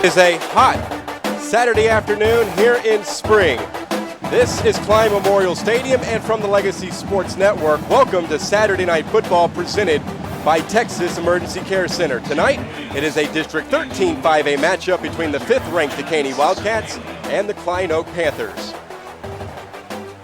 Is a hot Saturday afternoon here in spring. This is Klein Memorial Stadium, and from the Legacy Sports Network, welcome to Saturday Night Football presented by Texas Emergency Care Center. Tonight, it is a District 13 5A matchup between the 5th-ranked Dekaney Wildcats and the Klein Oak Panthers.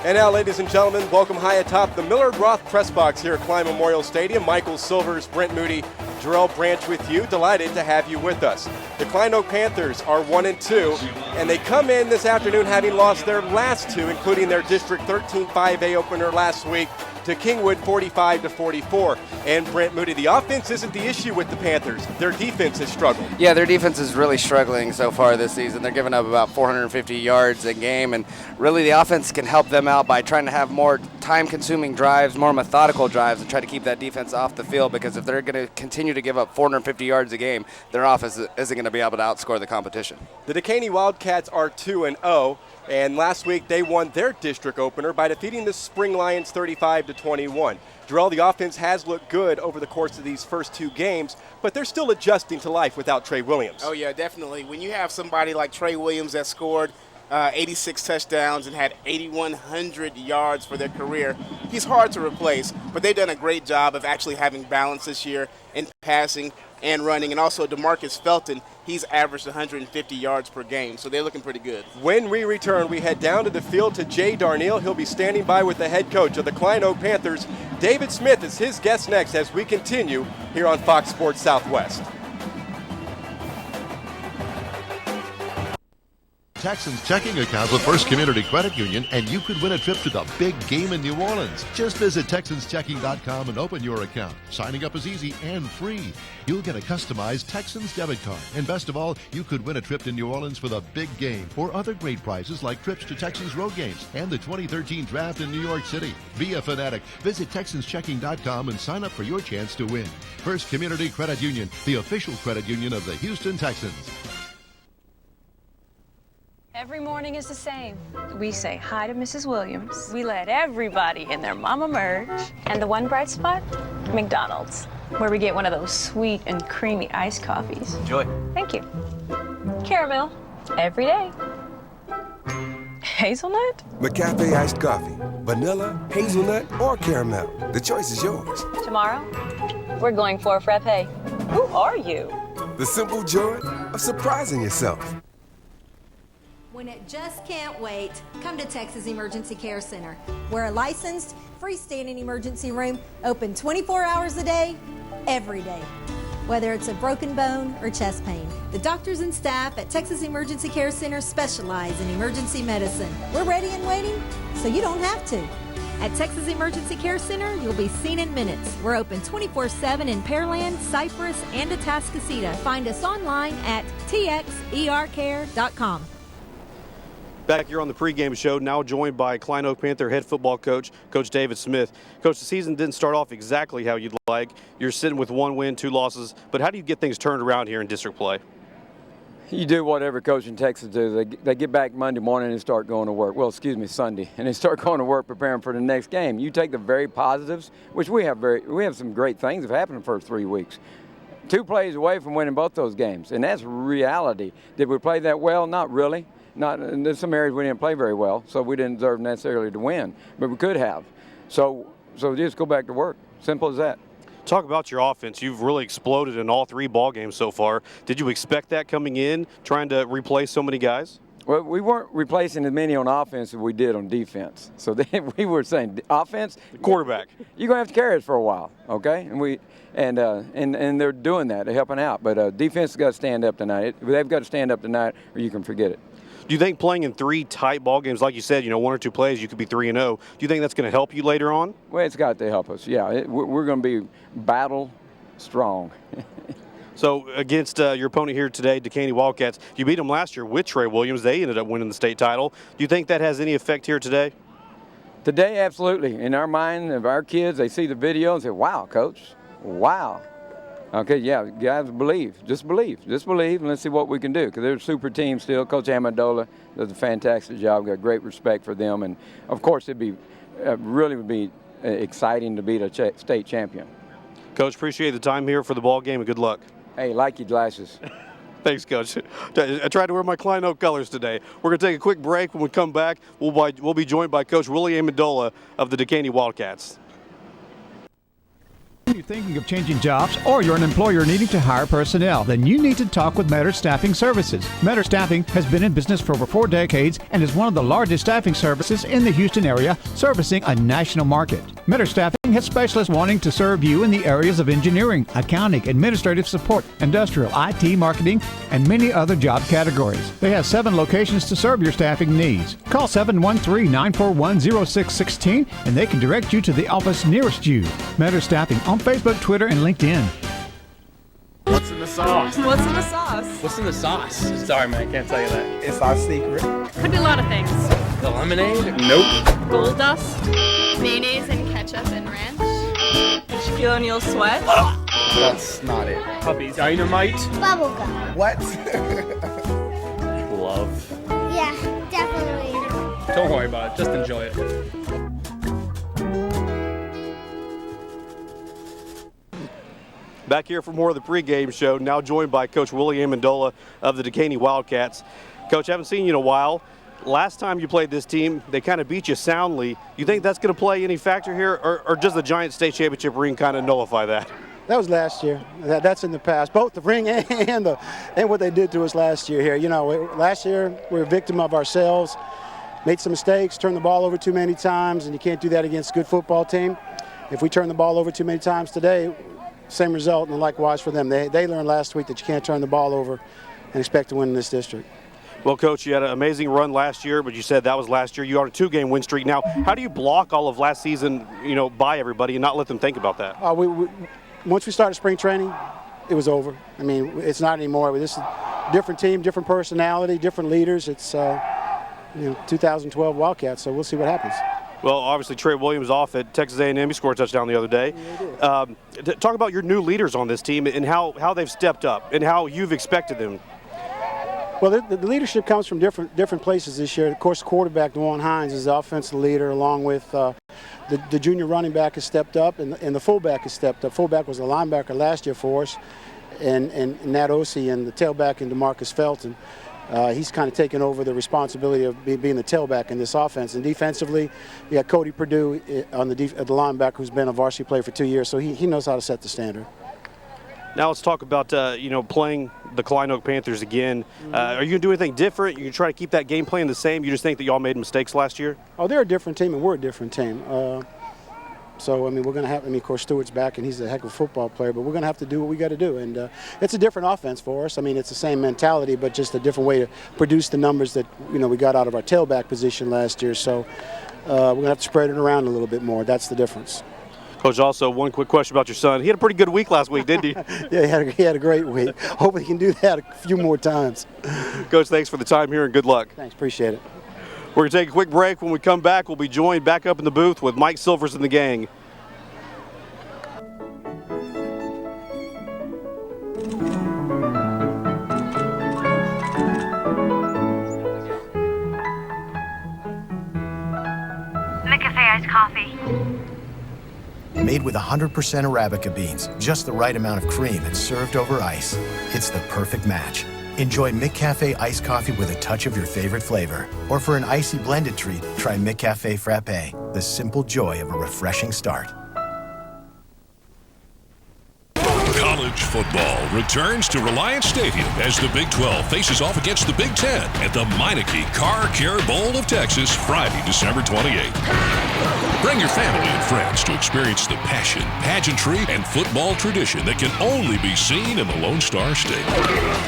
And now, ladies and gentlemen, welcome high atop the Millard Roth press box here at Klein Memorial Stadium. Michael Silvers, Brent Moody, Jarrell Branch with you. Delighted to have you with us. The Klein Oak Panthers are 1-2, and they come in this afternoon having lost their last two, including their District 13 5A opener last week to Kingwood 45-44. And Brent Moody, the offense isn't the issue with the Panthers. Their defense has struggled. Yeah, their defense is really struggling so far this season. They're giving up about 450 yards a game, and really the offense can help them out by trying to have more time-consuming drives, more methodical drives, and try to keep that defense off the field, because if they're going to continue to give up 450 yards a game, their offense isn't going to be able to outscore the competition. The Dekaney Wildcats are 2-0. And last week, they won their district opener by defeating the Spring Lions 35-21. Jarrell, the offense has looked good over the course of these first two games, but they're still adjusting to life without Trey Williams. Oh, yeah, definitely. When you have somebody like Trey Williams that scored 86 touchdowns and had 8,100 yards for their career, he's hard to replace, but they've done a great job of actually having balance this year in passing and running. And also DeMarcus Felton, he's averaged 150 yards per game, so they're looking pretty good. When we return, we head down to the field to Jay Darneal. He'll be standing by with the head coach of the Klein Oak Panthers. David Smith is his guest next as we continue here on Fox Sports Southwest. Texans checking account with First Community Credit Union, and you could win a trip to the big game in New Orleans. Just visit TexansChecking.com and open your account. Signing up is easy and free. You'll get a customized Texans debit card. And best of all, you could win a trip to New Orleans for the big game or other great prizes like trips to Texans road games and the 2013 draft in New York City. Be a fanatic. Visit TexansChecking.com and sign up for your chance to win. First Community Credit Union, the official credit union of the Houston Texans. Every morning is the same. We say hi to Mrs. Williams. We let everybody and their mama merge. And the one bright spot? McDonald's, where we get one of those sweet and creamy iced coffees. Enjoy. Thank you. Caramel, every day. Hazelnut? McCafe iced coffee. Vanilla, hazelnut, or caramel. The choice is yours. Tomorrow, we're going for a frappe. Who are you? The simple joy of surprising yourself. When it just can't wait, come to Texas Emergency Care Center. We're a licensed, freestanding emergency room, open 24 hours a day, every day. Whether it's a broken bone or chest pain, the doctors and staff at Texas Emergency Care Center specialize in emergency medicine. We're ready and waiting, so you don't have to. At Texas Emergency Care Center, you'll be seen in minutes. We're open 24/7 in Pearland, Cypress, and Atascocita. Find us online at txercare.com. Back here on the pregame show, now joined by Klein Oak Panther head football coach, Coach David Smith. Coach, the season didn't start off exactly how you'd like. You're sitting with 1 win, 2 losses, but how do you get things turned around here in district play? You do what every coach in Texas do. They get back Monday morning and start going to work. Well, excuse me, Sunday, and they start going to work preparing for the next game. You take the very positives, which we have some great things have happened in the first 3 weeks. 2 plays away from winning both those games, and that's reality. Did we play that well? Not really. In some areas we didn't play very well, so we didn't deserve necessarily to win, but we could have. So just go back to work. Simple as that. Talk about your offense. You've really exploded in all 3 ball games so far. Did you expect that coming in, trying to replace so many guys? Well, we weren't replacing as many on offense as we did on defense. So then we were saying offense, quarterback, you're gonna have to carry us for a while, okay? And they're doing that. They're helping out. But defense has got to stand up tonight. They've got to stand up tonight, or you can forget it. Do you think playing in 3 tight ball games, like you said, 1 or 2 plays, you could be 3-0. Do you think that's going to help you later on? Well, it's got to help us. Yeah, we're going to be battle strong. So against your opponent here today, Dekaney Wildcats, you beat them last year with Trey Williams. They ended up winning the state title. Do you think that has any effect here today? Today, absolutely. In our mind of our kids, they see the video and say, "Wow, coach, wow." Okay, yeah, guys, just believe, and let's see what we can do, because they're a super team still. Coach Amendola does a fantastic job. Got great respect for them, and of course, it'd be really would be exciting to beat a state champion. Coach, appreciate the time here for the ball game, and good luck. Hey, like your glasses. Thanks, Coach. I tried to wear my Klein Oak colors today. We're going to take a quick break. When we come back, we'll be joined by Coach Willie Amendola of the Dekaney Wildcats. You're thinking of changing jobs, or you're an employer needing to hire personnel, then you need to talk with Matter Staffing Services. Matter Staffing has been in business for over 4 decades and is one of the largest staffing services in the Houston area, servicing a national market. Matter Staffing has specialists wanting to serve you in the areas of engineering, accounting, administrative support, industrial, IT, marketing, and many other job categories. They have 7 locations to serve your staffing needs. Call 713-941-0616 and they can direct you to the office nearest you. Matter Staffing on Facebook, Twitter, and LinkedIn. What's in the sauce? What's in the sauce? What's in the sauce? Sorry, man, I can't tell you that. It's our secret. Could be a lot of things. The lemonade? Nope. Gold dust, mayonnaise and ketchup and ranch. Shaquille O'Neal sweat. That's not it. Puppy dynamite. Bubblegum. What? Love. Yeah, definitely. Don't worry about it. Just enjoy it. Back here for more of the pregame show, now joined by Coach Willie Amendola of the Dekaney Wildcats. Coach, I haven't seen you in a while. Last time you played this team, they kind of beat you soundly. You think that's going to play any factor here, or does the Giant State Championship ring kind of nullify that? That was last year. That's in the past. Both the ring and what they did to us last year here. You know, last year we were a victim of ourselves, made some mistakes, turned the ball over too many times, and you can't do that against a good football team. If we turn the ball over too many times today, same result, and likewise for them. They learned last week that you can't turn the ball over and expect to win in this district. Well, Coach, you had an amazing run last year, but you said that was last year. You are on a 2-game win streak now. How do you block all of last season, by everybody and not let them think about that? Once we started spring training, it was over. I mean, it's not anymore. This is a different team, different personality, different leaders. It's 2012 Wildcats, so we'll see what happens. Well, obviously Trey Williams off at Texas A&M. He scored a touchdown the other day. Talk about your new leaders on this team and how they've stepped up and how you've expected them. Well, the leadership comes from different places this year. Of course, quarterback DeJuan Hines is the offensive leader, along with the junior running back has stepped up, and the fullback has stepped up. Fullback was a linebacker last year for us, and Nat Osei, and the tailback and DeMarcus Felton. He's kind of taken over the responsibility of being the tailback in this offense. And defensively, you got Cody Perdue on the linebacker, who's been a varsity player for 2 years, so he knows how to set the standard. Now let's talk about playing the Klein Oak Panthers again. Are you going to do anything different? You try to keep that game plan the same? You just think that y'all made mistakes last year? Oh, they're a different team, and we're a different team. So, I mean, we're going to have, of course, Stewart's back, and he's a heck of a football player, but we're going to have to do what we got to do. And it's a different offense for us. I mean, it's the same mentality, but just a different way to produce the numbers that, we got out of our tailback position last year. So we're going to have to spread it around a little bit more. That's the difference. Coach, also one quick question about your son. He had a pretty good week last week, didn't he? Yeah, he had a great week. Hope he can do that a few more times. Coach, thanks for the time here and good luck. Thanks, appreciate it. We're going to take a quick break. When we come back, we'll be joined back up in the booth with Mike Silvers and the gang. McCafe iced coffee. Made with 100% Arabica beans, just the right amount of cream and served over ice. It's the perfect match. Enjoy McCafe iced coffee with a touch of your favorite flavor. Or for an icy blended treat, try McCafe Frappe, the simple joy of a refreshing start. College football returns to Reliance Stadium as the Big 12 faces off against the Big 10 at the Meineke Car Care Bowl of Texas, Friday, December 28th. Bring your family and friends to experience the passion, pageantry, and football tradition that can only be seen in the Lone Star State.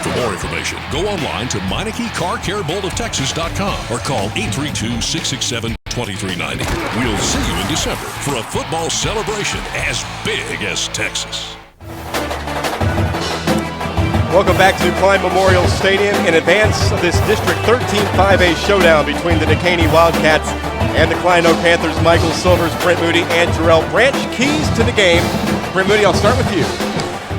For more information, go online to MeinekeCarCareBowlOfTexas.com or call 832-667-2390. We'll see you in December for a football celebration as big as Texas. Welcome back to Klein Memorial Stadium in advance of this District 13 5A showdown between the Dekaney Wildcats and the Klein Oak Panthers. Michael Silvers, Brent Moody, and Jarrell Branch. Keys to the game. Brent Moody, I'll start with you.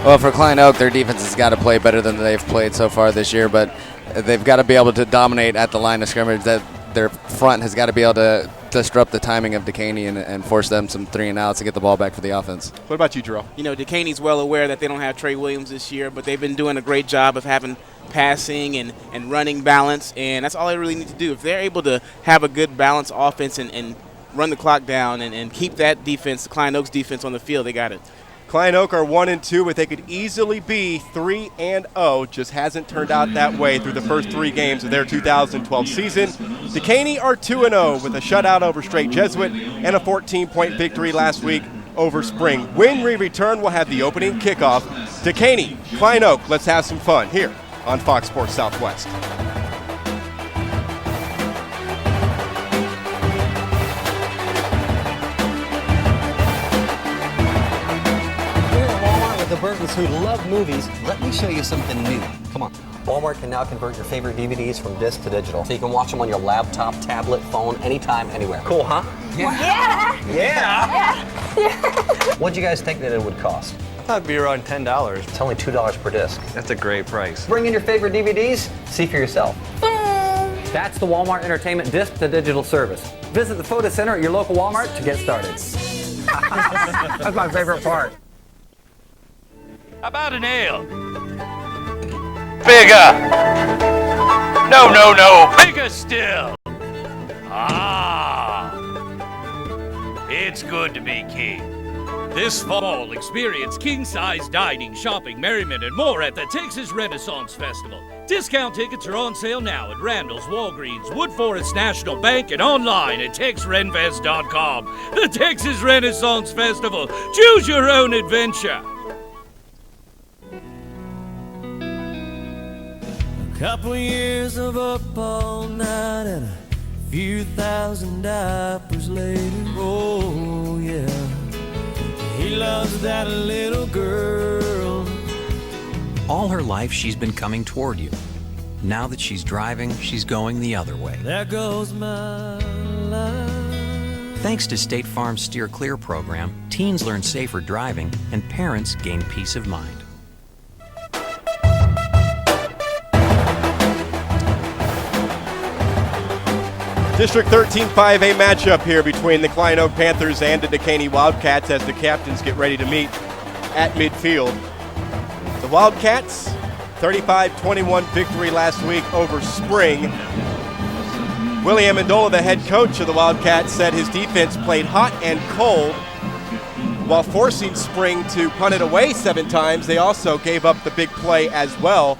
Well, for Klein Oak, their defense has got to play better than they've played so far this year, but they've got to be able to dominate at the line of scrimmage. That their front has got to be able to disrupt the timing of Dekaney and force them some 3-and-outs to get the ball back for the offense. What about you, Jarrell? Dekaney's well aware that they don't have Trey Williams this year, but they've been doing a great job of having passing and running balance, and that's all they really need to do. If they're able to have a good balanced offense and run the clock down and keep that defense, the Klein Oaks defense, on the field, they got it. Klein Oak are 1-2, but they could easily be 3-0. Just hasn't turned out that way through the first 3 games of their 2012 season. Dekaney are 2-0 with a shutout over Straight Jesuit and a 14-point victory last week over Spring. When we return, we'll have the opening kickoff. Dekaney, Klein Oak, let's have some fun here on Fox Sports Southwest. The Burtons who love movies, let me show you something new. Come on. Walmart can now convert your favorite DVDs from disc to digital, so you can watch them on your laptop, tablet, phone, anytime, anywhere. Cool, huh? Yeah. What'd you guys think that it would cost? I thought it'd be around $10. It's only $2 per disc. That's a great price. Bring in your favorite DVDs, see for yourself. That's the Walmart Entertainment disc to digital service. Visit the photo center at your local Walmart to get started. That's my favorite part. How about an ale? Bigger! No, bigger still! Ah! It's good to be king. This fall, experience king-size dining, shopping, merriment, and more at the Texas Renaissance Festival. Discount tickets are on sale now at Randall's, Walgreens, Wood Forest National Bank, and online at TexRenFest.com. The Texas Renaissance Festival. Choose your own adventure. Couple years of up all night and a few thousand diapers later. Oh yeah, he loves that little girl. All her life she's been coming toward you. Now that she's driving, she's going the other way. There goes my life. Thanks to State Farm's Steer Clear program, teens learn safer driving and parents gain peace of mind. District 13 5A matchup here between the Klein Oak Panthers and the Dekaney Wildcats as the captains get ready to meet at midfield. The Wildcats, 35-21 victory last week over Spring. Willie Amendola, the head coach of the Wildcats, said his defense played hot and cold while forcing Spring to punt it away 7 times. They also gave up the big play as well,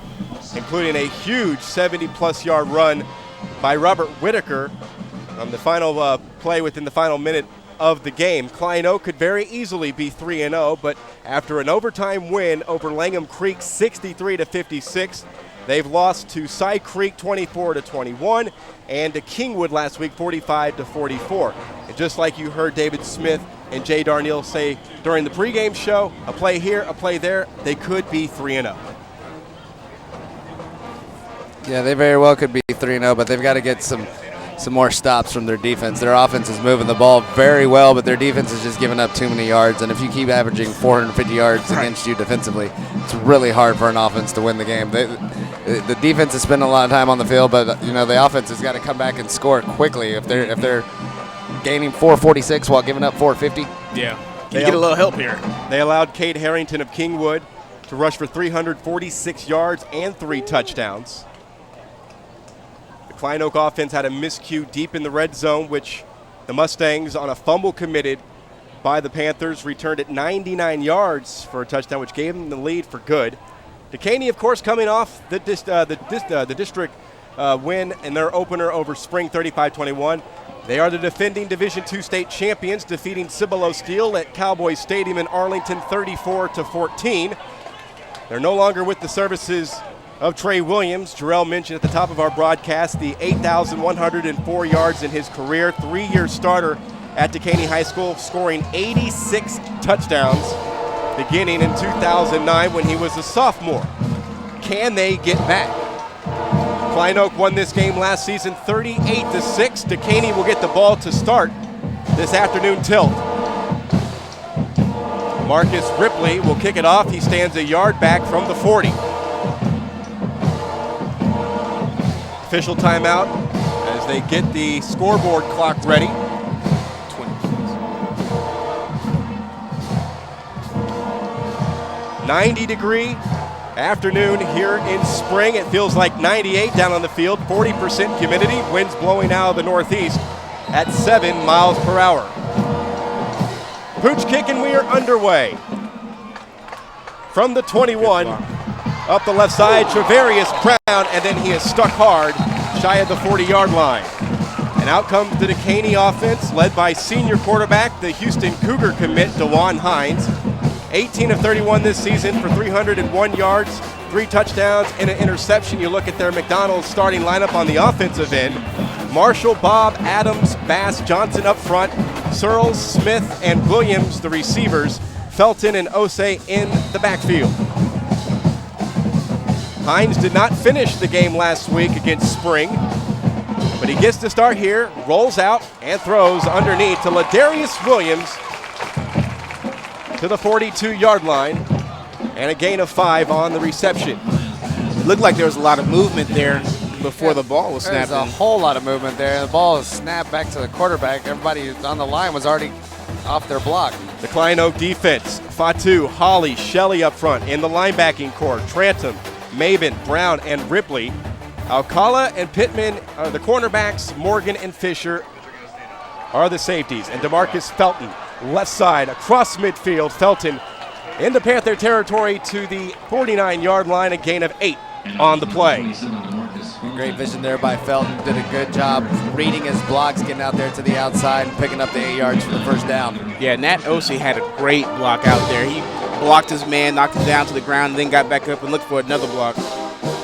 including a huge 70-plus yard run by Robert Whitaker on the final play within the final minute of the game. Klein Oak could very easily be 3-0, but after an overtime win over Langham Creek 63-56, they've lost to Cy Creek 24-21 and to Kingwood last week 45-44. And just like you heard David Smith and Jay Darnell say during the pregame show, a play here, a play there, they could be 3-0. Yeah, they very well could be 3-0, but they've got to get some more stops from their defense. Their offense is moving the ball very well, but their defense is just giving up too many yards. And if you keep averaging 450 yards against you defensively, it's really hard for an offense to win the game. The defense is spending a lot of time on the field, but the offense has got to come back and score quickly. If they're gaining 446 while giving up 450. Yeah, you get a little help here. They allowed Cade Harrington of Kingwood to rush for 346 yards and 3 touchdowns. Klein Oak offense had a miscue deep in the red zone, which the Mustangs, on a fumble committed by the Panthers, returned at 99 yards for a touchdown, which gave them the lead for good. Dekaney, of course, coming off the district win in their opener over Spring 35-21. They are the defending Division II state champions, defeating Cibolo Steel at Cowboys Stadium in Arlington 34-14. They're no longer with the services of Trey Williams. Jarrell mentioned at the top of our broadcast the 8,104 yards in his career, 3-year starter at Dekaney High School, scoring 86 touchdowns beginning in 2009 when he was a sophomore. Can they get back? Klein Oak won this game last season 38-6. Dekaney will get the ball to start this afternoon tilt. Marcus Ripley will kick it off. He stands a yard back from the 40. Official timeout as they get the scoreboard clock ready. 90-degree afternoon here in Spring. It feels like 98 down on the field, 40% humidity, winds blowing out of the northeast at 7 miles per hour. Pooch kick, and we are underway. From the 21, up the left side, Travarius Brown, and then he is stuck hard, shy of the 40-yard line. And out comes the Dekaney offense, led by senior quarterback, the Houston Cougar commit, DeJuan Hines. 18 of 31 this season for 301 yards, 3 touchdowns, and an interception. You look at their McDonald's starting lineup on the offensive end. Marshall, Bobb, Adams, Bass, Johnson up front, Searles, Smith, and Williams, the receivers. Felton and Osei in the backfield. Hines did not finish the game last week against Spring, but he gets to start here, rolls out, and throws underneath to Ladarius Williams to the 42-yard line, and a gain of 5 on the reception. It looked like there was a lot of movement there before the ball was snapped. There's a whole lot of movement there. The ball is snapped back to the quarterback. Everybody on the line was already off their block. The Klein Oak defense, Fatu, Holly, Shelley up front. In the linebacking core, Trantham, Maben, Brown, and Ripley. Alcala and Pittman are the cornerbacks. Morgan and Fisher are the safeties. And DeMarcus Felton, left side, across midfield. Felton into Panther territory to the 49-yard line, a gain of 8 on the play. Great vision there by Felton. Did a good job reading his blocks, getting out there to the outside and picking up the 8 yards for the first down. Yeah, Nat Osei had a great block out there. He blocked his man, knocked him down to the ground, and then got back up and looked for another block.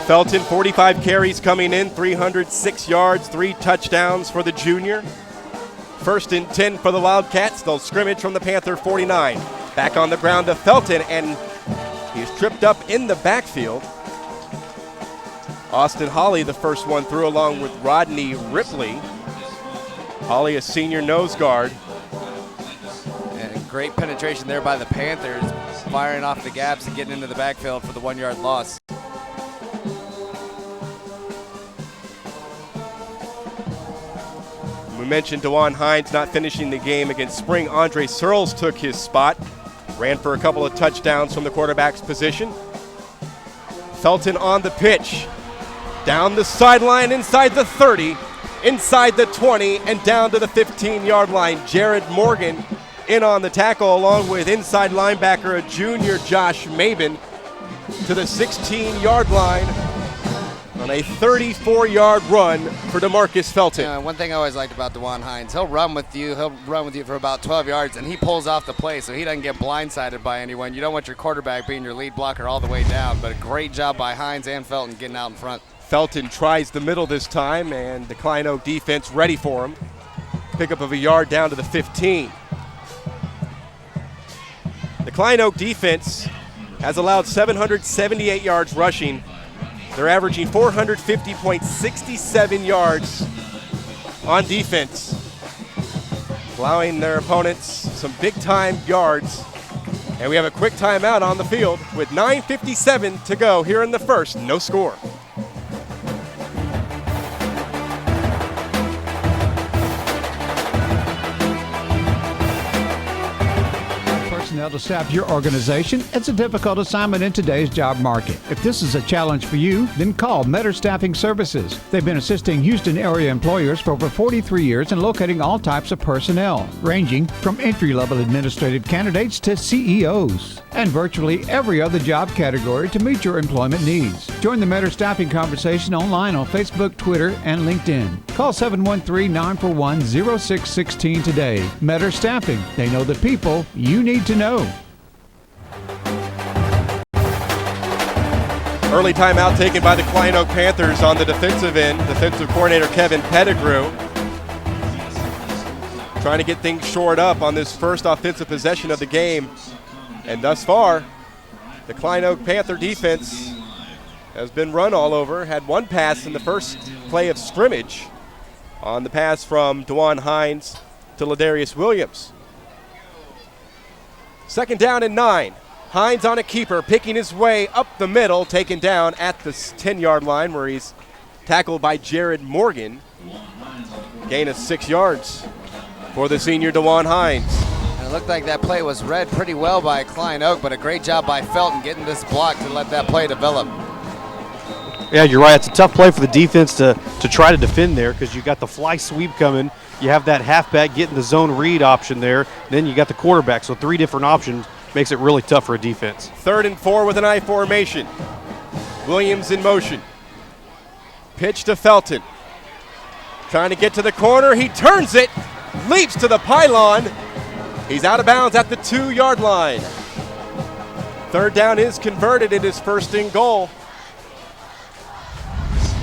Felton, 45 carries coming in, 306 yards, 3 touchdowns for the junior. 1st and 10 for the Wildcats. They'll scrimmage from the Panther 49. Back on the ground to Felton, and he's tripped up in the backfield. Austin Holly, the first one through, along with Rodney Ripley. Holly, a senior nose guard. And great penetration there by the Panthers, firing off the gaps and getting into the backfield for the 1-yard loss. We mentioned DeJuan Hines not finishing the game against Spring. Andre Searles took his spot, ran for a couple of touchdowns from the quarterback's position. Felton on the pitch. Down the sideline, inside the 30, inside the 20, and down to the 15-yard line. Jared Morgan in on the tackle, along with inside linebacker, a junior, Josh Maben, to the 16-yard line on a 34-yard run for DeMarcus Felton. Yeah, one thing I always liked about DeJuan Hines, he'll run with you for about 12 yards, and he pulls off the play so he doesn't get blindsided by anyone. You don't want your quarterback being your lead blocker all the way down, but a great job by Hines and Felton getting out in front. Felton tries the middle this time, and the Klein Oak defense ready for him. Pickup of a yard down to the 15. The Klein Oak defense has allowed 778 yards rushing. They're averaging 450.67 yards on defense, allowing their opponents some big-time yards. And we have a quick timeout on the field with 9:57 to go here in the first. No score. To staff your organization, it's a difficult assignment in today's job market. If this is a challenge for you, then call Metter Staffing Services. They've been assisting Houston area employers for over 43 years in locating all types of personnel, ranging from entry-level administrative candidates to CEOs, and virtually every other job category to meet your employment needs. Join the Metter Staffing conversation online on Facebook, Twitter, and LinkedIn. Call 713-941-0616 today. Metter Staffing. They know the people you need to know. Early timeout taken by the Klein Oak Panthers on the defensive end. Defensive coordinator Kevin Pettigrew trying to get things shored up on this first offensive possession of the game. And thus far, the Klein Oak Panther defense has been run all over. Had one pass in the first play of scrimmage on the pass from DeJuan Hines to Ladarius Williams. 2nd down and 9. Hines on a keeper, picking his way up the middle, taken down at the 10-yard line where he's tackled by Jared Morgan. Gain of 6 yards for the senior DeJuan Hines. A It looked like that play was read pretty well by Klein Oak, but a great job by Felton getting this block to let that play develop. Yeah, you're right. It's a tough play for the defense to try to defend there because you got the fly sweep coming. You have that halfback getting the zone read option there. Then you got the quarterback. So 3 different options makes it really tough for a defense. 3rd and 4 with an I formation. Williams in motion. Pitch to Felton. Trying to get to the corner. He turns it. Leaps to the pylon. He's out of bounds at the 2-yard line. 3rd down is converted. It is 1st and goal.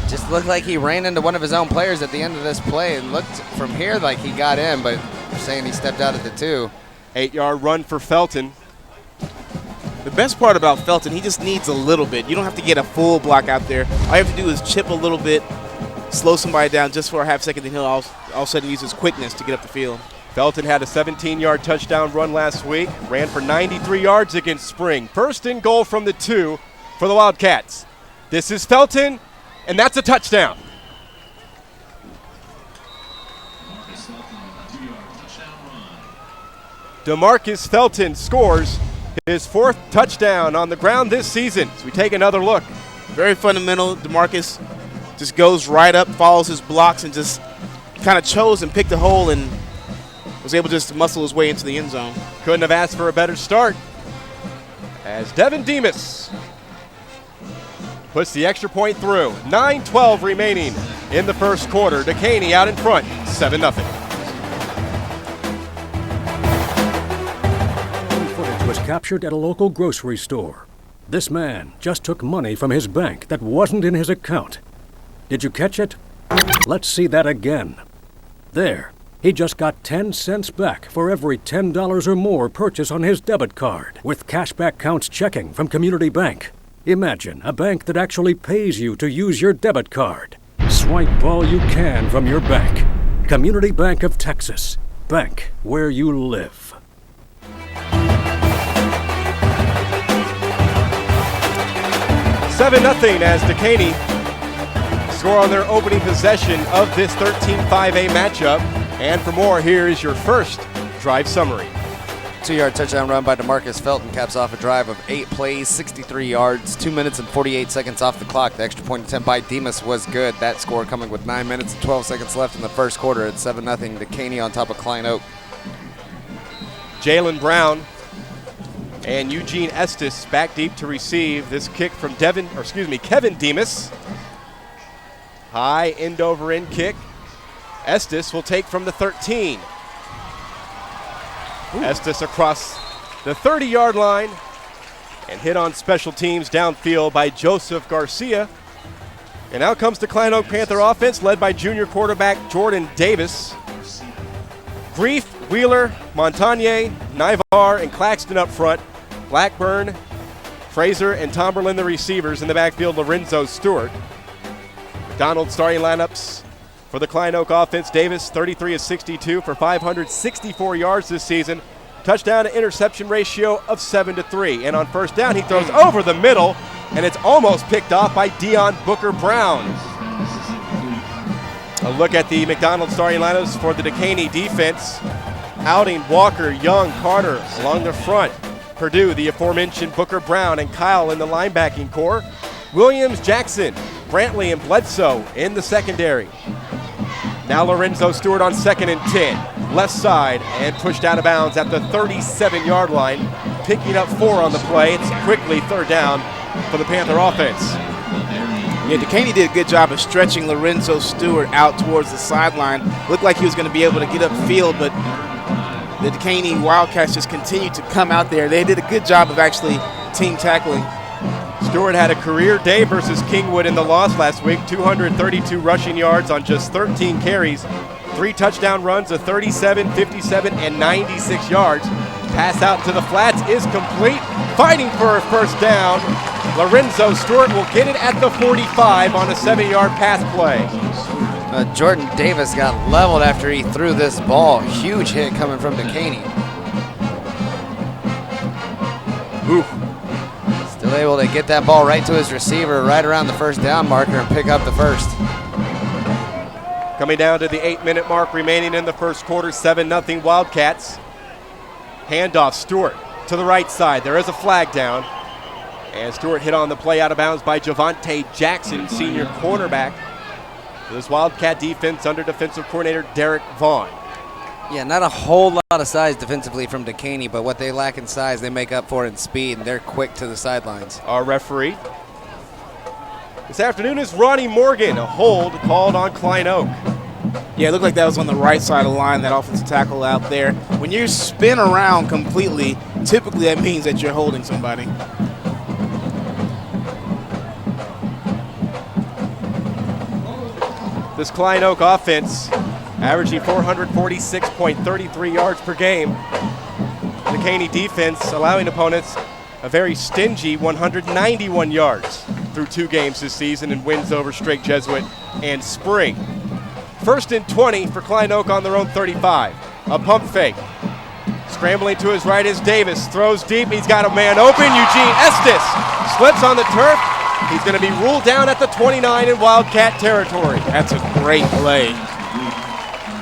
Just looked like he ran into one of his own players at the end of this play and looked from here like he got in, but they're saying he stepped out at the 2. 8-yard run for Felton. The best part about Felton, he just needs a little bit. You don't have to get a full block out there. All you have to do is chip a little bit, slow somebody down just for a half second, then he'll all of a sudden use his quickness to get up the field. Felton had a 17-yard touchdown run last week, ran for 93 yards against Spring. 1st and goal from the 2 for the Wildcats. This is Felton, and that's a touchdown. DeMarcus Felton scores his 4th touchdown on the ground this season. So we take another look. Very fundamental. DeMarcus just goes right up, follows his blocks, and just kind of chose and picked a hole and was able just to muscle his way into the end zone. Couldn't have asked for a better start as Devin Demas puts the extra point through. 9:12 remaining in the 1st quarter. Dekaney out in front, 7-0. Footage was captured at a local grocery store. This man just took money from his bank that wasn't in his account. Did you catch it? Let's see that again. There, he just got 10 cents back for every $10 or more purchase on his debit card with cashback counts checking from Community Bank. Imagine a bank that actually pays you to use your debit card. Swipe all you can from your bank. Community Bank of Texas. Bank where you live. 7-0 as Dekaney score on their opening possession of this 13-5A matchup. And for more, here is your first drive summary. 2-yard touchdown run by DeMarcus Felton caps off a drive of 8 plays, 63 yards, 2 minutes and 48 seconds off the clock. The extra point attempt by Demas was good. That score coming with 9 minutes and 12 seconds left in the 1st quarter at 7-0. Dekaney on top of Klein Oak. Jalen Brown and Eugene Estes back deep to receive this kick from Kevin Demas. High end over end kick. Estes will take from the 13. Estes across the 30-yard line and hit on special teams downfield by Joseph Garcia. And out comes the Klein Oak Panther offense led by junior quarterback Jordan Davis. Grief, Wheeler, Montagne, Nivar, and Claxton up front. Blackburn, Fraser, and Tomberlin the receivers. In the backfield, Lorenzo Stewart. McDonald starting lineups for the Klein Oak offense. Davis, 33 of 62 for 564 yards this season. Touchdown to interception ratio of 7-3. And on 1st down, he throws over the middle, and it's almost picked off by Dion Booker Brown. A look at the McDonald starting lineups for the Dekaney defense. Outing, Walker, Young, Carter along the front. Purdue, the aforementioned Booker Brown, and Kyle in the linebacking core. Williams, Jackson, Brantley, and Bledsoe in the secondary. Now Lorenzo Stewart on 2nd and 10. Left side and pushed out of bounds at the 37-yard line. Picking up 4 on the play. It's quickly 3rd down for the Panther offense. Yeah, Dekaney did a good job of stretching Lorenzo Stewart out towards the sideline. Looked like he was going to be able to get upfield, but the Dekaney Wildcats just continued to come out there. They did a good job of actually team tackling. Stewart had a career day versus Kingwood in the loss last week. 232 rushing yards on just 13 carries. 3 touchdown runs of 37, 57, and 96 yards. Pass out to the flats is complete. Fighting for a 1st down. Lorenzo Stewart will get it at the 45 on a 7-yard pass play. Jordan Davis got leveled after he threw this ball. Huge hit coming from Dekaney. Still able to get that ball right to his receiver right around the 1st down marker and pick up the 1st. Coming down to the 8-minute mark remaining in the 1st quarter, 7-0 Wildcats. Handoff, Stewart to the right side. There is a flag down. And Stewart hit on the play out of bounds by Javante Jackson, senior cornerback. This Wildcat defense under defensive coordinator Derek Vaughn. Yeah, not a whole lot of size defensively from Dekaney, but what they lack in size, they make up for in speed, and they're quick to the sidelines. Our referee this afternoon is Ronnie Morgan, a hold called on Klein Oak. Yeah, it looked like that was on the right side of the line, that offensive tackle out there. When you spin around completely, typically that means that you're holding somebody. This Klein Oak offense averaging 446.33 yards per game. The Dekaney defense allowing opponents a very stingy 191 yards through 2 games this season in wins over Strake Jesuit and Spring. 1st and 20 for Klein Oak on their own 35. A pump fake. Scrambling to his right is Davis. Throws deep. He's got a man open. Eugene Estes slips on the turf. He's going to be ruled down at the 29 in Wildcat territory. That's a great play.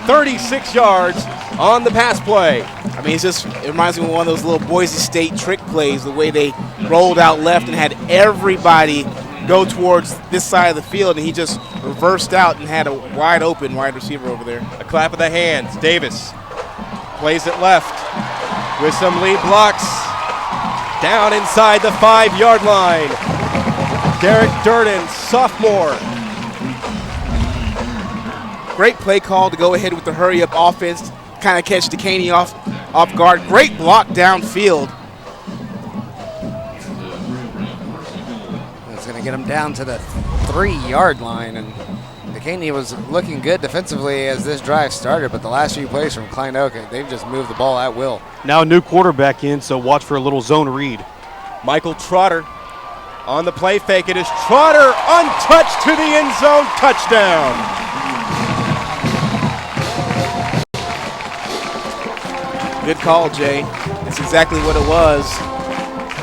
36 yards on the pass play. I mean, it reminds me of one of those little Boise State trick plays, the way they rolled out left and had everybody go towards this side of the field, and he just reversed out and had a wide open wide receiver over there. A clap of the hands. Davis plays it left with some lead blocks. Down inside the 5-yard line. Derek Durden, sophomore. Great play call to go ahead with the hurry-up offense, kind of catch Dekaney off guard. Great block downfield. It's going to get him down to the 3-yard line, and Dekaney was looking good defensively as this drive started, but the last few plays from Klein Oak, they've just moved the ball at will. Now a new quarterback in, so watch for a little zone read. Michael Trotter on the play fake. It is Trotter untouched to the end zone, touchdown. Good call, Jay. That's exactly what it was.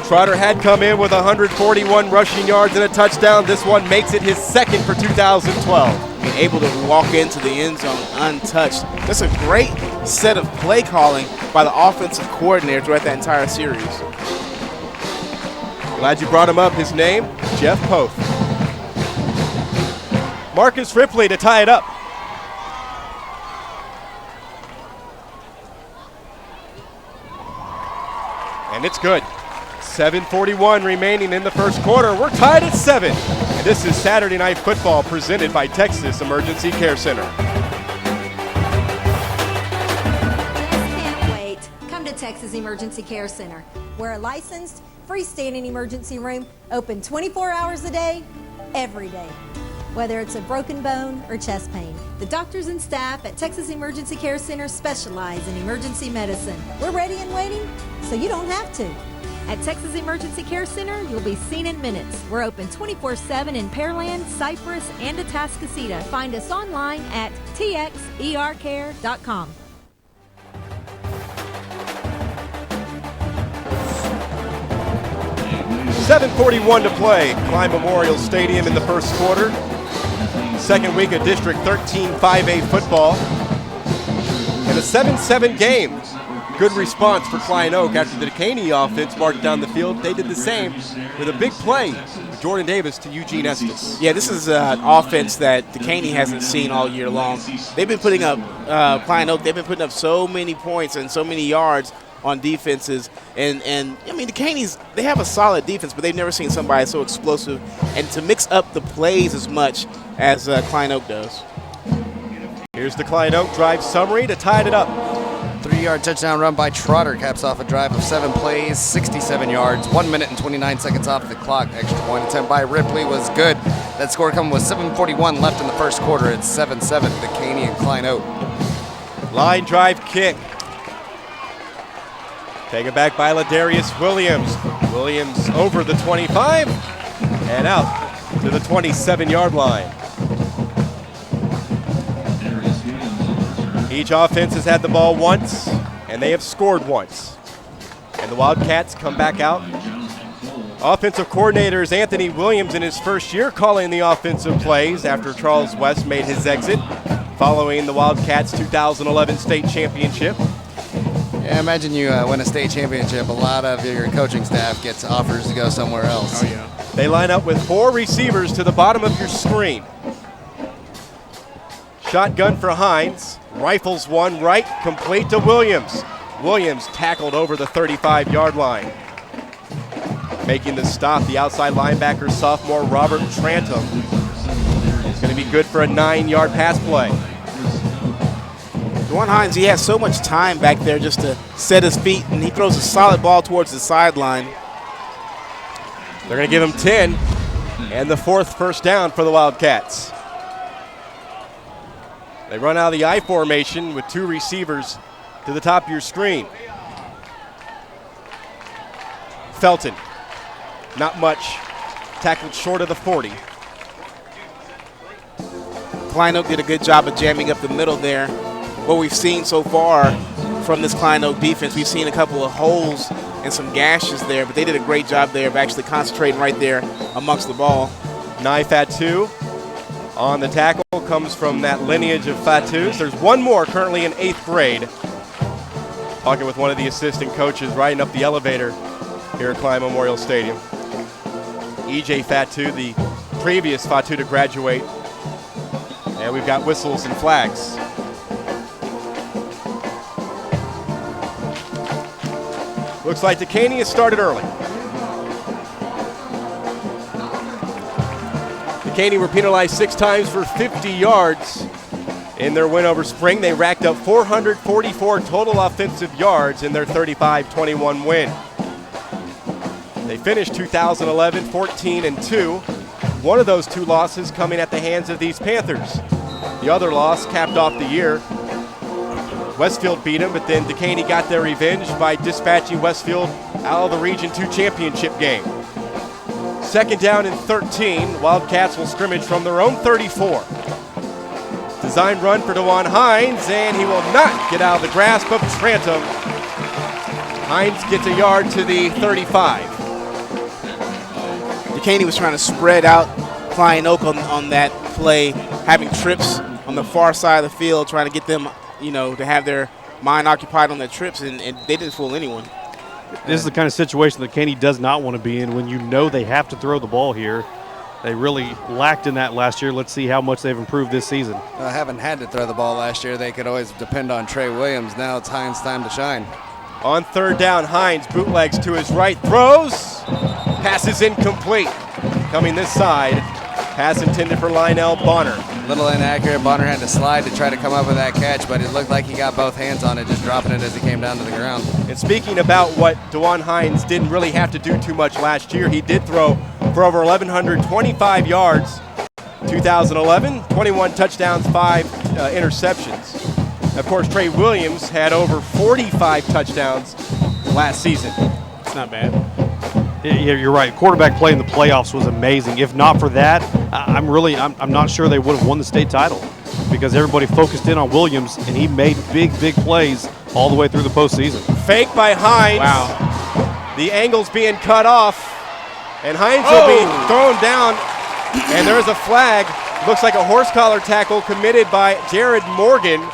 Trotter had come in with 141 rushing yards and a touchdown. This one makes it his 2nd for 2012. Being able to walk into the end zone untouched. That's a great set of play calling by the offensive coordinator throughout that entire series. Glad you brought him up. His name, Jeff Poth. Marcus Ripley to tie it up. And it's good. 7:41 remaining in the first quarter. We're tied at 7. And this is Saturday Night Football presented by Texas Emergency Care Center. Can't wait. Come to Texas Emergency Care Center. We're a licensed, freestanding emergency room, open 24 hours a day, every day. Whether it's a broken bone or chest pain, the doctors and staff at Texas Emergency Care Center specialize in emergency medicine. We're ready and waiting, so you don't have to. At Texas Emergency Care Center, you'll be seen in minutes. We're open 24/7 in Pearland, Cypress, and Atascocita. Find us online at txercare.com. .741 to play. Klein Memorial Stadium in the first quarter. Second week of District 13 5A football. And a 7-7 game. Good response for Klein Oak after the Dekaney offense marched down the field. They did the same with a big play. Jordan Davis to Eugene Estes. Yeah, this is an offense that Dekaney hasn't seen all year long. They've been putting up, Klein Oak, they've been putting up so many points and so many yards on defenses. And I mean, Dekaney's, they have a solid defense, but they've never seen somebody so explosive and to mix up the plays as much as Klein Oak does. Here's the Klein Oak drive summary to tie it up. 3-yard touchdown run by Trotter caps off a drive of 7 plays, 67 yards, 1 minute and 29 seconds off the clock. Extra point attempt by Ripley was good. That score coming with 7:41 left in the first quarter. It's 7-7 Dekaney and Klein Oak. Line drive kick. Taken back by Ladarius Williams. Williams over the 25 and out to the 27-yard line. Each offense has had the ball once, and they have scored once. And the Wildcats come back out. Offensive coordinator is Anthony Williams in his first year calling the offensive plays after Charles West made his exit following the Wildcats' 2011 state championship. Yeah, imagine you win a state championship. A lot of your coaching staff gets offers to go somewhere else. Oh, yeah. They line up with 4 receivers to the bottom of your screen. Shotgun for Hines. Rifles one right, complete to Williams. Williams tackled over the 35-yard line. Making the stop, the outside linebacker, sophomore Robert Trantham. It's going to be good for a 9-yard pass play. Dwan Hines, he has so much time back there just to set his feet, and he throws a solid ball towards the sideline. They're going to give him 10, and the 4th first down for the Wildcats. They run out of the I formation with 2 receivers to the top of your screen. Felton, not much, tackled short of the 40. Klein Oak did a good job of jamming up the middle there. What we've seen so far from this Klein Oak defense, we've seen a couple of holes and some gashes there, but they did a great job there of actually concentrating right there amongst the ball. Nye Fatu on the tackle, comes from that lineage of Fatus. There's one more currently in 8th grade. Talking with one of the assistant coaches riding up the elevator here at Klein Memorial Stadium. EJ Fatu, the previous Fatu to graduate. And we've got whistles and flags. Looks like Dekaney has started early. Dekaney were penalized 6 times for 50 yards in their win over Spring. They racked up 444 total offensive yards in their 35-21 win. They finished 2011 14-2. One of those 2 losses coming at the hands of these Panthers. The other loss capped off the year. Westfield beat them, but then Dekaney got their revenge by dispatching Westfield out of the Region 2 championship game. 2nd down and 13. Wildcats will scrimmage from their own 34. Design run for Dwan Hines, and he will not get out of the grasp of Trantham. Hines gets a yard to the 35. Dekaney was trying to spread out Klein Oak on that play, having trips on the far side of the field, trying to get them, to have their mind occupied on their trips, and they didn't fool anyone. This is the kind of situation that Dekaney does not want to be in when you know they have to throw the ball here. They really lacked in that last year. Let's see how much they've improved this season. Haven't had to throw the ball last year. They could always depend on Trey Williams. Now it's Hines' time to shine. On 3rd down, Hines bootlegs to his right, throws, passes incomplete. Coming this side, pass intended for Lionel Bonner. Little inaccurate. Bonner had to slide to try to come up with that catch, but it looked like he got both hands on it, just dropping it as he came down to the ground. And speaking about what Dwan Hines didn't really have to do too much last year, he did throw for over 1,125 yards. 2011, 21 touchdowns, 5 interceptions. Of course, Trey Williams had over 45 touchdowns last season. It's not bad. Yeah, you're right. Quarterback play in the playoffs was amazing. If not for that, I'm not sure they would have won the state title because everybody focused in on Williams, and he made big plays all the way through the postseason. Fake by Hines. Wow. The angle's being cut off, and Hines will be thrown down, and there's a flag. Looks like a horse collar tackle committed by Jared Morgan.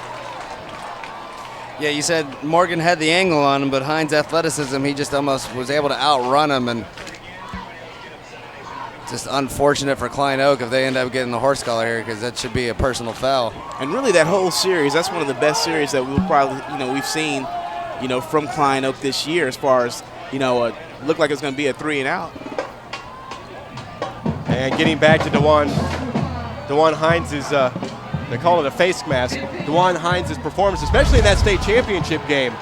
Yeah, you said Morgan had the angle on him, but Hines' athleticism, he just almost was able to outrun him, and just unfortunate for Klein Oak if they end up getting the horse collar here, because that should be a personal foul. And really that whole series, that's one of the best series that we'll probably, we've seen, from Klein Oak this year as far as, looked like it's going to be a 3 and out. And getting back to Dwan Hines is, they call it a face mask. Dwan Hines' performance, especially in that state championship game,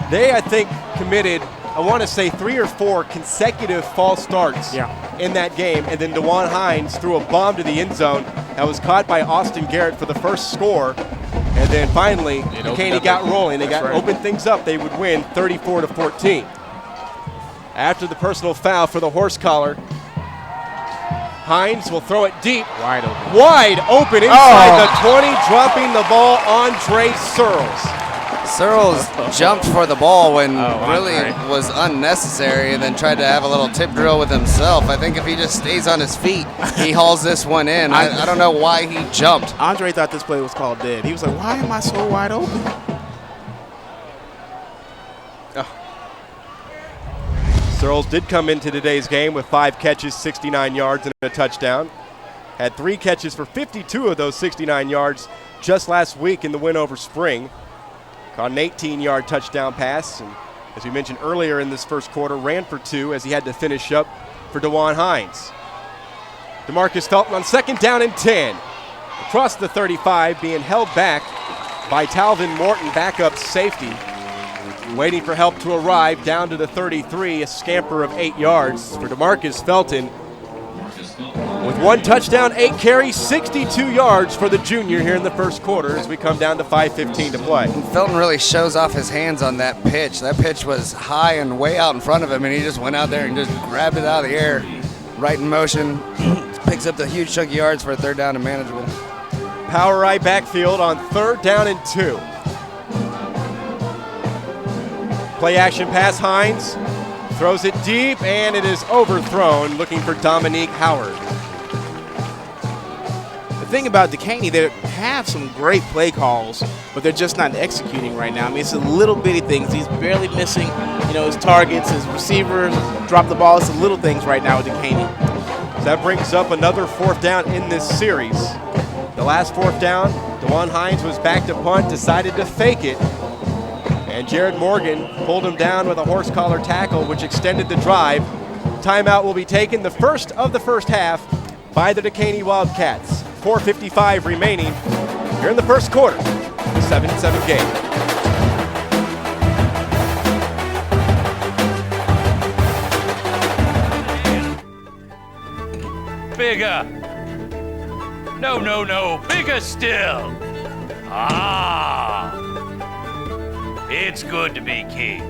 they, I think, committed, I want to say 3 or 4 consecutive false starts in that game. And then Dwan Hines threw a bomb to the end zone that was caught by Austin Garrett for the first score. And then finally, Dekaney got rolling. They opened things up. They would win 34-14. After the personal foul for the horse collar, Hines will throw it deep. Wide open inside the 20, dropping the ball. Andre Searles. Searles jumped for the ball when really was unnecessary, and then tried to have a little tip drill with himself. I think if he just stays on his feet, he hauls this one in. I don't know why he jumped. Andre thought this play was called dead. He was like, why am I so wide open? Searles did come into today's game with 5 catches, 69 yards, and a touchdown. Had 3 catches for 52 of those 69 yards just last week in the win over Spring. Caught an 18-yard touchdown pass, and as we mentioned earlier in this first quarter, ran for 2 as he had to finish up for DeJuan Hines. DeMarcus Felton on 2nd down and 10. Across the 35, being held back by Talvin Morton, backup safety. Waiting for help to arrive down to the 33, a scamper of 8 yards for DeMarcus Felton. With 1 touchdown, 8 carries, 62 yards for the junior here in the first quarter as we come down to 5:15 to play. Felton really shows off his hands on that pitch. That pitch was high and way out in front of him, and he just went out there and just grabbed it out of the air. Right in motion, picks up the huge chunk of yards for a 3rd down and manageable. Power right backfield on 3rd down and 2. Play action pass, Hines throws it deep, and it is overthrown, looking for Dominique Howard. The thing about Dekaney, they have some great play calls, but they're just not executing right now. I mean, it's the little bitty things. He's barely missing, his targets, his receivers, drop the ball. It's the little things right now with Dekaney. So that brings up another 4th down in this series. The last 4th down, DeJuan Hines was back to punt, decided to fake it, and Jared Morgan pulled him down with a horse collar tackle, which extended the drive. Timeout will be taken, the first of the first half, by the Dekaney Wildcats. 4:55 remaining here in the first quarter. 7-7 game. Bigger. No, bigger still. It's good to be king.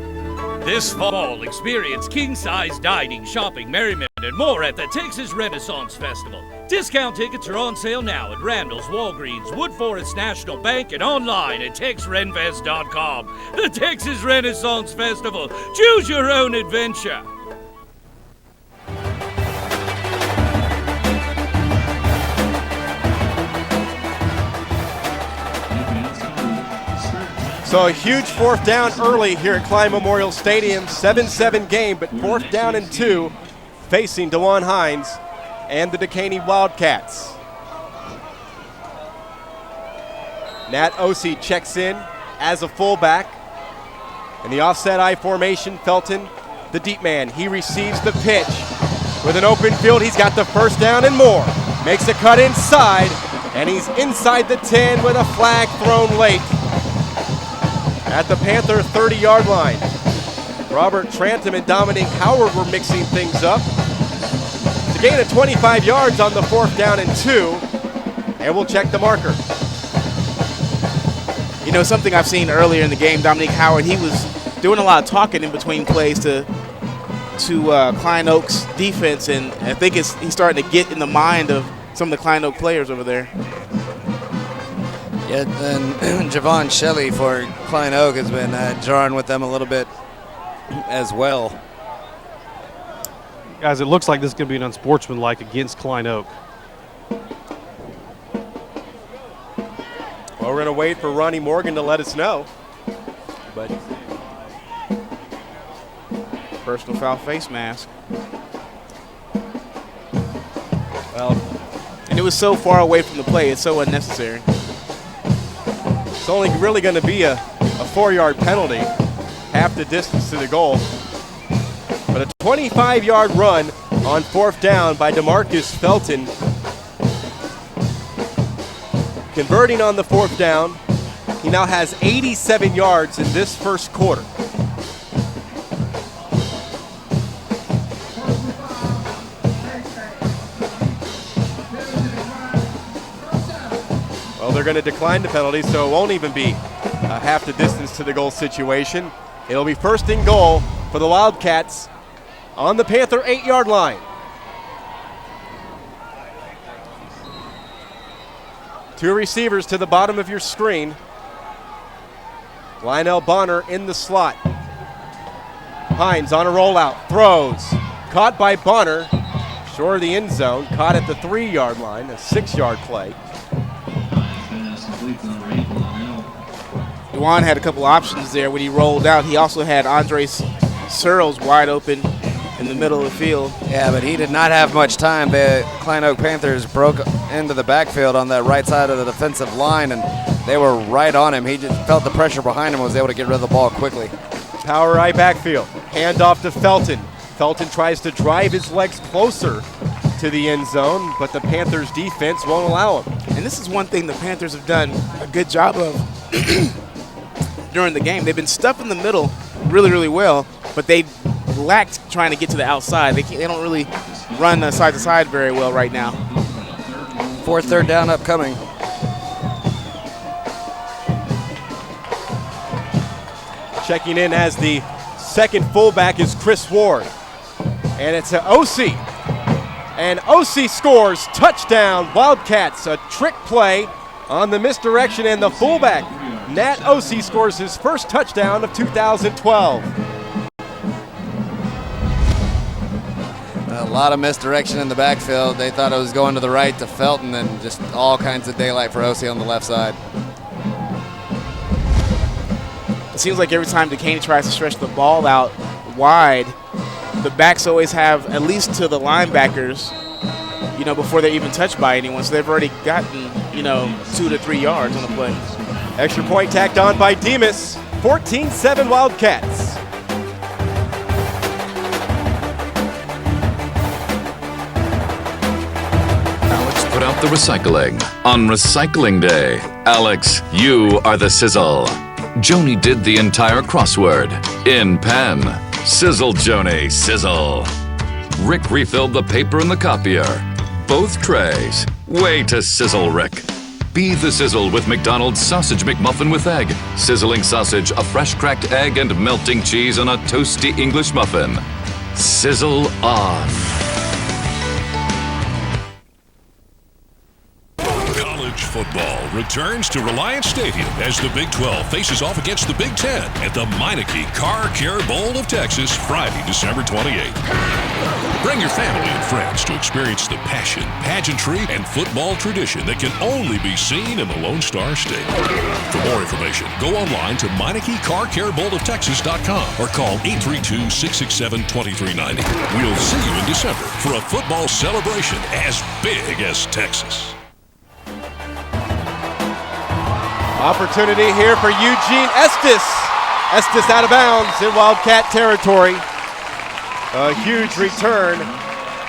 This fall, experience king-size dining, shopping, merriment, and more at the Texas Renaissance Festival. Discount tickets are on sale now at Randall's, Walgreens, Wood Forest National Bank, and online at TexRenFest.com. The Texas Renaissance Festival. Choose your own adventure. So a huge 4th down early here at Klein Memorial Stadium. 7-7 game, but 4th down and 2 facing DeJuan Hines and the Dekaney Wildcats. Nat Ossie checks in as a fullback. In the offset I formation, Felton, the deep man. He receives the pitch. With an open field, he's got the 1st down and more. Makes a cut inside, and he's inside the 10 with a flag thrown late at the Panther 30-yard line. Robert Trantham and Dominique Howard were mixing things up to gain a 25 yards on the 4th down and 2, and we'll check the marker. Something I've seen earlier in the game, Dominique Howard, he was doing a lot of talking in between plays to Klein Oak's defense, and I think he's starting to get in the mind of some of the Klein Oak players over there. Yeah, and Javon Shelley for Klein Oak has been drawing with them a little bit as well. Guys, it looks like this is going to be an unsportsmanlike against Klein Oak. Well, we're going to wait for Ronnie Morgan to let us know. But personal foul face mask. Well, and it was so far away from the play, it's so unnecessary. It's only really going to be a 4-yard penalty, half the distance to the goal. But a 25-yard run on 4th down by DeMarcus Felton. Converting on the 4th down, he now has 87 yards in this first quarter. Well, they're going to decline the penalty, so it won't even be half the distance to the goal situation. It'll be 1st and goal for the Wildcats on the Panther 8-yard line. Two receivers to the bottom of your screen. Lionel Bonner in the slot. Hines on a rollout, throws. Caught by Bonner, short of the end zone. Caught at the 3-yard line, a 6-yard play. DeJuan had a couple options there when he rolled out. He also had Andre Searles wide open in the middle of the field. Yeah, but he did not have much time. The Klein Oak Panthers broke into the backfield on that right side of the defensive line, and they were right on him. He just felt the pressure behind him and was able to get rid of the ball quickly. Power right backfield. Handoff to Felton. Felton tries to drive his legs closer to the end zone, but the Panthers defense won't allow him. And this is one thing the Panthers have done a good job of during the game. They've been stuffing the middle really, really well, but they've lacked trying to get to the outside. They don't really run side to side very well right now. 4th, 3rd down upcoming. Checking in as the second fullback is Chris Ward. And it's an OC. And OC scores, touchdown, Wildcats. A trick play on the misdirection, and the fullback, Nat OC, scores his first touchdown of 2012. A lot of misdirection in the backfield. They thought it was going to the right to Felton, and just all kinds of daylight for OC on the left side. It seems like every time Dekaney tries to stretch the ball out wide, the backs always have at least to the linebackers, before they're even touched by anyone. So they've already gotten, 2 to 3 yards on the play. Extra point tacked on by Demas. 14-7 Wildcats. Alex put out the recycling on Recycling Day. Alex, you are the sizzle. Joni did the entire crossword in pen. Sizzle, Joni, sizzle. Rick refilled the paper in the copier. Both trays. Way to sizzle, Rick. Be the sizzle with McDonald's Sausage McMuffin with egg. Sizzling sausage, a fresh cracked egg, and melting cheese on a toasty English muffin. Sizzle on. College football returns to Reliant Stadium as the Big 12 faces off against the Big 10 at the Meineke Car Care Bowl of Texas, Friday, December 28th. Bring your family and friends to experience the passion, pageantry, and football tradition that can only be seen in the Lone Star State. For more information, go online to MeinekeCarCareBowlOfTexas.com or call 832-667-2390. We'll see you in December for a football celebration as big as Texas. Opportunity here for Eugene Estes. Estes out of bounds in Wildcat territory. A huge return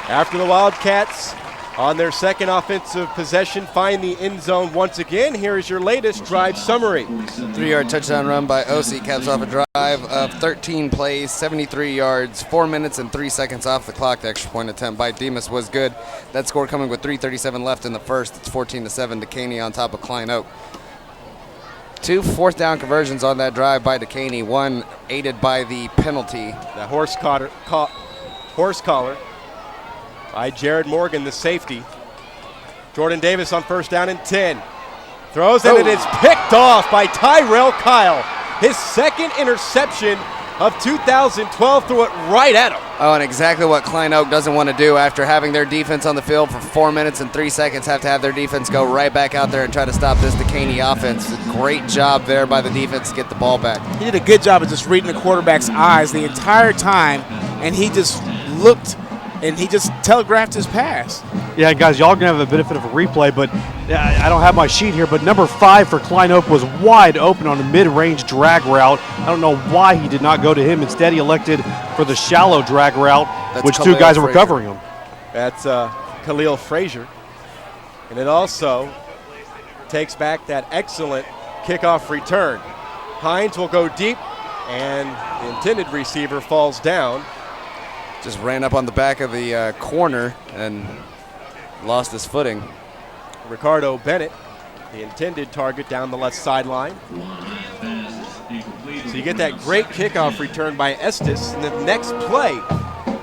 after the Wildcats on their second offensive possession find the end zone once again. Here is your latest drive summary. 3-yard touchdown run by OC caps off a drive of 13 plays, 73 yards, 4 minutes and 3 seconds off the clock. The extra point attempt by Demas was good. That score coming with 3:37 left in the first. It's 14-7 Dekaney on top of Klein Oak. 2 4th down conversions on that drive by Dekaney, one aided by the penalty. The horse collar by Jared Morgan, the safety. Jordan Davis on 1st down and 10. Throws, and it is picked off by Tyrell Kyle. His second interception of 2012, threw it right at him. Oh, and exactly what Klein Oak doesn't want to do after having their defense on the field for 4 minutes and 3 seconds, have to have their defense go right back out there and try to stop this Dekaney offense. Great job there by the defense to get the ball back. He did a good job of just reading the quarterback's eyes the entire time, and he just looked and he just telegraphed his pass. Yeah, guys, y'all going to have a benefit of a replay, but I don't have my sheet here, but number 5 for Klein Oak was wide open on a mid-range drag route. I don't know why he did not go to him. Instead, he elected for the shallow drag route, which Khalil 2 guys were Frazier. covering him. That's Khalil Frazier. And it also takes back that excellent kickoff return. Hines will go deep, and the intended receiver falls down. Just ran up on the back of the corner and lost his footing. Ricardo Bennett, the intended target, down the left sideline. So you get that great kickoff return by Estes, and the next play,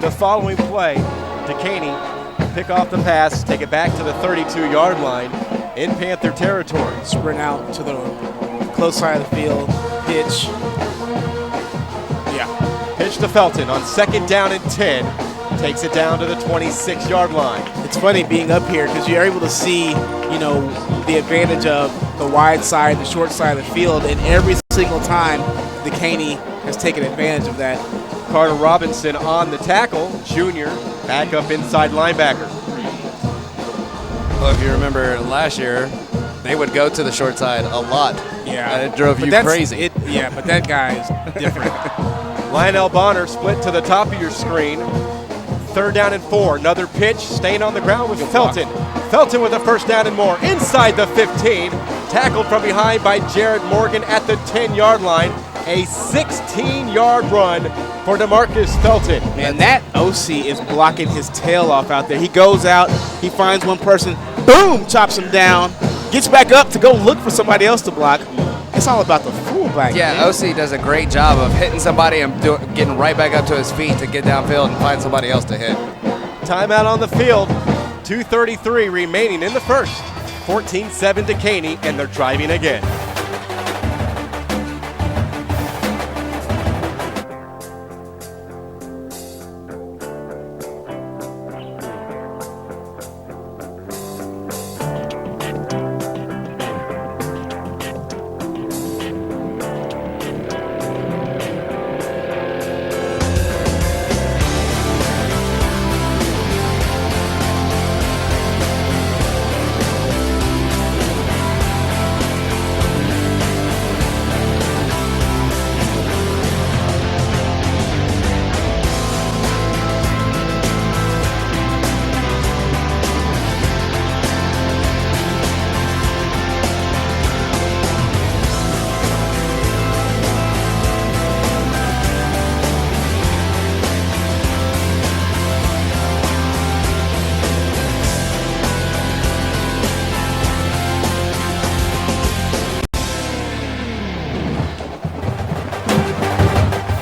the following play, Dekaney pick off the pass, take it back to the 32-yard line in Panther territory. Sprint out to the close side of the field, pitch. Pitch to Felton on 2nd down and 10. Takes it down to the 26-yard line. It's funny being up here because you're able to see, the advantage of the wide side, the short side of the field, and every single time Dekaney has taken advantage of that. Carter Robinson on the tackle. Junior, back up inside linebacker. Well, if you remember last year, they would go to the short side a lot. Yeah. And it drove you crazy. But that guy is different. Lionel Bonner split to the top of your screen. 3rd down and 4. Another pitch, staying on the ground with Felton. Felton with a 1st down and more. Inside the 15. Tackled from behind by Jared Morgan at the 10-yard line. A 16-yard run for DeMarcus Felton. Man, that OC is blocking his tail off out there. He goes out, he finds one person, boom, chops him down, gets back up to go look for somebody else to block. It's all about the fullback. Yeah, man. OC does a great job of hitting somebody and getting right back up to his feet to get downfield and find somebody else to hit. Timeout on the field. 2:33 remaining in the first. 14-7 Dekaney, and they're driving again.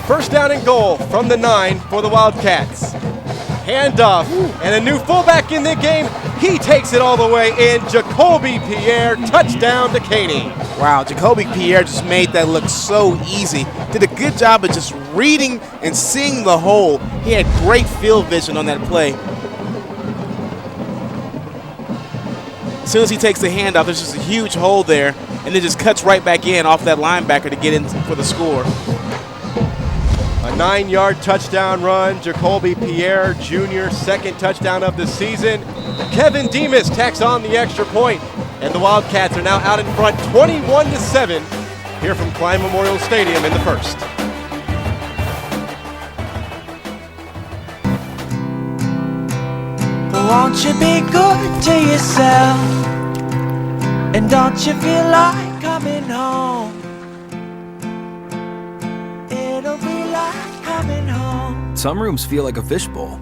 First down and goal from the 9 for the Wildcats. Handoff, and a new fullback in the game. He takes it all the way in. Jacoby Pierre, touchdown Dekaney. Wow, Jacoby Pierre just made that look so easy. Did a good job of just reading and seeing the hole. He had great field vision on that play. As soon as he takes the handoff, there's just a huge hole there, and then just cuts right back in off that linebacker to get in for the score. A 9-yard touchdown run. Jacoby Pierre Jr., 2nd touchdown of the season. Kevin Demas tacks on the extra point, and the Wildcats are now out in front 21-7 here from Klein Memorial Stadium in the first. Won't you be good to yourself? And don't you feel like coming home? It'll be like coming home. Some rooms feel like a fishbowl.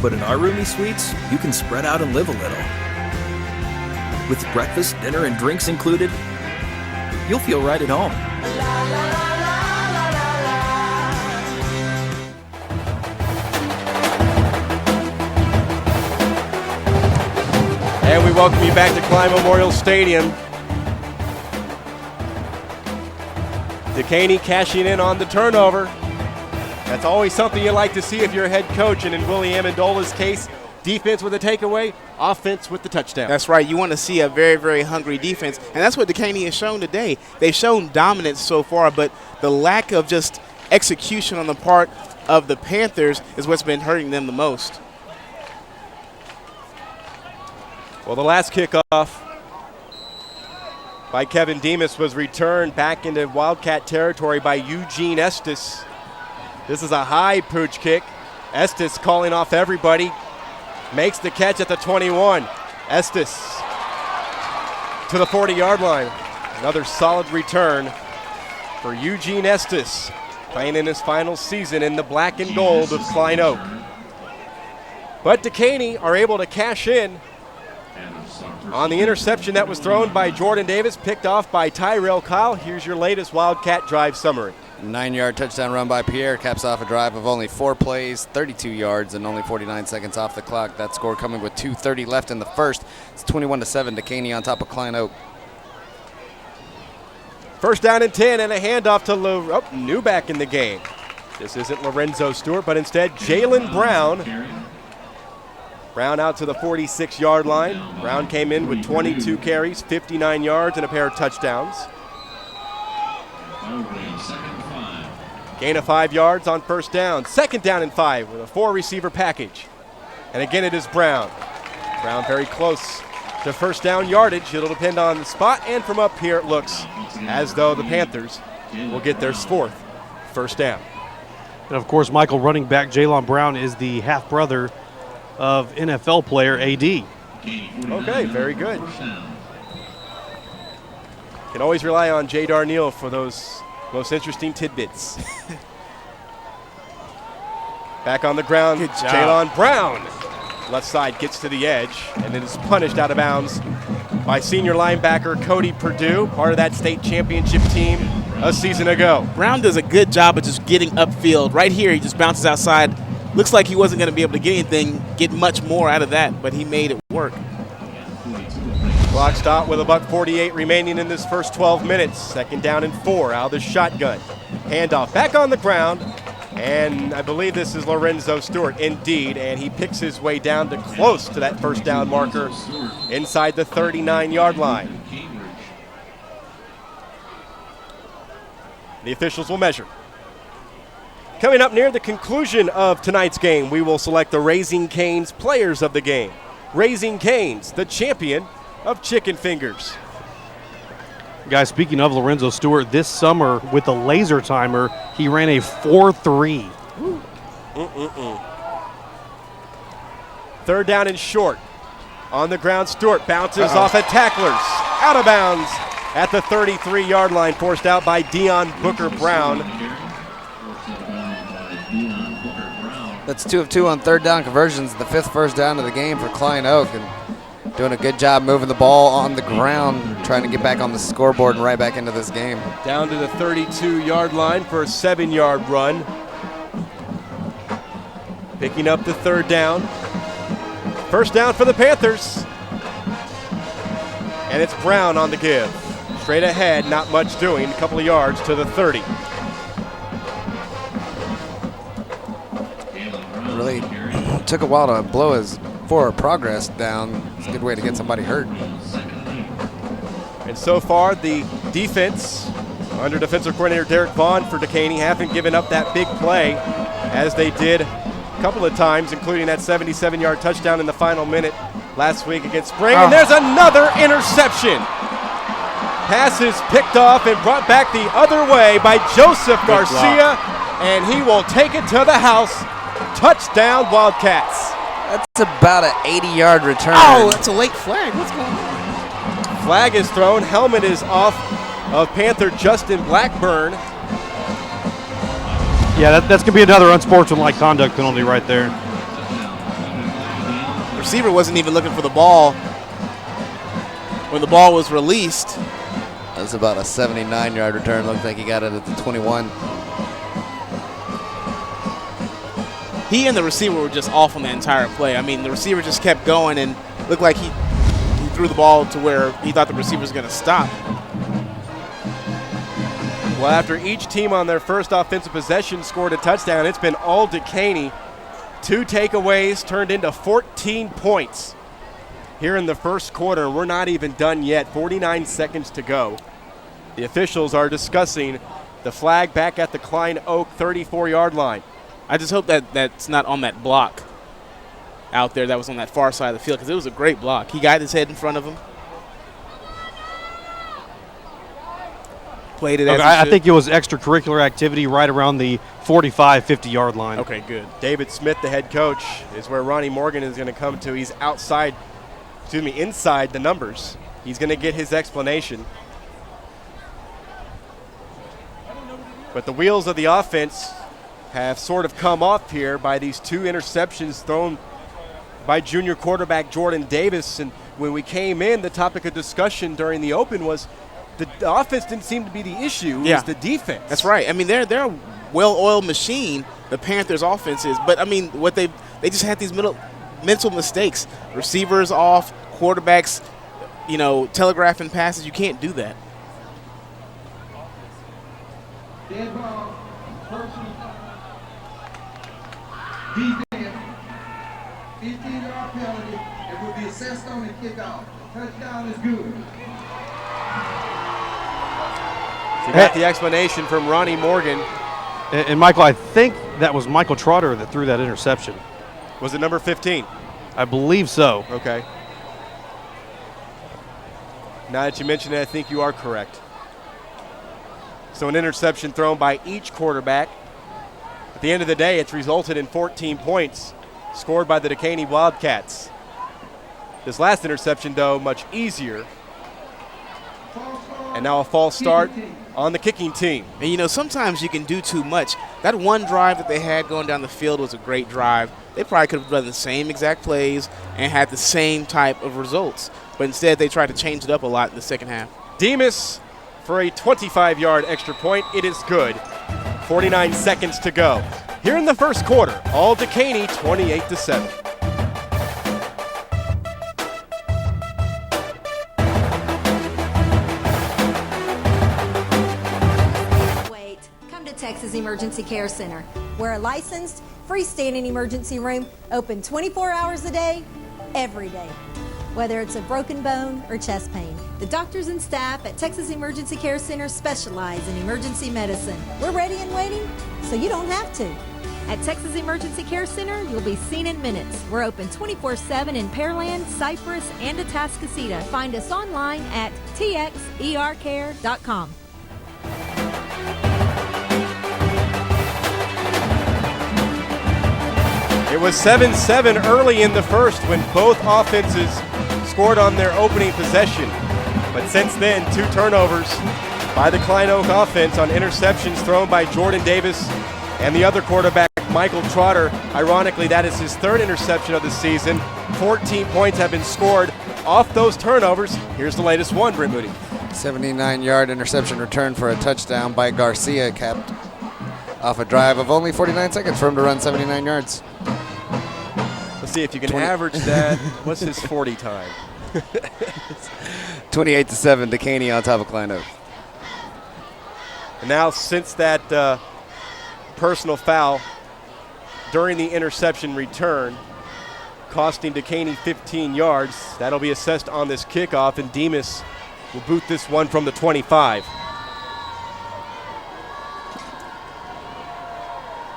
But in our roomy suites, you can spread out and live a little. With breakfast, dinner, and drinks included, you'll feel right at home. And we welcome you back to Klein Memorial Stadium. Dekaney cashing in on the turnover. That's always something you like to see if you're a head coach, and in Willie Amendola's case, defense with a takeaway, offense with the touchdown. That's right. You want to see a very, very hungry defense, and that's what Dekaney has shown today. They've shown dominance so far, but the lack of just execution on the part of the Panthers is what's been hurting them the most. Well, the last kickoff by Kevin Demas was returned back into Wildcat territory by Eugene Estes. This is a high pooch kick. Estes calling off everybody. Makes the catch at the 21. Estes to the 40-yard line. Another solid return for Eugene Estes, playing in his final season in the black and gold of Klein Oak. But Dekaney are able to cash in on the interception that was thrown by Jordan Davis, picked off by Tyrell Kyle. Here's your latest Wildcat drive summary. 9-yard touchdown run by Pierre caps off a drive of only 4 plays, 32 yards, and only 49 seconds off the clock. That score coming with 2:30 left in the first. It's 21-7, Dekaney on top of Klein Oak. First down and 10, and a handoff to new back in the game. This isn't Lorenzo Stewart, but instead Jalen Brown. Brown out to the 46-yard line. Brown came in with 22 carries, 59 yards, and a pair of touchdowns. Gain of 5 yards on first down. Second down and 5 with a 4-receiver package. And again, it is Brown. Brown very close to first down yardage. It'll depend on the spot, and from up here it looks as though the Panthers will get their 4th first down. And of course, Michael, running back Jalon Brown is the half-brother of NFL player AD. Okay, very good. Can always rely on Jay Darnell for those most interesting tidbits. Back on the ground, Jalon Brown. Left side gets to the edge, and it is punished out of bounds by senior linebacker Cody Perdue, part of that state championship team a season ago. Brown does a good job of just getting upfield. Right here, he just bounces outside. Looks like he wasn't going to be able to get much more out of that, but he made it work. Clock stop with $1:48 remaining in this first 12 minutes. Second down and 4 out of the shotgun. Handoff back on the ground, and I believe this is Lorenzo Stewart, indeed, and he picks his way down to close to that first down marker inside the 39-yard line. The officials will measure. Coming up near the conclusion of tonight's game, we will select the Raising Cane's players of the game. Raising Cane's, the champion of chicken fingers. Guys, speaking of Lorenzo Stewart, this summer with a laser timer, he ran a 4.3. Third down and short. On the ground, Stewart bounces off at tacklers. Out of bounds at the 33-yard line, forced out by Dion Booker Brown. That's 2 of 2 on third down conversions, the 5th first down of the game for Klein Oak, and doing a good job moving the ball on the ground, trying to get back on the scoreboard and right back into this game. Down to the 32-yard line for a 7-yard run. Picking up the third down. First down for the Panthers. And it's Brown on the give. Straight ahead, not much doing, a couple of yards to the 30. Really took a while to blow his forward progress down. It's a good way to get somebody hurt. And so far, the defense, under defensive coordinator Derek Vaughn for Dekaney, haven't given up that big play as they did a couple of times, including that 77-yard touchdown in the final minute last week against Spring. And there's another interception. Pass is picked off and brought back the other way by Joseph Garcia, and he will take it to the house. Touchdown, Wildcats. That's about an 80-yard return. Oh, that's a late flag. What's going on? Flag is thrown. Helmet is off of Panther Justin Blackburn. Yeah, that's going to be another unsportsmanlike conduct penalty right there. The receiver wasn't even looking for the ball when the ball was released. That's about a 79-yard return. Looks like he got it at the 21. He and the receiver were just off on the entire play. I mean, the receiver just kept going and looked like he threw the ball to where he thought the receiver was going to stop. Well, after each team on their first offensive possession scored a touchdown, it's been all Dekaney. 2 takeaways turned into 14 points here in the first quarter. We're not even done yet. 49 seconds to go. The officials are discussing the flag back at the Klein Oak 34-yard line. I just hope that that's not on that block out there that was on that far side of the field, because it was a great block. He got his head in front of him. Played it as I think it was extracurricular activity right around the 45, 50-yard line. Okay, good. David Smith, the head coach, is where Ronnie Morgan is going to come to. He's inside the numbers. He's going to get his explanation. But the wheels of the offense have sort of come off here by these 2 interceptions thrown by junior quarterback Jordan Davis. And when we came in, the topic of discussion during the open was the offense didn't seem to be the issue. It was the defense. That's right. I mean, they're a well-oiled machine, the Panthers' offense is. But, I mean, what they just had these mental mistakes. Receivers off, quarterbacks, telegraphing passes. You can't do that. Dead ball, defense, 15-yard penalty, and will be assessed on the kickoff. Touchdown is good. So you got the explanation from Ronnie Morgan. And Michael, I think that was Michael Trotter that threw that interception. Was it number 15? I believe so. Okay. Now that you mention it, I think you are correct. So an interception thrown by each quarterback. At the end of the day, it's resulted in 14 points scored by the Dekaney Wildcats. This last interception, though, much easier. And now a false start on the kicking team. And, you know, sometimes you can do too much. That one drive that they had going down the field was a great drive. They probably could have done the same exact plays and had the same type of results. But instead, they tried to change it up a lot in the second half. Demas for a 25-yard extra point. It is good. 49 seconds to go. Here in the first quarter, all Dekaney 28-7. Texas Emergency Care Center. We're a licensed, freestanding emergency room open 24 hours a day, every day. Whether it's a broken bone or chest pain, the doctors and staff at Texas Emergency Care Center specialize in emergency medicine. We're ready and waiting, so you don't have to. At Texas Emergency Care Center, you'll be seen in minutes. We're open 24/7 in Pearland, Cypress, and Atascocita. Find us online at txercare.com. It was 7-7 early in the first when both offenses scored on their opening possession. But since then, 2 turnovers by the Klein Oak offense on interceptions thrown by Jordan Davis and the other quarterback, Michael Trotter. Ironically, that is his 3rd interception of the season. 14 points have been scored off those turnovers. Here's the latest one, Brent Moody. 79-yard interception return for a touchdown by Garcia, capped off a drive of only 49 seconds for him to run 79 yards. Let's see if you can average that. What's his 40 time? 28-7, Dekaney on top of Klein Oak. And now, since that personal foul during the interception return, costing Dekaney 15 yards, that'll be assessed on this kickoff, and Demas will boot this one from the 25.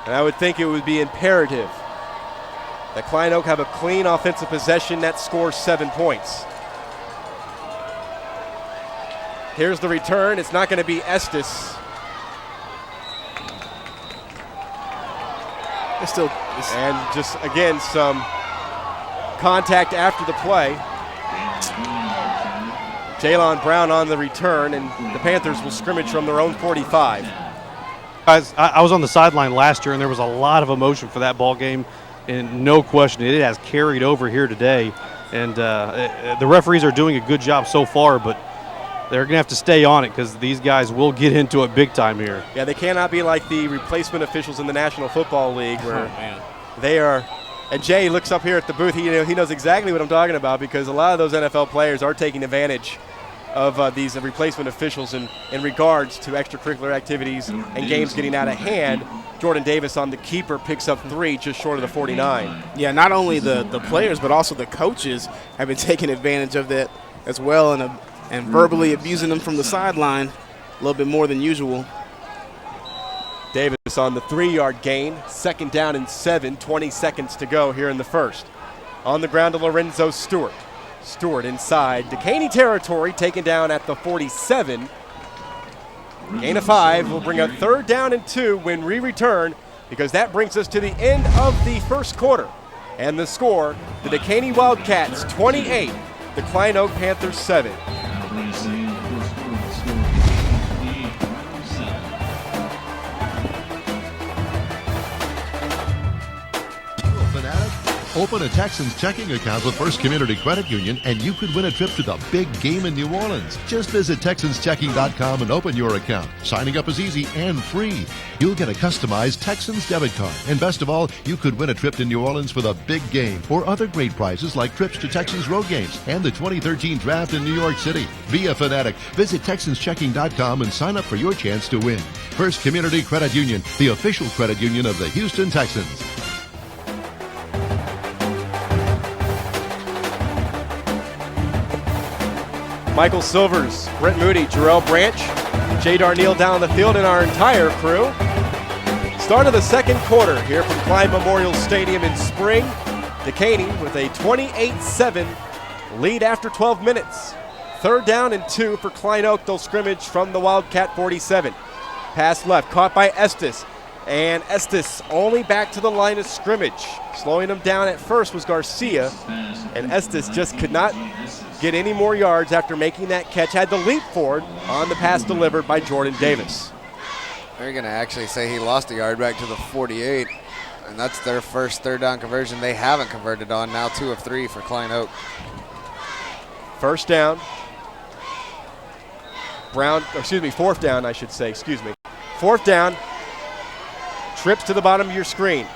And I would think it would be imperative that Klein Oak have a clean offensive possession that scores 7 points. Here's the return. It's not going to be Estes. And just, again, some contact after the play. Jalon Brown on the return, and the Panthers will scrimmage from their own 45. Guys, I was on the sideline last year, and there was a lot of emotion for that ball game. And no question, it has carried over here today. And the referees are doing a good job so far, but they're going to have to stay on it because these guys will get into it big time here. Yeah, they cannot be like the replacement officials in the National Football League where they are. And Jay looks up here at the booth. He knows exactly what I'm talking about because a lot of those NFL players are taking advantage of these replacement officials in regards to extracurricular activities and games getting out of hand. Jordan Davis on the keeper picks up 3 just short of the 49. Yeah, not only the players but also the coaches have been taking advantage of that as well and verbally abusing them from the sideline a little bit more than usual. Davis on the 3-yard gain, 2nd down and 7, 20 seconds to go here in the first. On the ground to Lorenzo Stewart. Stewart inside Dekaney territory, taken down at the 47. Gain of 5 will bring up 3rd down and 2 when we return, because that brings us to the end of the first quarter. And the score, the Dekaney Wildcats 28, the Klein Oak Panthers 7. Open a Texans checking account with First Community Credit Union and you could win a trip to the big game in New Orleans. Just visit TexansChecking.com and open your account. Signing up is easy and free. You'll get a customized Texans debit card. And best of all, you could win a trip to New Orleans for the big game or other great prizes like trips to Texans road games and the 2013 draft in New York City. Be a fanatic. Visit TexansChecking.com and sign up for your chance to win. First Community Credit Union, the official credit union of the Houston Texans. Michael Silvers, Brent Moody, Jarrell Branch, Jay Darneal down the field, and our entire crew. Start of the second quarter here from Klein Memorial Stadium in Spring. Dekaney with a 28-7 lead after 12 minutes. 3rd down and 2 for Klein Oak. They'll scrimmage from the Wildcat 47. Pass left, caught by Estes. And Estes only back to the line of scrimmage. Slowing him down at first was Garcia. And Estes just could not get any more yards after making that catch. Had to leap forward on the pass delivered by Jordan Davis. They're going to actually say he lost a yard back to the 48. And that's their first 3rd down conversion they haven't converted on. Now 2 of 3 for Klein Oak. 1st down. 4th down, I should say, 4th down. Trips to the bottom of your screen.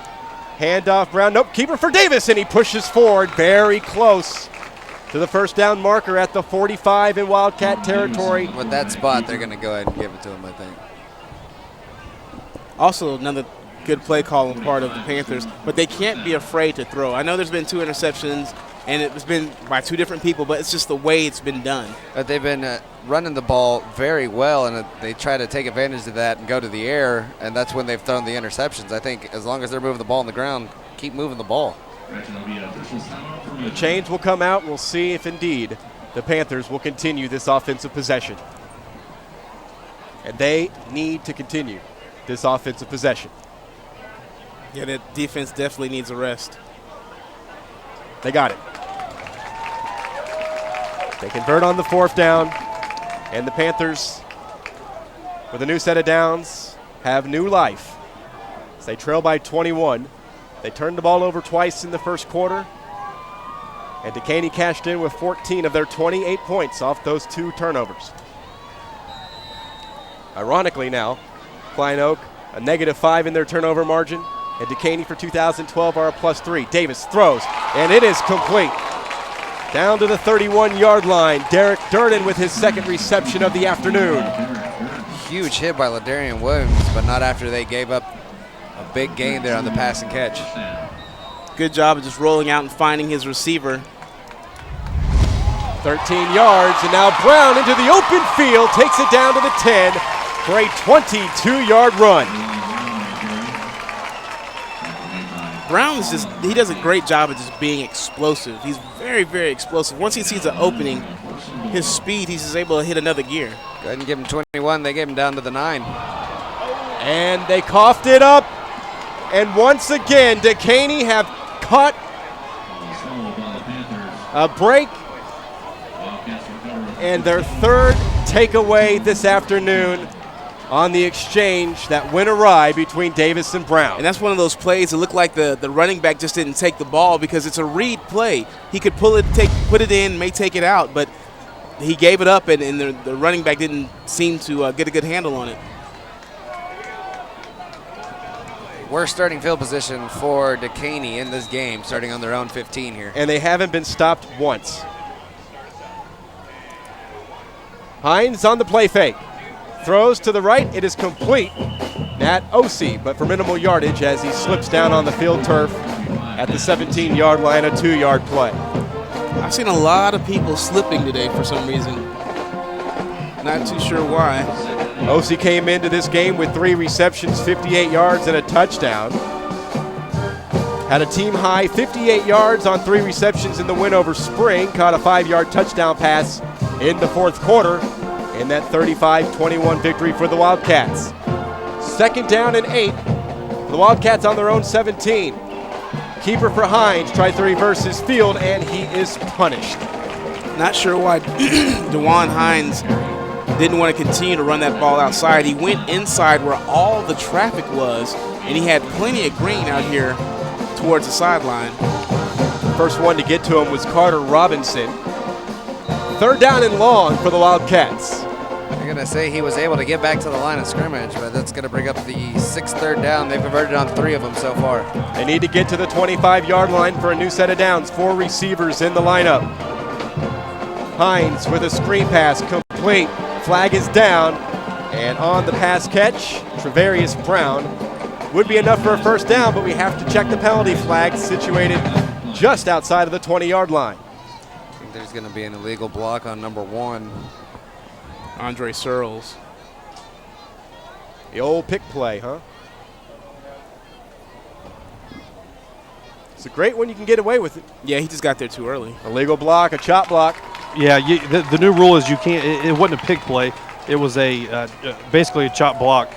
Handoff, Brown, nope, keeper for Davis, and he pushes forward very close to the 1st down marker at the 45 in Wildcat territory. With that spot, they're going to go ahead and give it to him, I think. Also, another good play call on part of the Panthers, but they can't be afraid to throw. I know there's been 2 interceptions, and it's been by 2 different people, but it's just the way it's been done. But they've been running the ball very well, and they try to take advantage of that and go to the air, and that's when they've thrown the interceptions. I think as long as they're moving the ball on the ground, keep moving the ball. The chains will come out. We'll see if indeed the Panthers will continue this offensive possession. And they need to continue this offensive possession. Yeah, that defense definitely needs a rest. They got it. They convert on the 4th down, and the Panthers, with a new set of downs, have new life. As they trail by 21. They turned the ball over twice in the first quarter, and Dekaney cashed in with 14 of their 28 points off those 2 turnovers. Ironically now, Klein Oak, a -5 in their turnover margin, and Dekaney for 2012 are a +3. Davis throws, and it is complete. Down to the 31-yard line. Derek Durden with his 2nd reception of the afternoon. Huge hit by Ladarian Williams, but not after they gave up a big gain there on the pass and catch. Good job of just rolling out and finding his receiver. 13 yards, and now Brown into the open field, takes it down to the 10 for a 22-yard run. Brown is he does a great job of just being explosive. He's very, very explosive. Once he sees an opening, his speed, he's just able to hit another gear. Go ahead and give him 21. They gave him down to the 9. And they coughed it up. And once again, Dekaney have caught a break. And their 3rd takeaway this afternoon on the exchange that went awry between Davis and Brown. And that's one of those plays that looked like the running back just didn't take the ball because it's a read play. He could put it in, may take it out, but he gave it up, and the running back didn't seem to get a good handle on it. Worst starting field position for Dekaney in this game, starting on their own 15 here. And they haven't been stopped once. Hines on the play fake. Throws to the right, it is complete. Nat Osi, but for minimal yardage as he slips down on the field turf at the 17-yard line, a 2-yard play. I've seen a lot of people slipping today for some reason. Not too sure why. Osi came into this game with 3 receptions, 58 yards, and a touchdown. Had a team-high 58 yards on 3 receptions in the win over Spring. Caught a 5-yard touchdown pass in the 4th quarter in that 35-21 victory for the Wildcats. 2nd down and 8. The Wildcats on their own 17. Keeper for Hines tries to reverse his field, and he is punished. Not sure why DeJuan Hines didn't want to continue to run that ball outside. He went inside where all the traffic was, and he had plenty of green out here towards the sideline. First one to get to him was Carter Robinson. 3rd down and long for the Wildcats. They're going to say he was able to get back to the line of scrimmage, but that's going to bring up the 6th 3rd down. They've converted on 3 of them so far. They need to get to the 25-yard line for a new set of downs. 4 receivers in the lineup. Hines with a screen pass, complete. Flag is down, and on the pass catch, Travarius Brown. Would be enough for a 1st down, but we have to check the penalty flag situated just outside of the 20-yard line. I think there's going to be an illegal block on number 1. Andre Searles. The old pick play, huh? It's a great one. You can get away with it. Yeah, he just got there too early. Illegal block, a chop block. Yeah, the new rule is you can't. It wasn't a pick play. It was a basically a chop block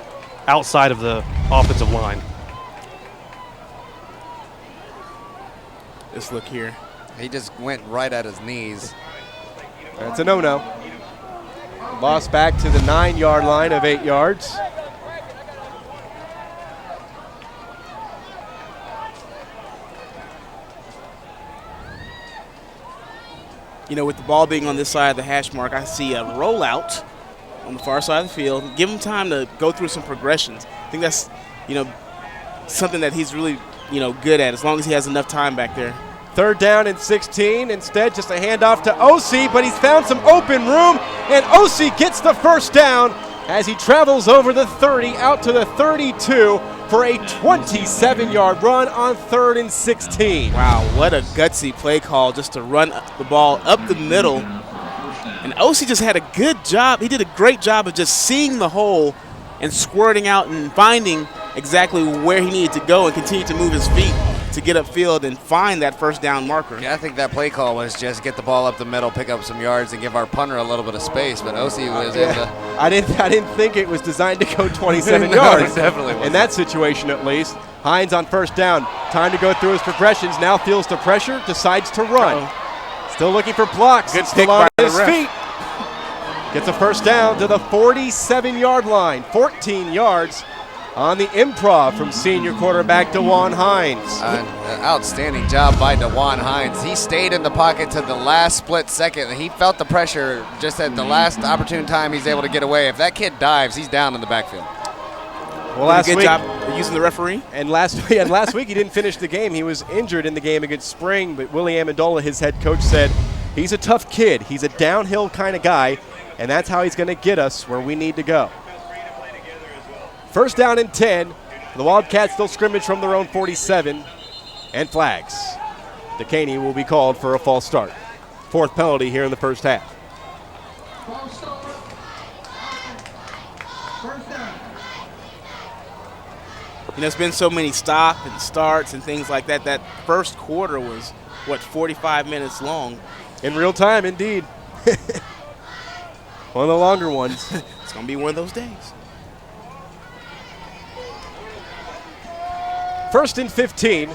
outside of the offensive line. Let's look here. He just went right at his knees. That's a no-no. Loss back to the 9-yard line of 8 yards. You know, with the ball being on this side of the hash mark, I see a rollout on the far side of the field. Give him time to go through some progressions. I think that's, something that he's really, good at as long as he has enough time back there. 3rd down and 16. Instead, just a handoff to OC, but he's found some open room, and OC gets the first down as he travels over the 30 out to the 32 for a 27-yard run on 3rd and 16. Wow, what a gutsy play call just to run the ball up the middle. And OC just had a good job. He did a great job of just seeing the hole and squirting out and finding exactly where he needed to go and continue to move his feet to get upfield and find that first down marker. Yeah, I think that play call was just get the ball up the middle, pick up some yards, and give our punter a little bit of space. But OC was able to. I didn't think it was designed to go 27 No, yards. it definitely wasn't. In that situation, at least. Hines on 1st down. Time to go through his progressions. Now feels the pressure, decides to run. Still looking for blocks. Good still pick on by his the ref. feet. Gets a first down to the 47-yard line. 14 yards on the improv from senior quarterback DeJuan Hines. Outstanding job by DeJuan Hines. He stayed in the pocket to the last split second. He felt the pressure just at the last opportune time he's able to get away. If that kid dives, he's down in the backfield. Well, last good week, job using the referee. And last week he didn't finish the game. He was injured in the game against Spring, but Willie Amendola, his head coach, said he's a tough kid. He's a downhill kind of guy, and that's how he's going to get us where we need to go. 1st down and 10. The Wildcats still scrimmage from their own 47, and flags. Dekaney will be called for a false start. 4th penalty here in the first half. It's been so many stop and starts and things like that. That first quarter was, 45 minutes long. In real time, indeed. One of the longer ones. It's going to be one of those days. 1st and 15.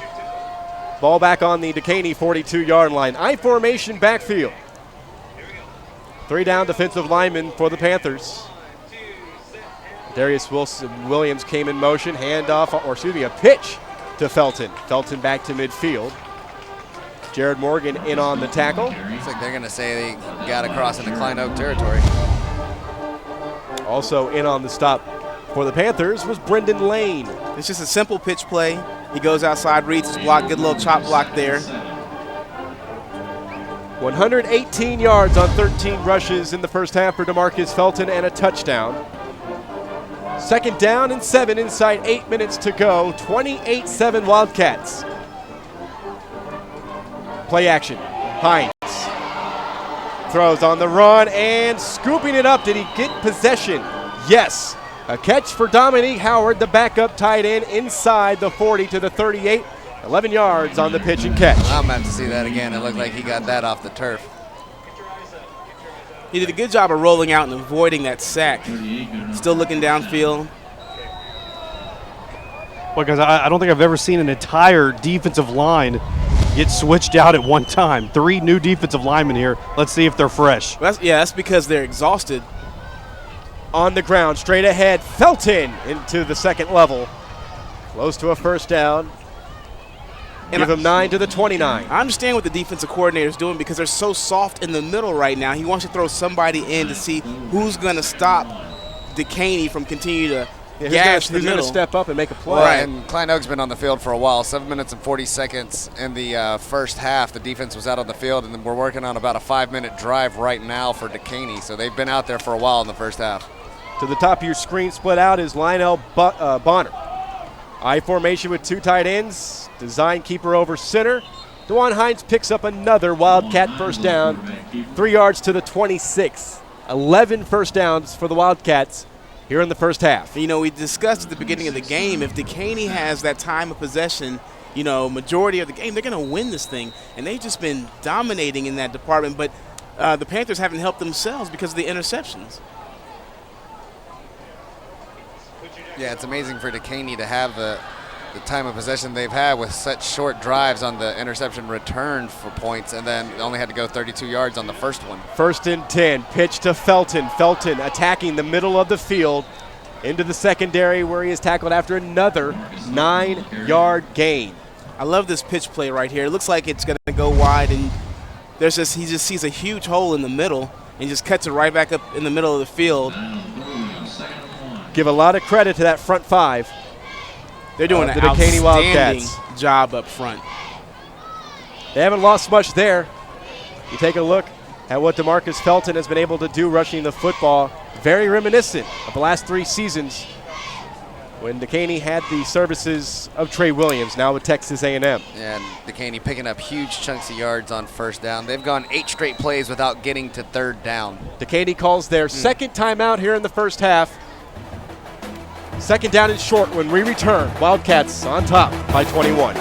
Ball back on the Dekaney 42-yard line. I formation backfield. 3 down defensive linemen for the Panthers. Darius Williams came in motion. A pitch to Felton. Felton back to midfield. Jared Morgan in on the tackle. Looks like they're going to say they got across into Klein Oak territory. Also in on the stop for the Panthers was Brendan Lane. It's just a simple pitch play. He goes outside, reads his block, good little chop block there. 118 yards on 13 rushes in the first half for DeMarcus Felton and a touchdown. 2nd down and 7 inside 8 minutes to go. 28-7 Wildcats. Play action. Hines throws on the run and scooping it up. Did he get possession? Yes. A catch for Dominique Howard, the backup tight end, inside the 40 to the 38. 11 yards on the pitch and catch. I'm about to see that again. It looked like he got that off the turf. He did a good job of rolling out and avoiding that sack. Still looking downfield. Well, guys, I don't think I've ever seen an entire defensive line get switched out at one time. 3 new defensive linemen here. Let's see if they're fresh. That's because they're exhausted. On the ground, straight ahead, Felton into the 2nd level. Close to a first down. Give him 9 to the 29. I understand what the defensive coordinator is doing because they're so soft in the middle right now. He wants to throw somebody in to see who's going to stop Dekaney from continuing to gash the middle. Who's going to step up and make a play. Right, and Klein Oak's been on the field for a while. 7 minutes and 40 seconds in the first half. The defense was out on the field, and then we're working on about a 5-minute drive right now for Dekaney. So they've been out there for a while in the first half. To the top of your screen, split out is Lionel Bonner. I formation with 2 tight ends. Design keeper over center. DeJuan Hines picks up another Wildcat first down. 3 yards to the 26. 11 first downs for the Wildcats here in the first half. We discussed at the beginning of the game, if Dekaney has that time of possession majority of the game, they're going to win this thing. And they've just been dominating in that department. But the Panthers haven't helped themselves because of the interceptions. Yeah, it's amazing for Dekaney to have the time of possession they've had with such short drives on the interception return for points, and then only had to go 32 yards on the first one. 1st and 10, pitch to Felton. Felton attacking the middle of the field into the secondary where he is tackled after another 9-yard gain. I love this pitch play right here. It looks like it's going to go wide, and he just sees a huge hole in the middle and just cuts it right back up in the middle of the field. Give a lot of credit to that front 5. They're doing an Dekaney outstanding Wildcats job up front. They haven't lost much there. You take a look at what DeMarcus Felton has been able to do rushing the football. Very reminiscent of the last 3 seasons when Dekaney had the services of Trey Williams, now with Texas A&M. And Dekaney picking up huge chunks of yards on first down. They've gone 8 straight plays without getting to 3rd down. Dekaney calls their second timeout here in the first half. 2nd down and short when we return. Wildcats on top by 21.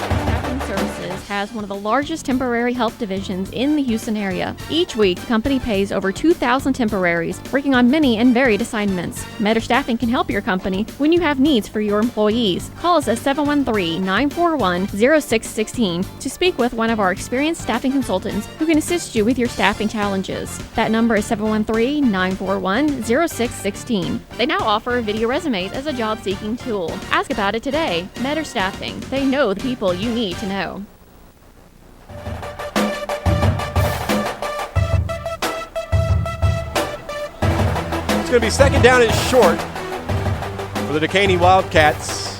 Staffing Services has one of the largest temporary help divisions in the Houston area. Each week, the company pays over 2,000 temporaries, working on many and varied assignments. Metter Staffing can help your company when you have needs for your employees. Call us at 713-941-0616 to speak with one of our experienced staffing consultants who can assist you with your staffing challenges. That number is 713-941-0616. They now offer video resumes as a job-seeking tool. Ask about it today. Metter Staffing. They know the people you need to know. It's going to be 2nd down and short for the Dekaney Wildcats.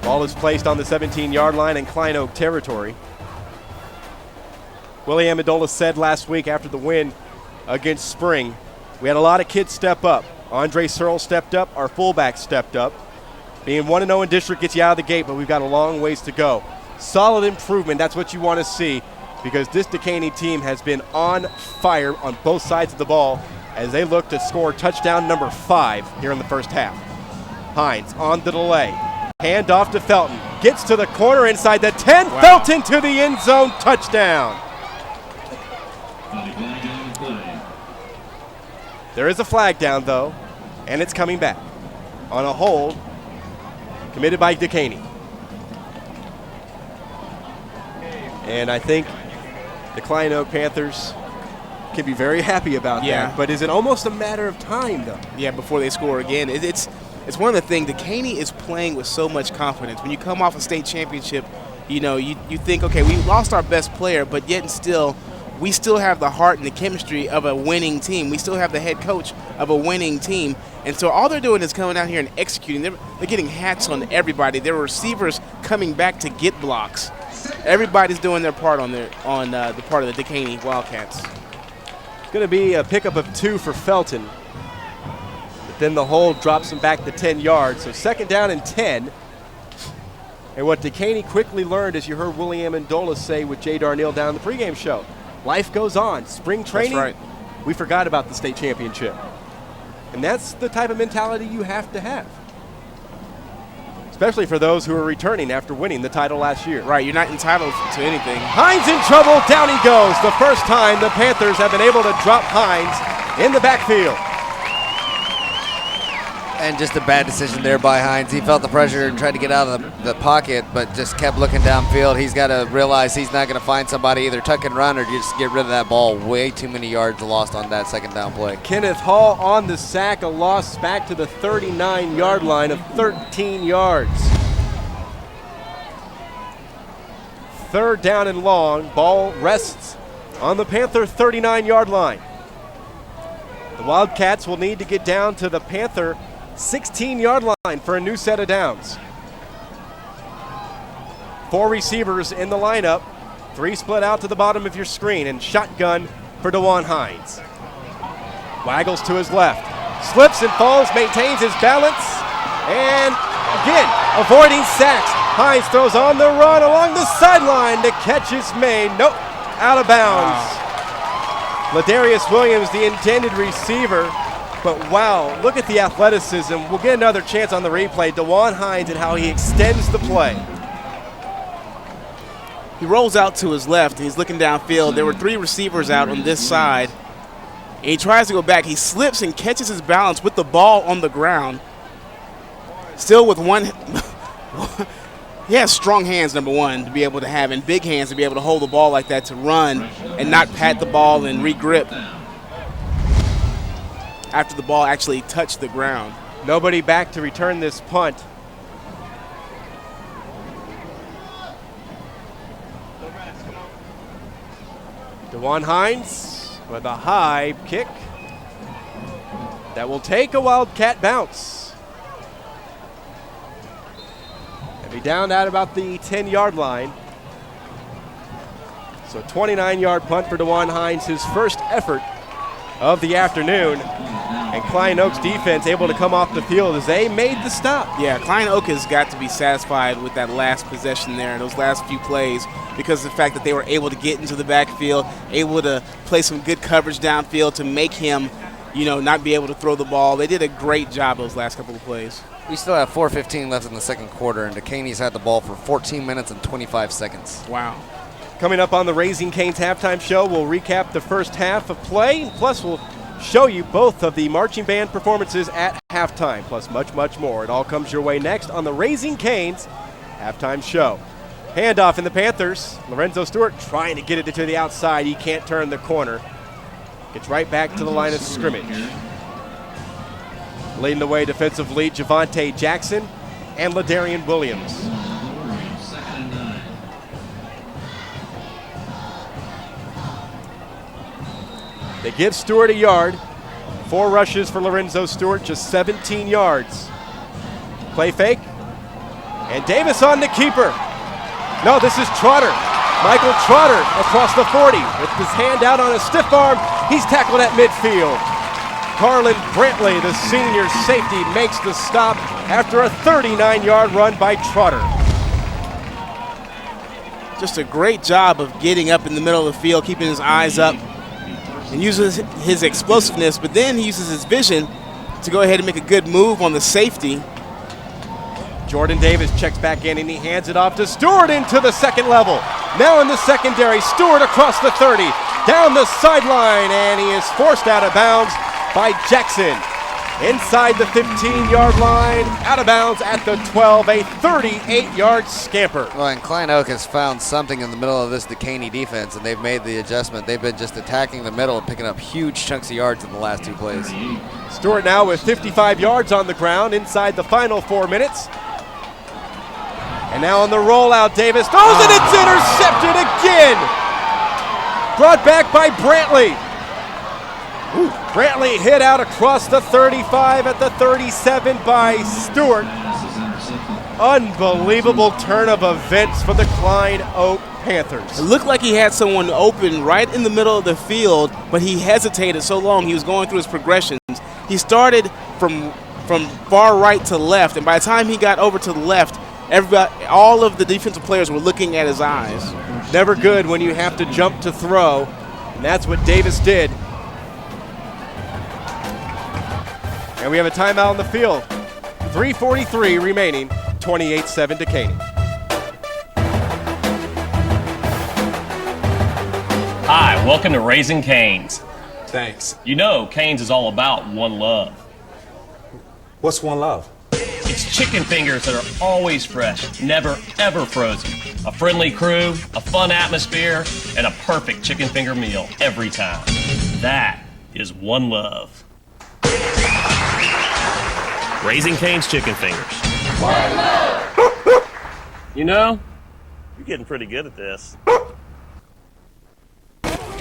Ball is placed on the 17-yard line in Klein Oak territory. Willie Amendola said last week after the win against Spring, we had a lot of kids step up. Andre Searle stepped up. Our fullback stepped up. Being 1-0 in district gets you out of the gate, but we've got a long ways to go. Solid improvement. That's what you want to see because this Dekaney team has been on fire on both sides of the ball as they look to score touchdown number 5 here in the first half. Hines on the delay. Hand off to Felton. Gets to the corner inside the 10. Wow. Felton to the end zone. Touchdown. There is a flag down, though, and it's coming back on a hold committed by Dekaney. And I think the Klein Oak Panthers can be very happy about that. But is it almost a matter of time, though? Yeah, before they score again. It's one of the things. Dekaney is playing with so much confidence. When you come off a state championship, you think, okay, we lost our best player, but yet and still, we still have the heart and the chemistry of a winning team. We still have the head coach of a winning team. And so all they're doing is coming out here and executing. They're getting hats on everybody. Their receivers coming back to get blocks. Everybody's doing their part on the part of the Dekaney Wildcats. It's going to be a pickup of 2 for Felton. But then the hold drops him back to 10 yards. So 2nd down and 10. And what Dekaney quickly learned, as you heard Willie Amendola say with Jay Darnell down the pregame show, life goes on. Spring training, that's right. We forgot about the state championship. And that's the type of mentality you have to have. Especially for those who are returning after winning the title last year. Right, you're not entitled to anything. Hines in trouble, down he goes. The first time the Panthers have been able to drop Hines in the backfield. And just a bad decision there by Hines. He felt the pressure and tried to get out of the pocket, but just kept looking downfield. He's got to realize he's not going to find somebody, either tuck and run or just get rid of that ball. Way too many yards lost on that 2nd down play. Kenneth Hall on the sack, a loss back to the 39-yard line of 13 yards. 3rd down and long. Ball rests on the Panther 39-yard line. The Wildcats will need to get down to the Panther 16-yard line for a new set of downs. 4 receivers in the lineup. 3 split out to the bottom of your screen, and shotgun for DeJuan Hines. Waggles to his left. Slips and falls, maintains his balance, and again, avoiding sacks. Hines throws on the run along the sideline. The catch is made. Nope, out of bounds. Ladarius Williams, the intended receiver, But wow, look at the athleticism. We'll get another chance on the replay. DeJuan Hines and how he extends the play. He rolls out to his left, and he's looking downfield. There were 3 receivers out on this side. And he tries to go back. He slips and catches his balance with the ball on the ground. Still with one. He has strong hands, number one, to be able to have, and big hands to be able to hold the ball like that, to run and not pat the ball and re-grip after the ball actually touched the ground. Nobody back to return this punt. DeJuan Hines with a high kick that will take a Wildcat bounce. They'll be down at about the 10-yard line. So 29-yard punt for DeJuan Hines, his first effort of the afternoon. And Klein Oak's defense able to come off the field as they made the stop. Yeah, Klein Oak has got to be satisfied with that last possession there, those last few plays, because of the fact that they were able to get into the backfield, able to play some good coverage downfield to make him, not be able to throw the ball. They did a great job those last couple of plays. We still have 4:15 left in the second quarter, and Dekaney's had the ball for 14 minutes and 25 seconds. Wow. Coming up on the Raising Cane's halftime show, we'll recap the first half of play, plus we'll show you both of the marching band performances at halftime, plus much, much more. It all comes your way next on the Raising Cane's halftime show. Handoff in the Panthers. Lorenzo Stewart trying to get it to the outside. He can't turn the corner. Gets right back to the line of scrimmage. Leading the way defensively, Javante Jackson and Ladarian Williams. They give Stewart a yard. 4 rushes for Lorenzo Stewart, just 17 yards. Play fake. And Davis on the keeper. No, this is Trotter. Michael Trotter across the 40 with his hand out on a stiff arm. He's tackled at midfield. Carlin Brantley, the senior safety, makes the stop after a 39-yard run by Trotter. Just a great job of getting up in the middle of the field, keeping his eyes up, and uses his explosiveness, but then he uses his vision to go ahead and make a good move on the safety. Jordan Davis checks back in and he hands it off to Stewart into the second level. Now in the secondary, Stewart across the 30, down the sideline, and he is forced out of bounds by Jackson. Inside the 15-yard line, out of bounds at the 12, a 38-yard scamper. Well, and Klein Oak has found something in the middle of this Dekaney defense, and they've made the adjustment. They've been just attacking the middle and picking up huge chunks of yards in the last 2 plays. Stewart now with 55 yards on the ground inside the final 4 minutes. And now on the rollout, Davis throws and it's intercepted again. Brought back by Brantley. Ooh, Brantley hit out across the 35 at the 37 by Stewart. Unbelievable turn of events for the Klein Oak Panthers. It looked like he had someone open right in the middle of the field, but he hesitated so long. He was going through his progressions. He started from far right to left, and by the time he got over to the left, all of the defensive players were looking at his eyes. Never good when you have to jump to throw, and that's what Davis did. And we have a timeout on the field. 3:43 remaining, 28-7 Dekaney. Hi, welcome to Raising Cane's. Thanks. You know Cane's is all about one love. What's one love? It's chicken fingers that are always fresh, never ever frozen. A friendly crew, a fun atmosphere, and a perfect chicken finger meal every time. That is one love. Raising Cane's chicken fingers. One love! You know, you're getting pretty good at this.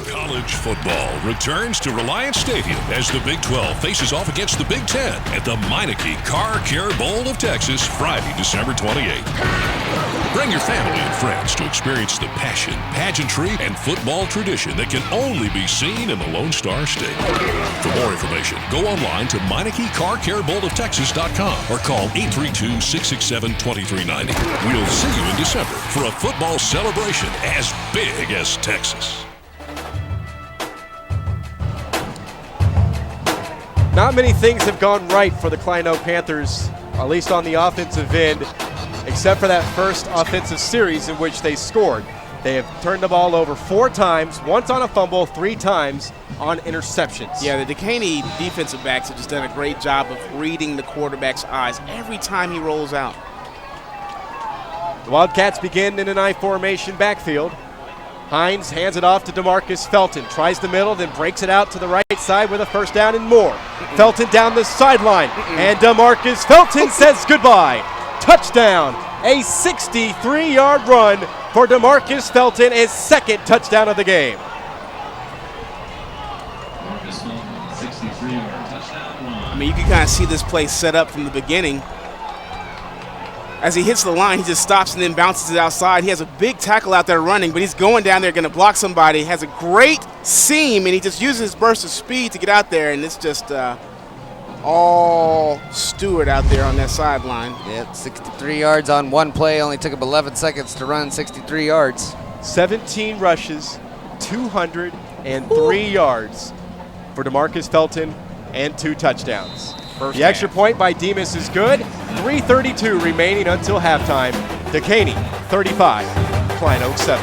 College football returns to Reliance Stadium as the Big 12 faces off against the Big 10 at the Meineke Car Care Bowl of Texas, Friday, December 28th. Bring your family and friends to experience the passion, pageantry, and football tradition that can only be seen in the Lone Star State. For more information, go online to MeinekeCarCareBowlOfTexas.com or call 832-667-2390. We'll see you in December for a football celebration as big as Texas. Not many things have gone right for the Klein Oak Panthers, at least on the offensive end, except for that first offensive series in which they scored. They have turned the ball over 4 times, once on a fumble, 3 times on interceptions. Yeah, the Dekaney defensive backs have just done a great job of reading the quarterback's eyes every time he rolls out. The Wildcats begin in an I formation backfield. Hines hands it off to DeMarcus Felton, tries the middle, then breaks it out to the right side with a first down and more. Felton down the sideline, and DeMarcus Felton says goodbye. Touchdown, a 63-yard run for DeMarcus Felton, his second touchdown of the game. I mean, you can kind of see this play set up from the beginning. As he hits the line, he just stops and then bounces it outside. He has a big tackle out there running, but he's going down there, going to block somebody. He has a great seam, and he just uses his burst of speed to get out there, and it's just all Stewart out there on that sideline. Yeah, 63 yards on one play. Only took him 11 seconds to run 63 yards. 17 rushes, 203 yards for DeMarcus Felton, and 2 touchdowns. The extra point by Demas is good. 3:32 remaining until halftime. Dekaney, 35. Klein Oak, 7.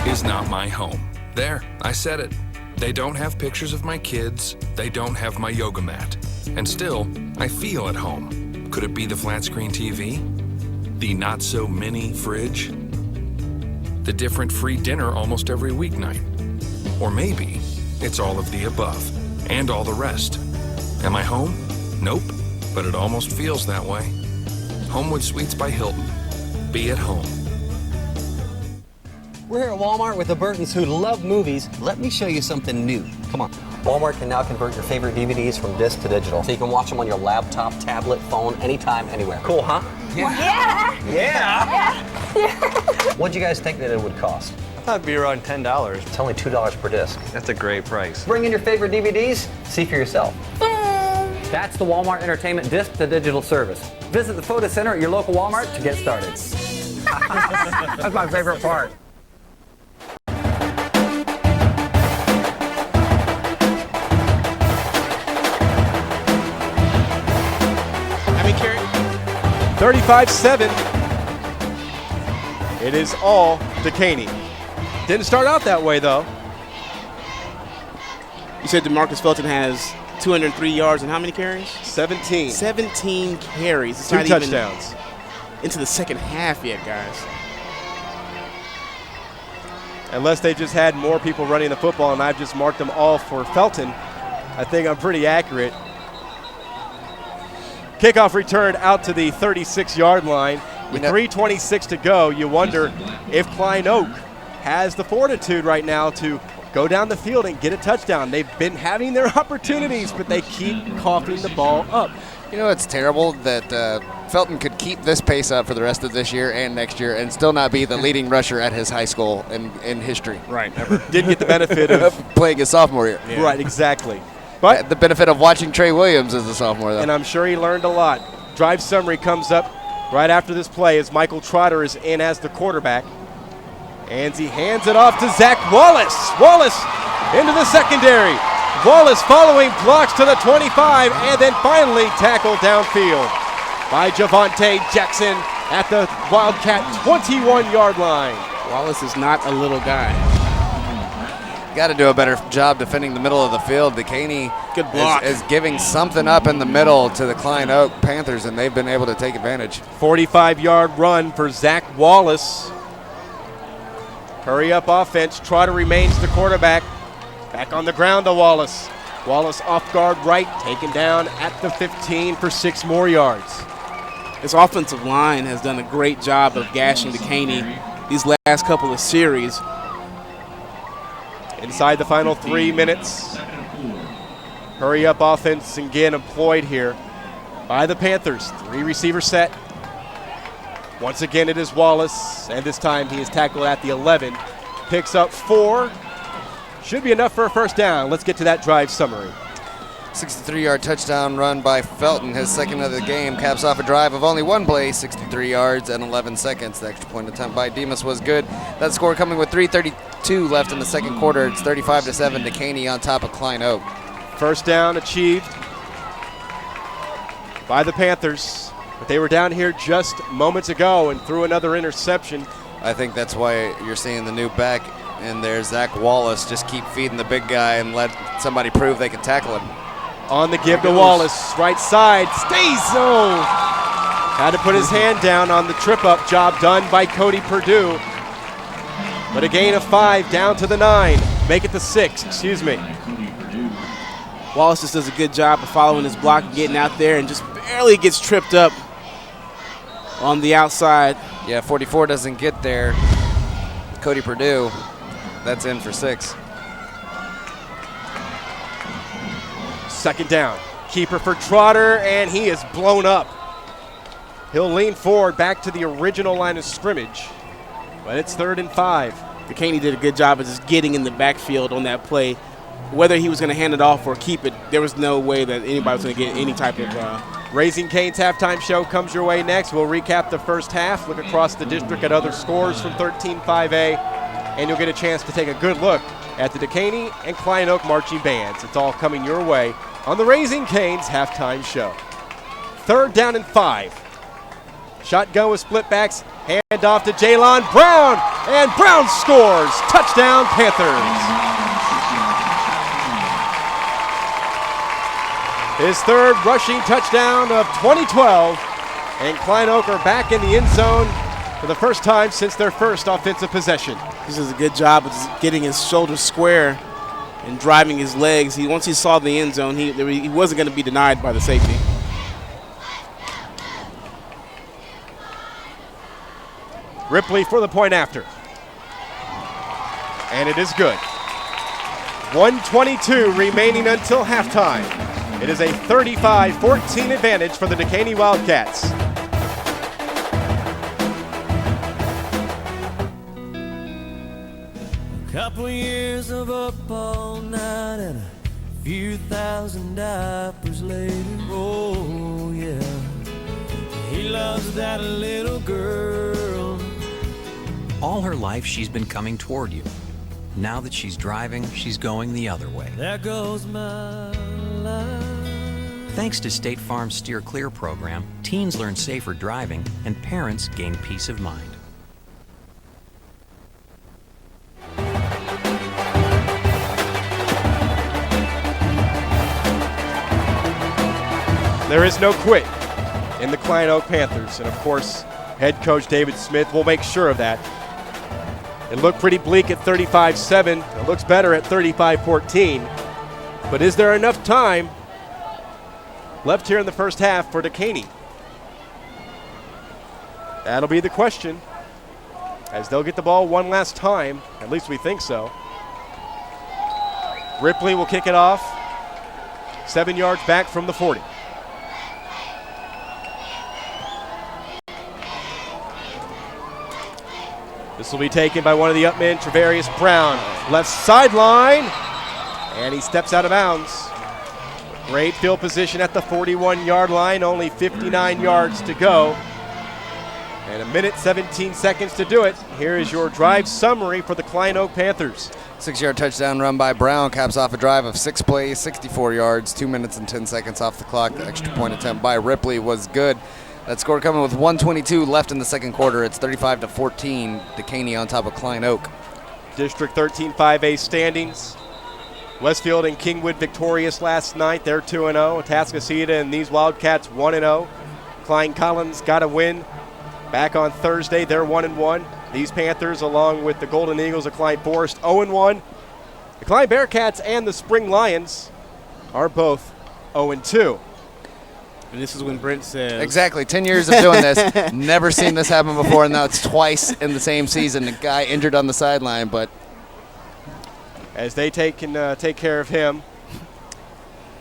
This is not my home. There, I said it. They don't have pictures of my kids. They don't have my yoga mat. And still, I feel at home. Could it be the flat screen TV? The not-so-mini fridge? The different free dinner almost every weeknight? Or maybe it's all of the above. And all the rest. Am I home? Nope, but it almost feels that way. Homewood Suites by Hilton. Be at home. We're here at Walmart with the Burtons who love movies. Let me show you something new. Come on. Walmart can now convert your favorite DVDs from disc to digital, so you can watch them on your laptop, tablet, phone, anytime, anywhere. Cool, huh? Yeah. What'd you guys think that it would cost? I thought it'd be around $10. It's only $2 per disc. That's a great price. Bring in your favorite DVDs, see for yourself. That's the Walmart Entertainment Disc to Digital service. Visit the photo center at your local Walmart to get started. That's my favorite part. How many carries? 35-7. It is all Dekaney. Didn't start out that way, though. You said DeMarcus Felton has 203 yards and how many carries? 17. 17 carries. It's 2 not touchdowns. Even into the second half yet, guys. Unless they just had more people running the football and I've just marked them all for Felton, I think I'm pretty accurate. Kickoff returned out to the 36-yard line. With 3:26 to go, you wonder if Klein Oak has the fortitude right now to go down the field and get a touchdown. They've been having their opportunities, but they keep coughing the ball up. You know, it's terrible that Felton could keep this pace up for the rest of this year and next year and still not be the leading rusher at his high school in history. Right. Didn't get the benefit of playing his sophomore year. Yeah. Right, exactly. But the benefit of watching Trey Williams as a sophomore, though. And I'm sure he learned a lot. Drive summary comes up right after this play as Michael Trotter is in as the quarterback. And he hands it off to Zach Wallace. Wallace into the secondary. Wallace following, blocks to the 25, and then finally tackled downfield by Javonte Jackson at the Wildcat 21-yard line. Wallace is not a little guy. Got to do a better job defending the middle of the field. Dekaney Good block. is giving something up in the middle to the Klein Oak Panthers, and they've been able to take advantage. 45-yard run for Zach Wallace. Hurry up offense. Trotter remains the quarterback. Back on the ground to Wallace. Wallace off guard right, taken down at the 15 for 6 more yards. This offensive line has done a great job of gashing Dekaney these last couple of series. Inside the final 3 minutes. Hurry up offense again employed here by the Panthers. 3 receiver set. Once again it is Wallace, and this time he is tackled at the 11. Picks up 4. Should be enough for a first down. Let's get to that drive summary. 63-yard touchdown run by Felton, his second of the game, caps off a drive of only one play, 63 yards and 11 seconds. The extra point attempt by Demas was good. That score coming with 3:32 left in the second quarter. It's 35-7, Dekaney on top of Klein Oak. First down achieved by the Panthers, but they were down here just moments ago and threw another interception. I think that's why you're seeing the new back in there, Zach Wallace. Just keep feeding the big guy and let somebody prove they can tackle him. On the give to Wallace, right side, stays zone. Had to put his hand down on the trip-up, job done by Cody Perdue. But a gain of 5 down to the 9. Make it the 6, excuse me. Wallace just does a good job of following his block and getting out there and just barely gets tripped up on the outside. Yeah, 44 doesn't get there. Cody Perdue, that's in for 6. Second down. Keeper for Trotter, and he is blown up. He'll lean forward back to the original line of scrimmage, but it's 3rd and 5. Dekaney did a good job of just getting in the backfield on that play. Whether he was going to hand it off or keep it, there was no way that anybody was going to get any type of Raising Cane's halftime show comes your way next. We'll recap the first half, look across the district at other scores from 13-5A, and you'll get a chance to take a good look at the Dekaney and Klein Oak marching bands. It's all coming your way on the Raising Cane's halftime show. 3rd down and 5. Shotgun with split backs, hand off to Jalon Brown, and Brown scores. Touchdown Panthers. His 3rd rushing touchdown of 2012, and Klein Oak are back in the end zone for the first time since their first offensive possession. He does a good job of just getting his shoulders square and driving his legs. Once he saw the end zone, he wasn't going to be denied by the safety. Ripley for the point after. And it is good. 1:22 remaining until halftime. It is a 35-14 advantage for the Dekaney Wildcats. Couple years of up all night and a few thousand diapers later. Oh yeah, he loves that little girl. All her life she's been coming toward you. Now that she's driving, she's going the other way. There goes my life. Thanks to State Farm's Steer Clear program, teens learn safer driving and parents gain peace of mind. There is no quit in the Klein Oak Panthers, and of course, head coach David Smith will make sure of that. It looked pretty bleak at 35-7. It looks better at 35-14. But is there enough time left here in the first half for Dekaney? That'll be the question, as they'll get the ball one last time. At least we think so. Ripley will kick it off. 7 yards back from the 40. This will be taken by one of the up men, Travarius Brown. Left sideline, and he steps out of bounds. Great field position at the 41-yard line, only 59 yards to go. And 1 minute, 17 seconds to do it. Here is your drive summary for the Klein Oak Panthers. 6-yard touchdown run by Brown caps off a drive of 6 plays, 64 yards, 2 minutes and 10 seconds off the clock. The extra point attempt by Ripley was good. That score coming with 1:22 left in the second quarter. It's 35-14. Dekaney on top of Klein Oak. District 13-5A standings. Westfield and Kingwood victorious last night. They're 2-0. Atascocita and these Wildcats 1-0. Klein Collins got a win back on Thursday. They're 1-1. These Panthers, along with the Golden Eagles of Klein Forest, 0-1. The Klein Bearcats and the Spring Lions are both 0-2. And this is when Brent says. Exactly. 10 years of doing this. Never seen this happen before, and now it's twice in the same season. A guy injured on the sideline, but. As they take care of him,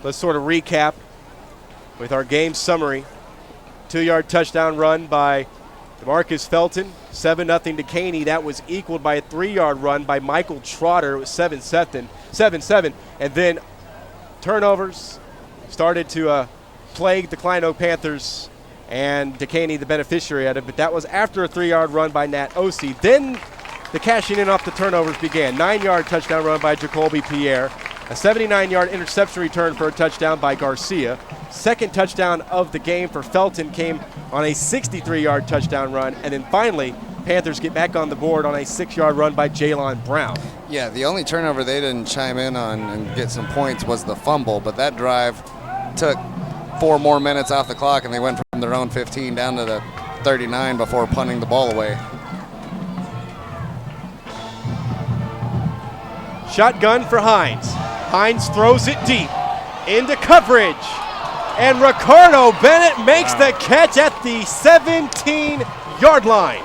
let's sort of recap with our game summary. 2-yard touchdown run by DeMarcus Felton, 7-0 Dekaney. That was equaled by a 3-yard run by Michael Trotter. It was 7-7. And then turnovers started to plague the Klein Oak Panthers, and Dekaney the beneficiary of it, but that was after a 3-yard run by Nat Osi. Then the cashing in off the turnovers began. 9-yard touchdown run by Jacoby Pierre, a 79-yard interception return for a touchdown by Garcia. Second touchdown of the game for Felton came on a 63-yard touchdown run, and then finally Panthers get back on the board on a 6-yard run by Jalon Brown. Yeah, the only turnover they didn't chime in on and get some points was the fumble, but that drive took 4 more minutes off the clock, and they went from their own 15 down to the 39 before punting the ball away. Shotgun for Hines. Hines throws it deep into coverage, and Ricardo Bennett makes the catch at the 17-yard line.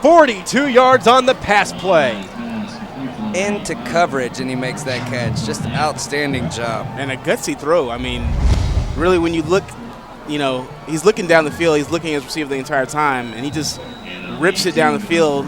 42 yards on the pass play. Into coverage, and he makes that catch. Just an outstanding job. And a gutsy throw. I mean, really, when you look, he's looking down the field. He's looking at his receiver the entire time, and he just rips it down the field.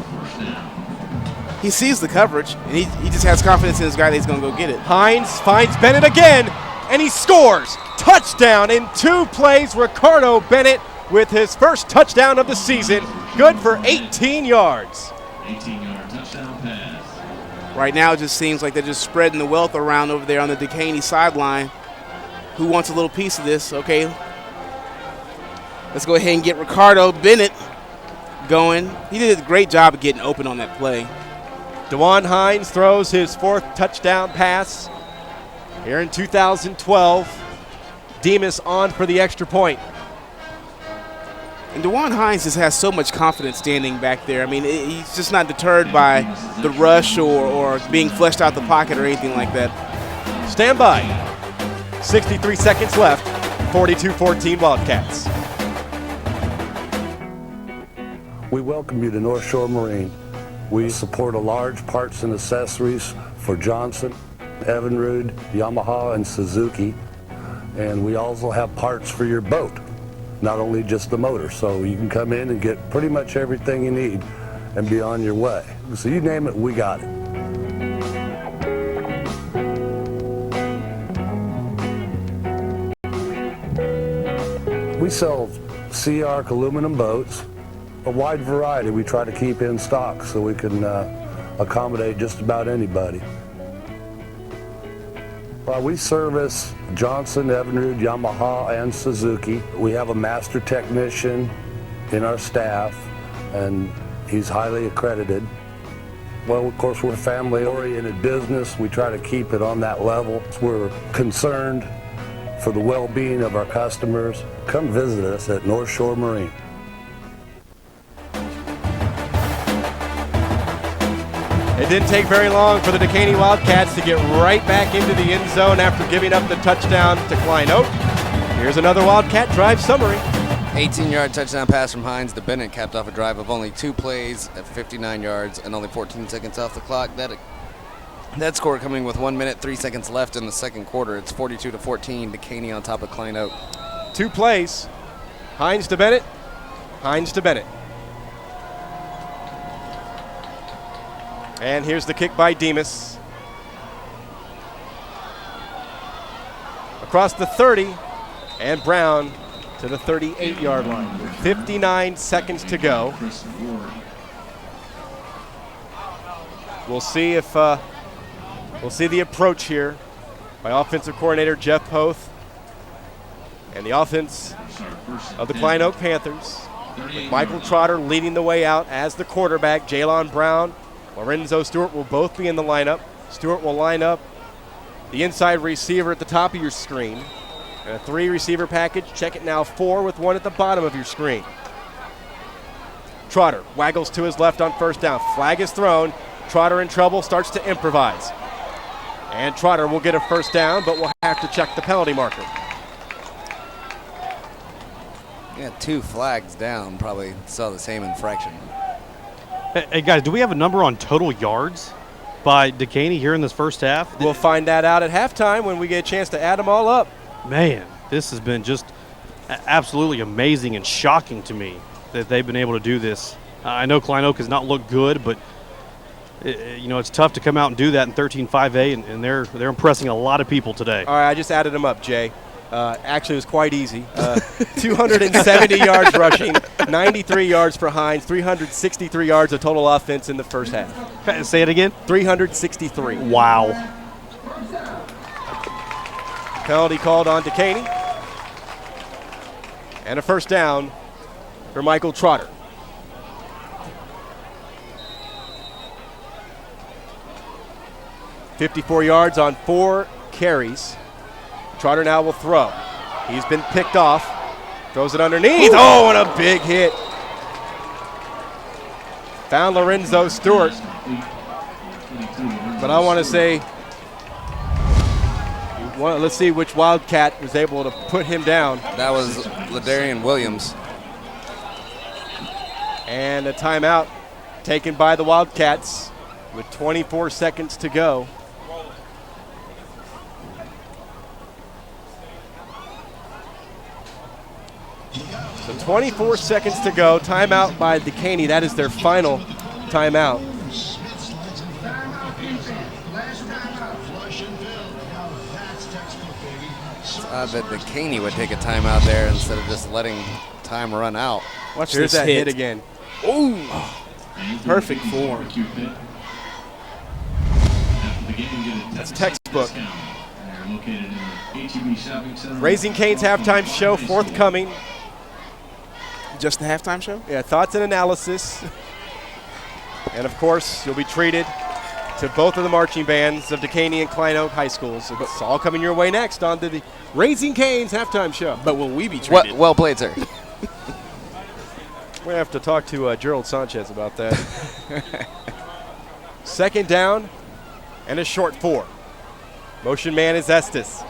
He sees the coverage, and he just has confidence in his guy that he's going to go get it. Hines finds Bennett again, and he scores. Touchdown in 2 plays. Ricardo Bennett with his first touchdown of the season. Good for 18 yards. 18-yard touchdown pass. Right now, it just seems like they're just spreading the wealth around over there on the Dekaney sideline. Who wants a little piece of this? Okay. Let's go ahead and get Ricardo Bennett going. He did a great job of getting open on that play. DeJuan Hines throws his 4th touchdown pass here in 2012. Demas on for the extra point. And DeJuan Hines just has so much confidence standing back there. I mean, he's just not deterred by the rush or being fleshed out the pocket or anything like that. Stand by. 63 seconds left. 42-14 Wildcats. We welcome you to North Shore Marine. We support a large parts and accessories for Johnson, Evinrude, Yamaha, and Suzuki. And we also have parts for your boat, not only just the motor. So you can come in and get pretty much everything you need and be on your way. So you name it, we got it. We sell Sea Arc aluminum boats, a wide variety we try to keep in stock so we can accommodate just about anybody. We service Johnson, Evinrude, Yamaha, and Suzuki. We have a master technician in our staff, and he's highly accredited. Well, of course, we're a family-oriented business. We try to keep it on that level. We're concerned for the well-being of our customers. Come visit us at North Shore Marine. It didn't take very long for the Dekaney Wildcats to get right back into the end zone after giving up the touchdown to Klein Oak. Here's another Wildcat drive summary. 18-yard touchdown pass from Hines to Bennett capped off a drive of only 2 plays at 59 yards and only 14 seconds off the clock. That score coming with 1 minute, 3 seconds left in the second quarter. It's 42-14, Dekaney on top of Klein Oak. 2 plays. Hines to Bennett. Hines to Bennett. And here's the kick by Demas. Across the 30, and Brown to the 38-yard line. 59 seconds to go. We'll see if we'll see the approach here by offensive coordinator Jeff Poth and the offense of the Klein Oak Panthers, with Michael Trotter leading the way out as the quarterback. Jalon Brown, Lorenzo Stewart will both be in the lineup. Stewart will line up the inside receiver at the top of your screen. And a 3-receiver package. Check it now, 4 with 1 at the bottom of your screen. Trotter waggles to his left on first down. Flag is thrown. Trotter in trouble, starts to improvise. And Trotter will get a first down, but will have to check the penalty marker. Yeah, 2 flags down, probably saw the same infraction. Hey, guys, do we have a number on total yards by Dekaney here in this first half? We'll find that out at halftime when we get a chance to add them all up. Man, this has been just absolutely amazing and shocking to me that they've been able to do this. I know Klein Oak has not looked good, but It's tough to come out and do that in 13-5A, and they're impressing a lot of people today. All right, I just added them up, Jay. Actually, it was quite easy. 270 yards rushing, 93 yards for Hines, 363 yards of total offense in the first half. Say it again? 363. Wow. Penalty called on Dekaney. And a first down for Michael Trotter. .54 yards on 4 carries. Trotter now will throw. He's been picked off. Throws it underneath. Ooh. Oh, and a big hit. Found Lorenzo Stewart. But I want to say, let's see which Wildcat was able to put him down. That was Ladarian Williams. And a timeout taken by the Wildcats with 24 seconds to go. So 24 seconds to go. Timeout by Dekaney. That is their final timeout. It's odd that Dekaney would take a timeout there instead of just letting time run out. Watch Here's that hit again. Ooh. Perfect form. That's textbook. Raising Cane's halftime show forthcoming. Just the halftime show? Yeah, thoughts and analysis. And, of course, you'll be treated to both of the marching bands of Dekaney and Klein Oak High Schools. It's all coming your way next on the Raising Cane's halftime show. But will we be treated? Well played, sir. We're going to have to talk to Gerald Sanchez about that. Second down and a short 4. Motion man is Estes.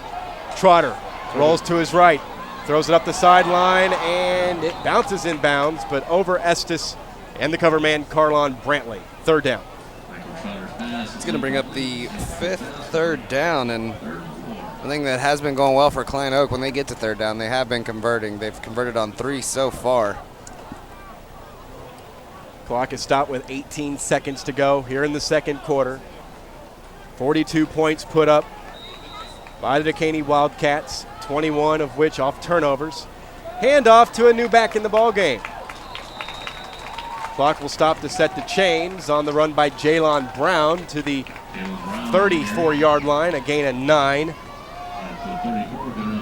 Trotter rolls to his right. Throws it up the sideline, and it bounces in bounds, but over Estes and the cover man, Carlon Brantley. Third down. It's going to bring up the 5th third down, and I think that has been going well for Klein Oak. When they get to third down, they have been converting. They've converted on 3 so far. Clock is stopped with 18 seconds to go here in the second quarter. 42 points put up by the Dekaney Wildcats, 21 of which off turnovers. Handoff to a new back in the ball game. Clock will stop to set the chains on the run by Jalon Brown to the 34-yard line, a gain of 9.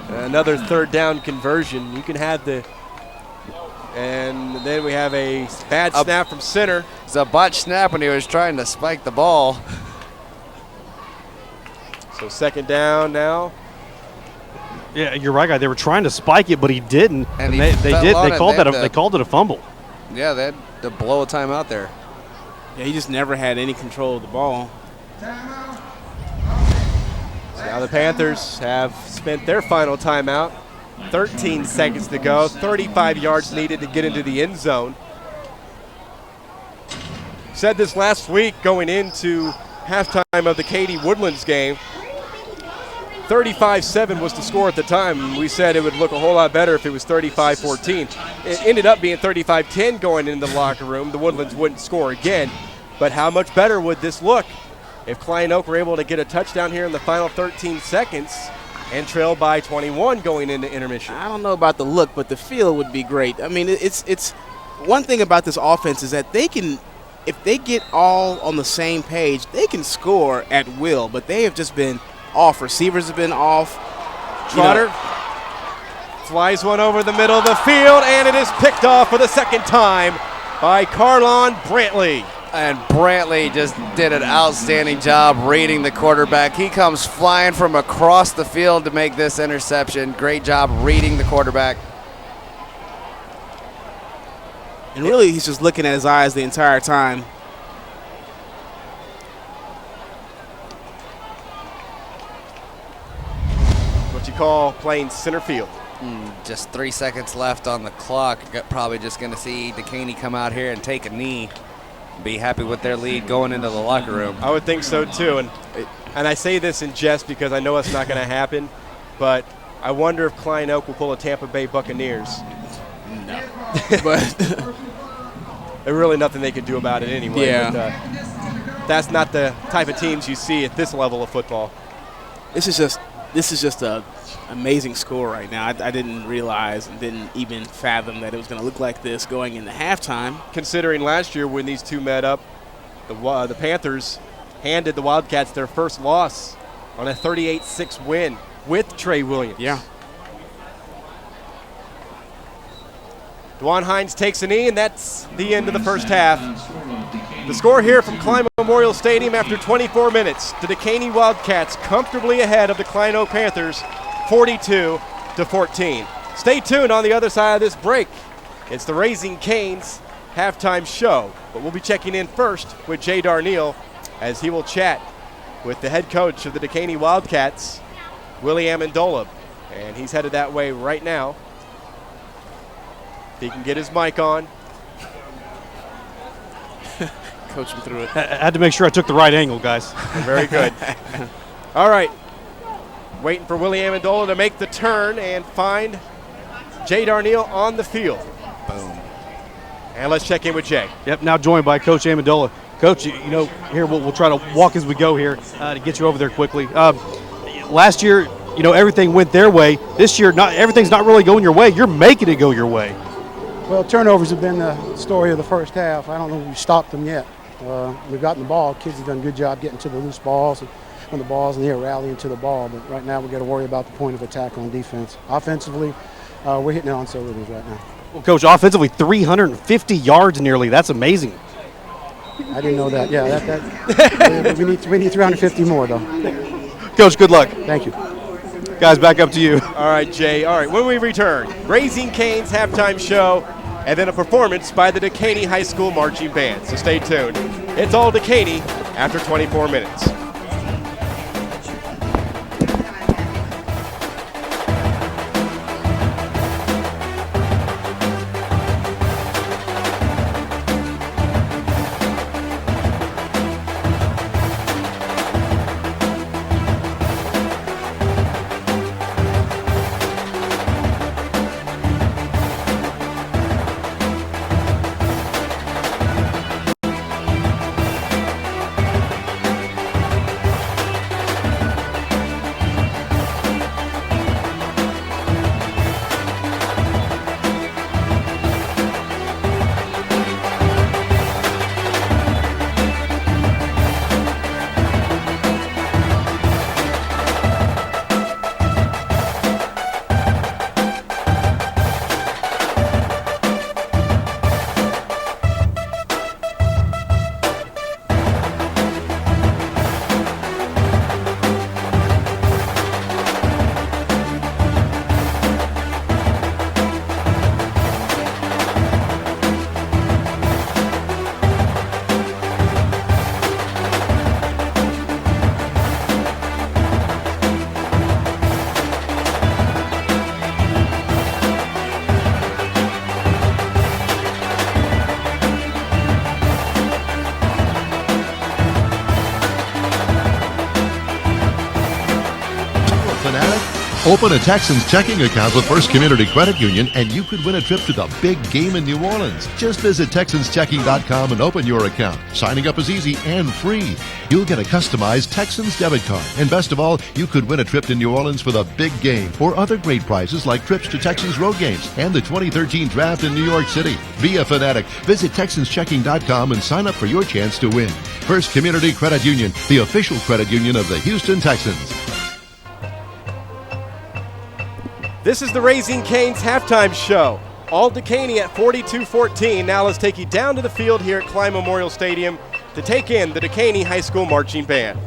Another third down conversion. You can have the, and then we have a bad snap from center. It's a botch snap when he was trying to spike the ball. So second down now. Yeah, you're right, guy. They were trying to spike it, but he didn't. And they did. They called it a fumble. Yeah, they had to blow a timeout there. Yeah, he just never had any control of the ball. So now the Panthers have spent their final timeout. 13 seconds to go. 35 yards needed to get into the end zone. Said this last week going into halftime of the Katy Woodlands game. 35-7 was the score at the time. We said it would look a whole lot better if it was 35-14. It ended up being 35-10 going into the locker room. The Woodlands wouldn't score again. But how much better would this look if Klein Oak were able to get a touchdown here in the final 13 seconds and trail by 21 going into intermission? I don't know about the look, but the feel would be great. I mean, it's one thing about this offense is that they can, if they get all on the same page, they can score at will, but they have just been off. Receivers have been off. Trotter flies one over the middle of the field, and it is picked off for the second time by Carlon Brantley. And Brantley just did an outstanding job reading the quarterback. He comes flying from across the field to make this interception. Great job reading the quarterback. And really, he's just looking at his eyes the entire time. What you call playing center field. Just 3 seconds left on the clock. Probably just going to see Dekaney come out here and take a knee. Be happy with their lead going into the locker room. I would think so too, and I say this in jest because I know it's not going to happen, but I wonder if Klein Oak will pull a Tampa Bay Buccaneers. No. But there's really nothing they could do about it anyway. Yeah. But, that's not the type of teams you see at this level of football. This is just a amazing score right now. I didn't realize and didn't even fathom that it was going to look like this going into halftime. Considering last year when these two met up, the Panthers handed the Wildcats their first loss on a 38-6 win with Trey Williams. Yeah. Dwan Hines takes a knee, and that's the end of the first half. The score here from Klein Memorial Stadium after 24 minutes. The Dekaney Wildcats comfortably ahead of the Klein Oak Panthers, 42-14. Stay tuned on the other side of this break. It's the Raising Cane's halftime show, but we'll be checking in first with Jay Darneal as he will chat with the head coach of the Dekaney Wildcats, Willie Amendola, and he's headed that way right now. If he can get his mic on. Coach him through it. I had to make sure I took the right angle, guys. Very good. All right. Waiting for Willie Amendola to make the turn and find Jay Darneal on the field. Boom. And let's check in with Jay. Yep, now joined by Coach Amendola. Coach, here we'll try to walk as we go here to get you over there quickly. Last year, everything went their way. This year, everything's not really going your way. You're making it go your way. Well, turnovers have been the story of the first half. I don't know if we've stopped them yet. We've gotten the ball. Kids have done a good job getting to the loose balls and on the balls, and they're rallying to the ball. But right now, we've got to worry about the point of attack on defense. Offensively, we're hitting it on cylinders right now. Well, Coach, offensively, 350 yards nearly. That's amazing. I didn't know that. Yeah, we need 350 more, though. Coach, good luck. Thank you. Guys, back up to you. All right, Jay. All right, when we return, Raising Cane's halftime show, and then a performance by the Dekaney High School Marching Band. So stay tuned. It's all Dekaney after 24 minutes. Open a Texans checking account with First Community Credit Union, and you could win a trip to the big game in New Orleans. Just visit TexansChecking.com and open your account. Signing up is easy and free. You'll get a customized Texans debit card. And best of all, you could win a trip to New Orleans for the big game or other great prizes like trips to Texans road games and the 2013 draft in New York City. Be a fanatic. Visit TexansChecking.com and sign up for your chance to win. First Community Credit Union, the official credit union of the Houston Texans. This is the Raising Cane's halftime show. All Dekaney at 42-14. Now let's take you down to the field here at Klein Memorial Stadium to take in the Dekaney High School Marching Band.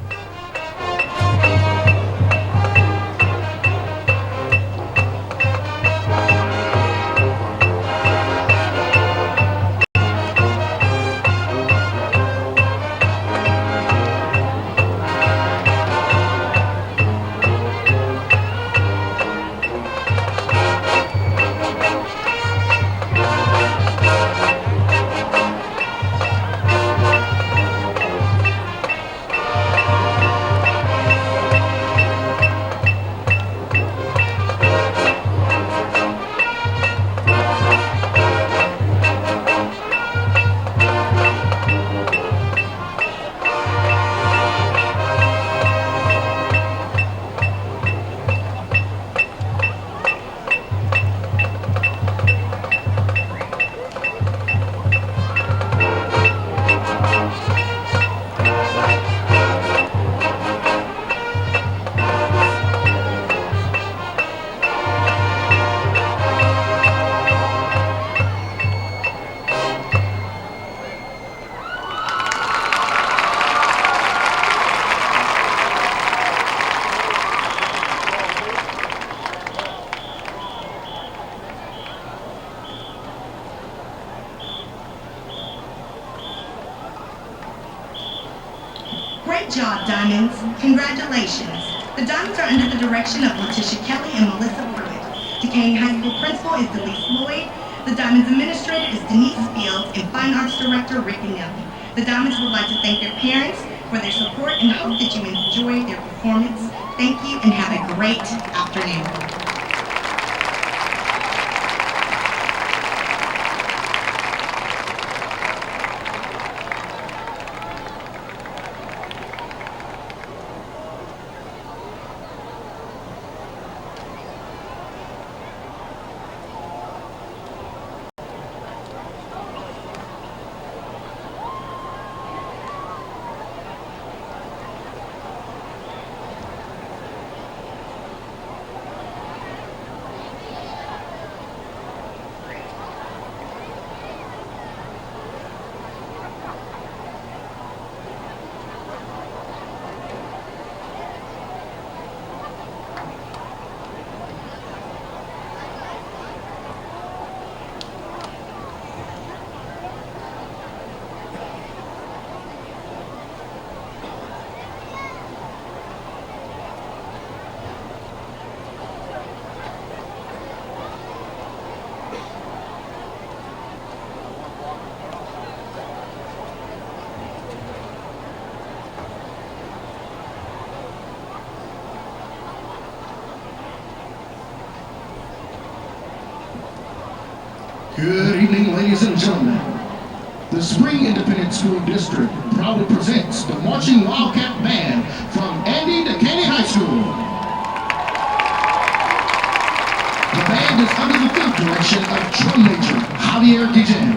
Good job, Diamonds. Congratulations. The Diamonds are under the direction of Letitia Kelly and Melissa Pruitt. Dekaney High School Principal is Delise Lloyd. The Diamonds Administrator is Denise Fields, and Fine Arts Director Rick Anelli. The Diamonds would like to thank their parents for their support and hope that you enjoy their performance. Thank you and have a great afternoon. Good evening, ladies and gentlemen. The Spring Independent School District proudly presents the Marching Wildcat Band from Dekaney High School. The band is under the field direction of drum major Javier Guillen.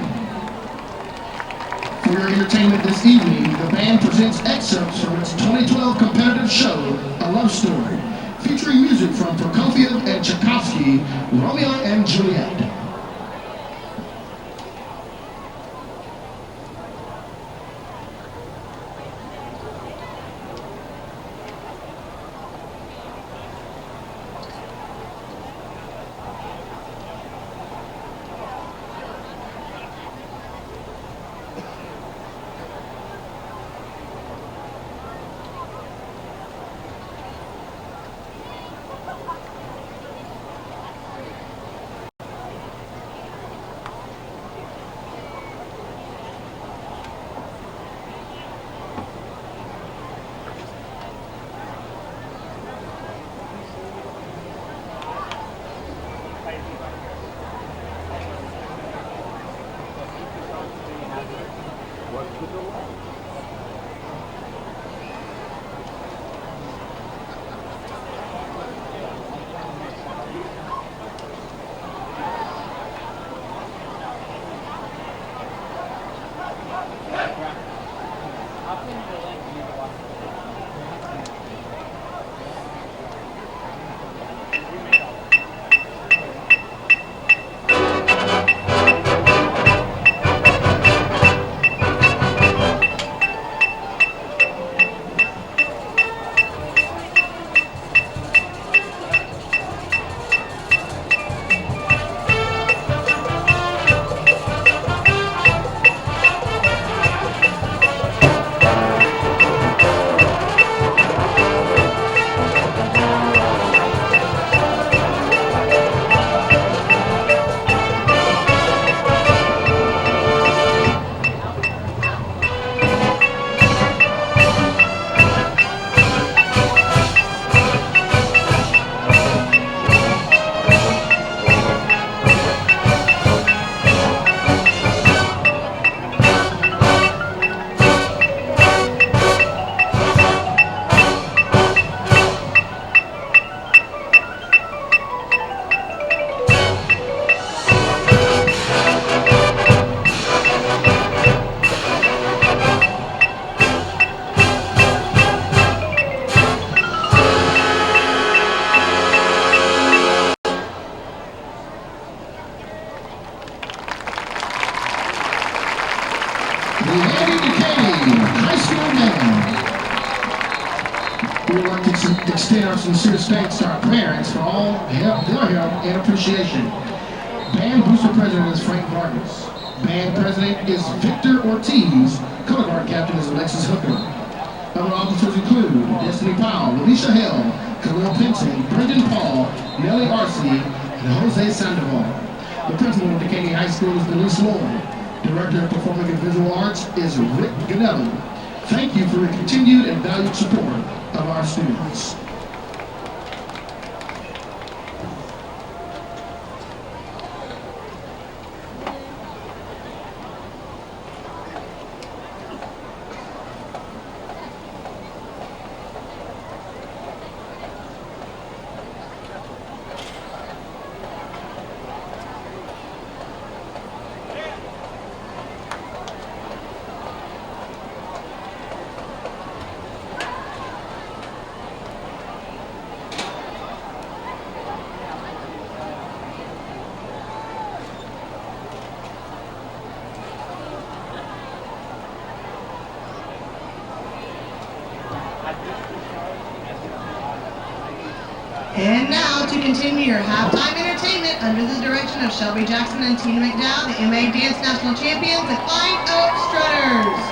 For your entertainment this evening, the band presents excerpts from its 2012 competitive show, A Love Story, featuring music from Prokofiev and Tchaikovsky, Romeo and Juliet. We would like to extend our sincerest thanks to our parents for all their help and appreciation. Band Booster President is Frank Vargas. Band President is Victor Ortiz. Color Guard Captain is Alexis Hooker. Other officers include Destiny Powell, Alicia Hill, Khalil Pinson, Brendan Paul, Nellie Arcey, and Jose Sandoval. The principal of Dekaney High School is Denise Lloyd. Director of Performing and Visual Arts is Rick Ganelli. Thank you for your continued and valued support of our students. And now to continue your halftime entertainment under the direction of Shelby Jackson and Tina McDowell, the MA Dance National Champions, the Klein Oak Strutters.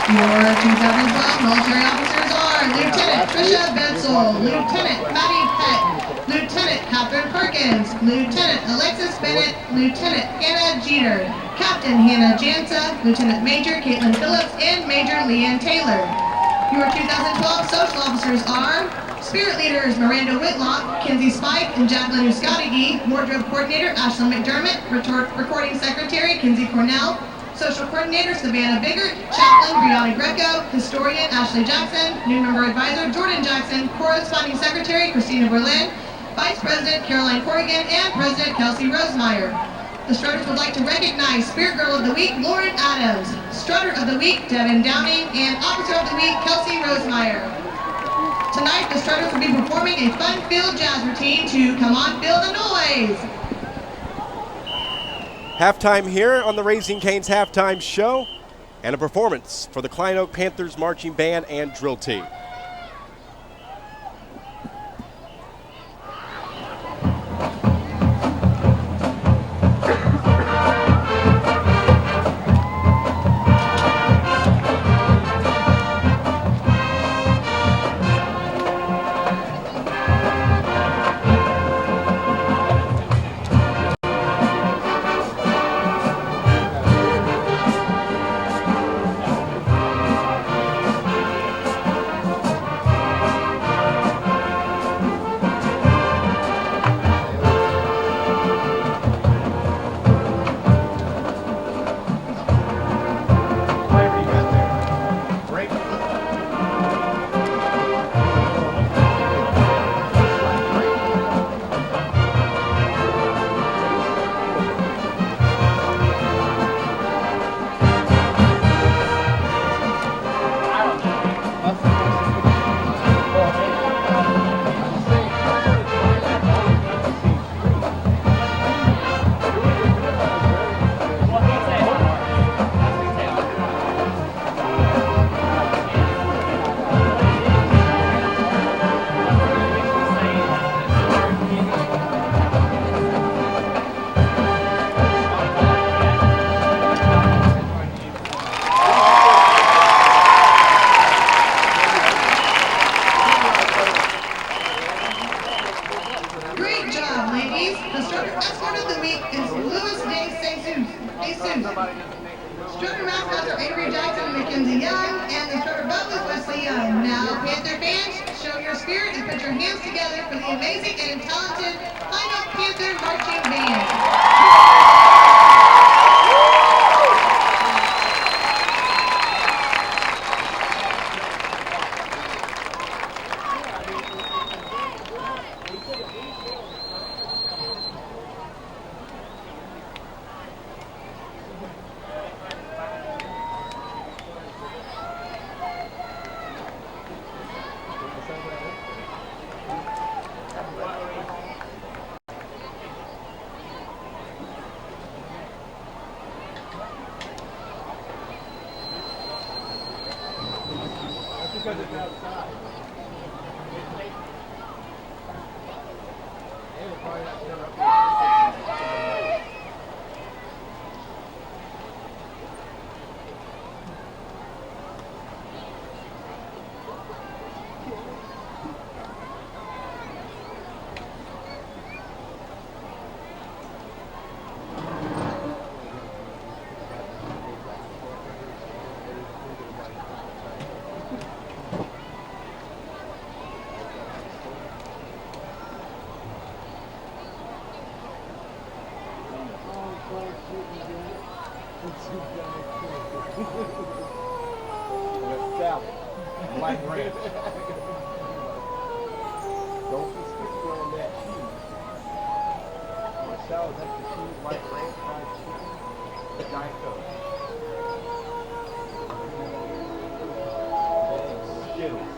Your 2012 military officers are Lieutenant Trisha Betzel, Lieutenant Patty Peck, Lieutenant Catherine Perkins, Lieutenant Alexis Bennett, Lieutenant Hannah Jeter, Captain Hannah Jansa, Lieutenant Major Caitlin Phillips, and Major Leanne Taylor. Your 2012 social officers are Spirit Leaders Miranda Whitlock, Kinsey Spike, and Jacqueline Uskadegi, Wardrobe Coordinator Ashlyn McDermott, Recording Secretary Kinsey Cornell, Social Coordinator Savannah Biggert, Chaplain Brianna Greco, Historian Ashley Jackson, New Member Advisor Jordan Jackson, Corresponding Secretary Christina Berlin, Vice President Caroline Corrigan, and President Kelsey Rosemeyer. The Strutters would like to recognize Spirit Girl of the Week Lauren Adams, Strutter of the Week Devin Downing, and Officer of the Week Kelsey Rosemeyer. Tonight, the Strutters will be performing a fun-filled jazz routine to Come On Feel the Noise. Halftime here on the Raising Cane's halftime show, and a performance for the Klein Oak Panthers marching band and drill team. Strutter mascots are Avery Jackson and Mackenzie Young, and the Strutter Bub is Wesley Young. Now, Panther fans, show your your spirit and put your hands together for the amazing and talented Klein Oak Panther Marching Band. Because it's outside. They would probably have to turn up. White ranch. Don't be sticky on that cheese. Marcel, that's the cheese, white ranch, fried chicken, Diet Coke. And Skittles.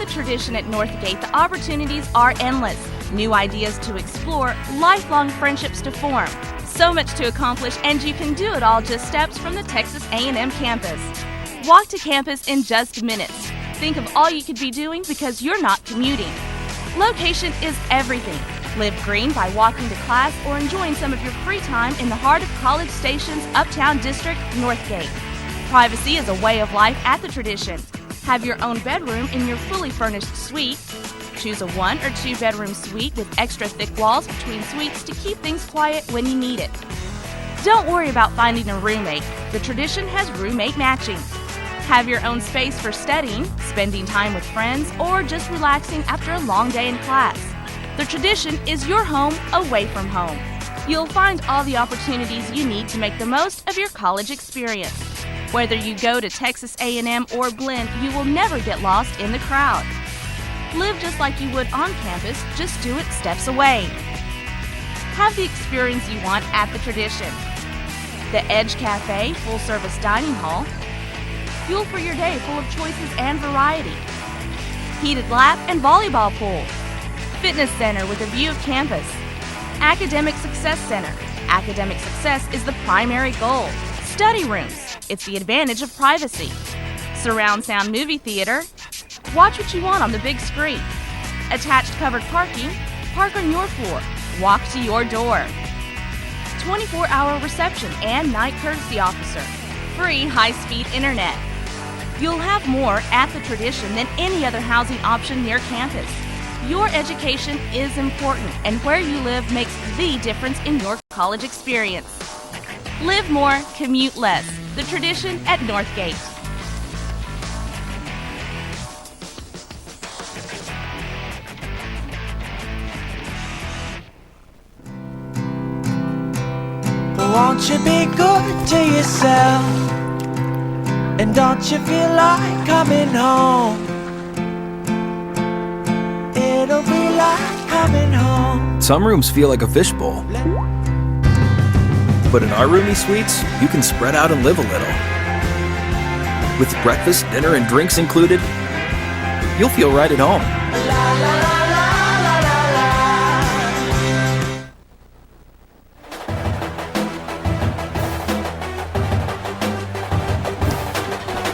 the Tradition at Northgate, the opportunities are endless. New ideas to explore, lifelong friendships to form. So much to accomplish, and you can do it all just steps from the Texas A&M campus. Walk to campus in just minutes. Think of all you could be doing because you're not commuting. Location is everything. Live green by walking to class or enjoying some of your free time in the heart of College Station's Uptown District, Northgate. Privacy is a way of life at the Tradition. Have your own bedroom in your fully furnished suite. Choose a 1 or 2 bedroom suite with extra thick walls between suites to keep things quiet when you need it. Don't worry about finding a roommate. The Tradition has roommate matching. Have your own space for studying, spending time with friends, or just relaxing after a long day in class. The Tradition is your home away from home. You'll find all the opportunities you need to make the most of your college experience. Whether you go to Texas A&M or Blinn, you will never get lost in the crowd. Live just like you would on campus, just do it steps away. Have the experience you want at the Tradition. The Edge Cafe, full-service dining hall. Fuel for your day full of choices and variety. Heated lap and volleyball pool. Fitness center with a view of campus. Academic Success Center. Academic success is the primary goal. Study rooms. It's the advantage of privacy. Surround sound movie theater. Watch what you want on the big screen. Attached covered parking. Park on your floor. Walk to your door. 24-hour reception and night courtesy officer. Free high-speed internet. You'll have more at the Tradition than any other housing option near campus. Your education is important, and where you live makes the difference in your college experience. Live more, commute less. The Tradition at Northgate. Won't you be good to yourself? And don't you feel like coming home? It'll be like coming home. Some rooms feel like a fishbowl. But in our roomy suites, you can spread out and live a little. With breakfast, dinner, and drinks included, you'll feel right at home.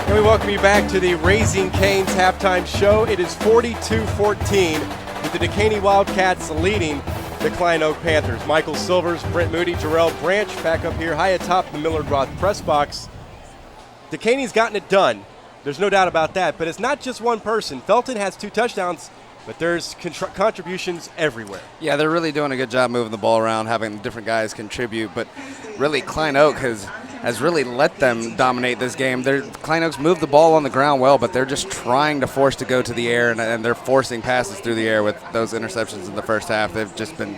And we welcome you back to the Raising Cane's halftime show. It is 42-14 with the Dekaney Wildcats leading the Klein Oak Panthers. Michael Silvers, Brent Moody, Jarrell Branch back up here high atop the Millard Roth press box. Dekaney's gotten it done. There's no doubt about that, but it's not just one person. Felton has 2 touchdowns, but there's contributions everywhere. Yeah, they're really doing a good job moving the ball around, having different guys contribute, but really Klein Oak has really let them dominate this game. Klein Oak's moved the ball on the ground well, but they're just trying to force to go to the air, and they're forcing passes through the air with those interceptions in the first half. They've just been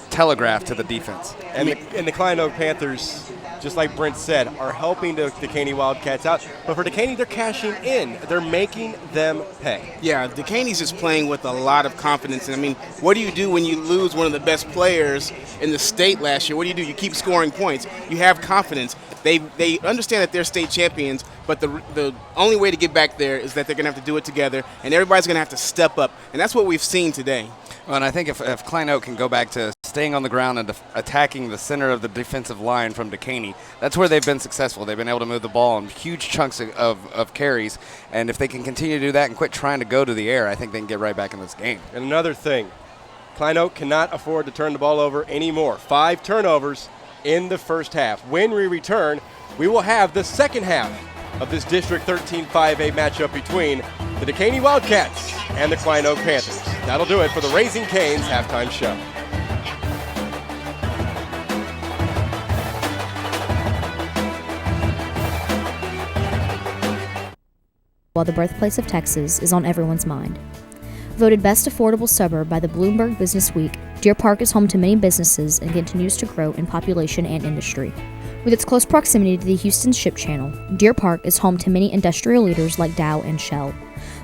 telegraphed to the defense. And the Klein Oak Panthers, just like Brent said, are helping the Dekaney Wildcats out. But for Dekaney, they're cashing in. They're making them pay. Yeah, Dekaney's just playing with a lot of confidence. And I mean, what do you do when you lose one of the best players in the state last year? What do? You keep scoring points. You have confidence. They understand that they're state champions, but the only way to get back there is that they're going to have to do it together, and everybody's going to have to step up. And that's what we've seen today. Well, and I think if Klein Oak can go back to staying on the ground and attacking the center of the defensive line from Dekaney, that's where they've been successful. They've been able to move the ball in huge chunks of carries, and if they can continue to do that and quit trying to go to the air, I think they can get right back in this game. And another thing, Klein Oak cannot afford to turn the ball over anymore. 5 turnovers in the first half. When we return, we will have the second half of this District 13-5A matchup between the Dekaney Wildcats and the Klein Oak Panthers. That'll do it for the Raising Cane's halftime show. While the birthplace of Texas is on everyone's mind. Voted best affordable suburb by the Bloomberg Business Week, Deer Park is home to many businesses and continues to grow in population and industry. With its close proximity to the Houston Ship Channel, Deer Park is home to many industrial leaders like Dow and Shell.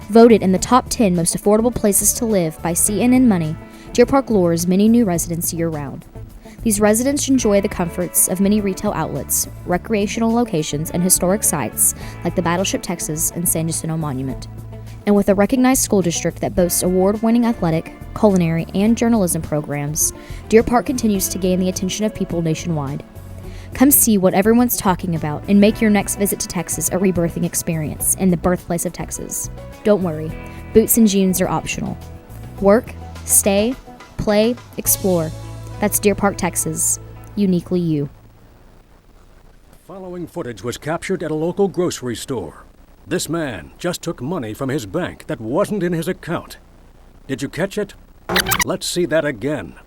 Voted in the top 10 most affordable places to live by CNN Money, Deer Park lures many new residents year-round. These residents enjoy the comforts of many retail outlets, recreational locations, and historic sites like the Battleship Texas and San Jacinto Monument. And with a recognized school district that boasts award-winning athletic, culinary, and journalism programs, Deer Park continues to gain the attention of people nationwide. Come see what everyone's talking about and make your next visit to Texas a rebirthing experience in the birthplace of Texas. Don't worry, boots and jeans are optional. Work, stay, play, explore. That's Deer Park, Texas. Uniquely you. Following footage was captured at a local grocery store. This man just took money from his bank that wasn't in his account. Did you catch it? Let's see that again.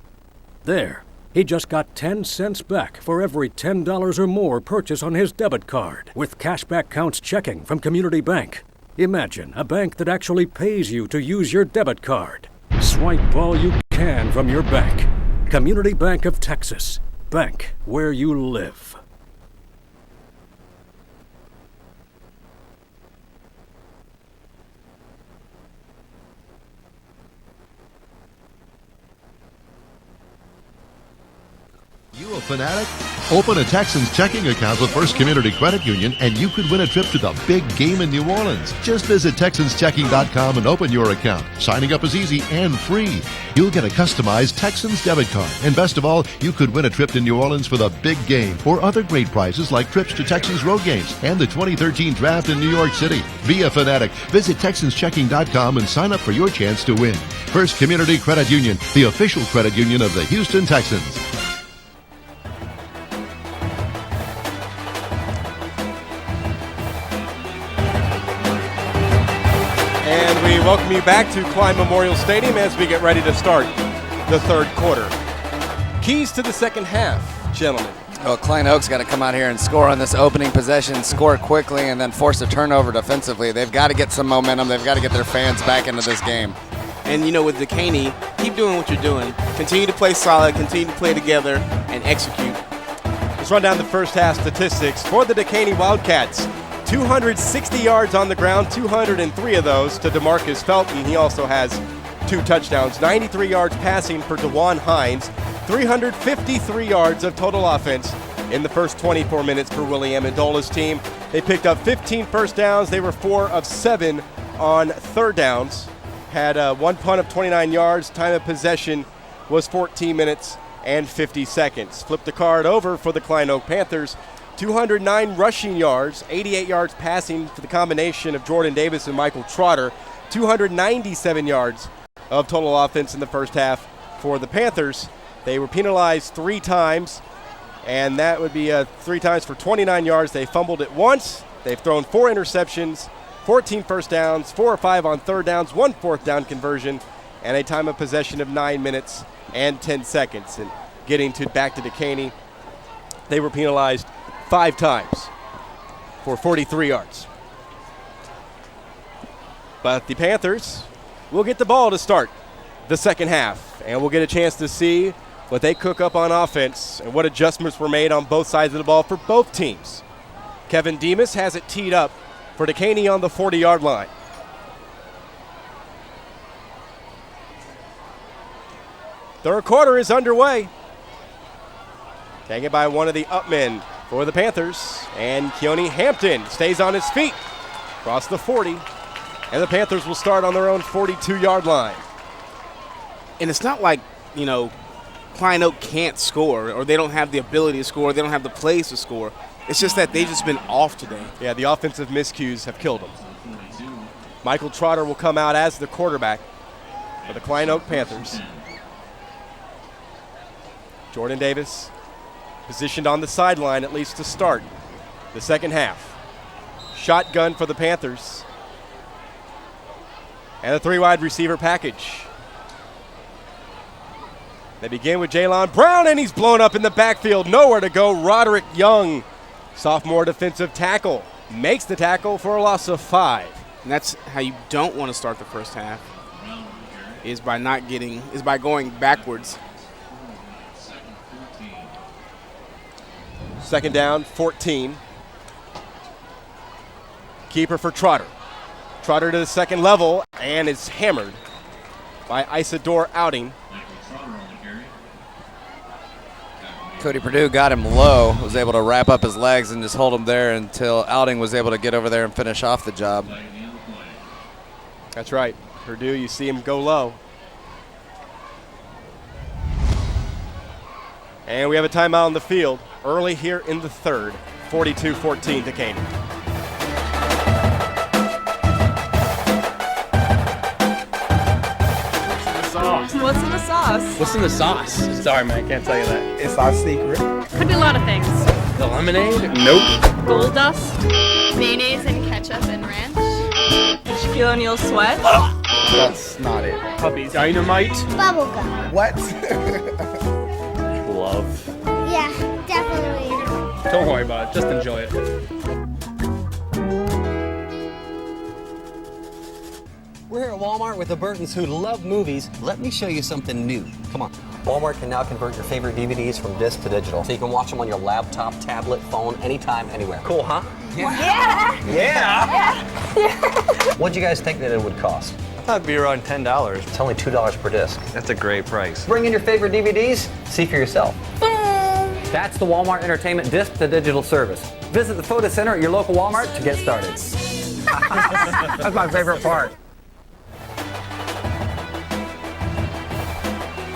There. He just got 10 cents back for every $10 or more purchase on his debit card, with cashback counts checking from Community Bank. Imagine a bank that actually pays you to use your debit card. Swipe all you can from your bank. Community Bank of Texas. Bank where you live. You a fanatic? Open a Texans checking account with First Community Credit Union and you could win a trip to the big game in New Orleans. Just visit TexansChecking.com and open your account. Signing up is easy and free. You'll get a customized Texans debit card. And best of all, you could win a trip to New Orleans for the big game or other great prizes like trips to Texans road games and the 2013 draft in New York City. Be a fanatic. Visit TexansChecking.com and sign up for your chance to win. First Community Credit Union, the official credit union of the Houston Texans. Welcome you back to Klein Memorial Stadium as we get ready to start the third quarter. Keys to the second half, gentlemen. Well, Klein Oak's got to come out here and score on this opening possession, score quickly, and then force a turnover defensively. They've got to get some momentum. They've got to get their fans back into this game. And, with Dekaney, keep doing what you're doing. Continue to play solid, continue to play together, and execute. Let's run down the first half statistics for the Dekaney Wildcats. 260 yards on the ground, 203 of those to DeMarcus Felton. He also has 2 touchdowns. 93 yards passing for DeJuan Hines. 353 yards of total offense in the first 24 minutes for Willie Amendola's team. They picked up 15 first downs. They were 4 of 7 on third downs. Had 1 punt of 29 yards. Time of possession was 14 minutes and 50 seconds. Flip the card over for the Klein Oak Panthers. 209 rushing yards, 88 yards passing for the combination of Jordan Davis and Michael Trotter. 297 yards of total offense in the first half for the Panthers. They were penalized 3 times, and that would be 3 times for 29 yards. They fumbled it once. They've thrown 4 interceptions, 14 first downs, 4 or 5 on third downs, 1 fourth down conversion, and a time of possession of 9 minutes and 10 seconds. And getting back to Dekaney, they were penalized 5 times for 43 yards. But the Panthers will get the ball to start the second half, and we'll get a chance to see what they cook up on offense and what adjustments were made on both sides of the ball for both teams. Kevin Demas has it teed up for Dekaney on the 40-yard line. Third quarter is underway. Taken by one of the up men for the Panthers, and Keone Hampton stays on his feet across the 40, and the Panthers will start on their own 42-yard line. And it's not like, Klein Oak can't score, or they don't have the ability to score, they don't have the plays to score. It's just that they've just been off today. Yeah, the offensive miscues have killed them. Michael Trotter will come out as the quarterback for the Klein Oak Panthers. Jordan Davis positioned on the sideline, at least to start the second half. Shotgun for the Panthers. And a 3-wide receiver package. They begin with Jalon Brown, and he's blown up in the backfield. Nowhere to go. Roderick Young, sophomore defensive tackle, makes the tackle for a loss of 5. And that's how you don't want to start the first half, is by going backwards. Second down, 14. Keeper for Trotter. Trotter to the second level and is hammered by Isidore Outing. Cody Perdue got him low, was able to wrap up his legs and just hold him there until Outing was able to get over there and finish off the job. That's right. Purdue, you see him go low. And we have a timeout on the field early here in the third. 42-14 Dekaney. What's in the sauce? What's in the sauce? Sorry, man, I can't tell you that. It's our secret. Could be a lot of things. The lemonade? Nope. Gold dust, mayonnaise and ketchup and ranch. Shaquille O'Neal sweat. That's not it. Puppies. Dynamite? Bubblegum. What? Love. Yeah, definitely. Don't worry about it. Just enjoy it. We're here at Walmart with the Burtons who love movies. Let me show you something new. Come on. Walmart can now convert your favorite DVDs from disc to digital, so you can watch them on your laptop, tablet, phone, anytime, anywhere. Cool, huh? Yeah. What'd you guys think that it would cost? I thought it'd be around $10. It's only $2 per disc. That's a great price. Bring in your favorite DVDs, see for yourself. That's the Walmart Entertainment disc to digital service. Visit the photo center at your local Walmart to get started. That's my favorite part.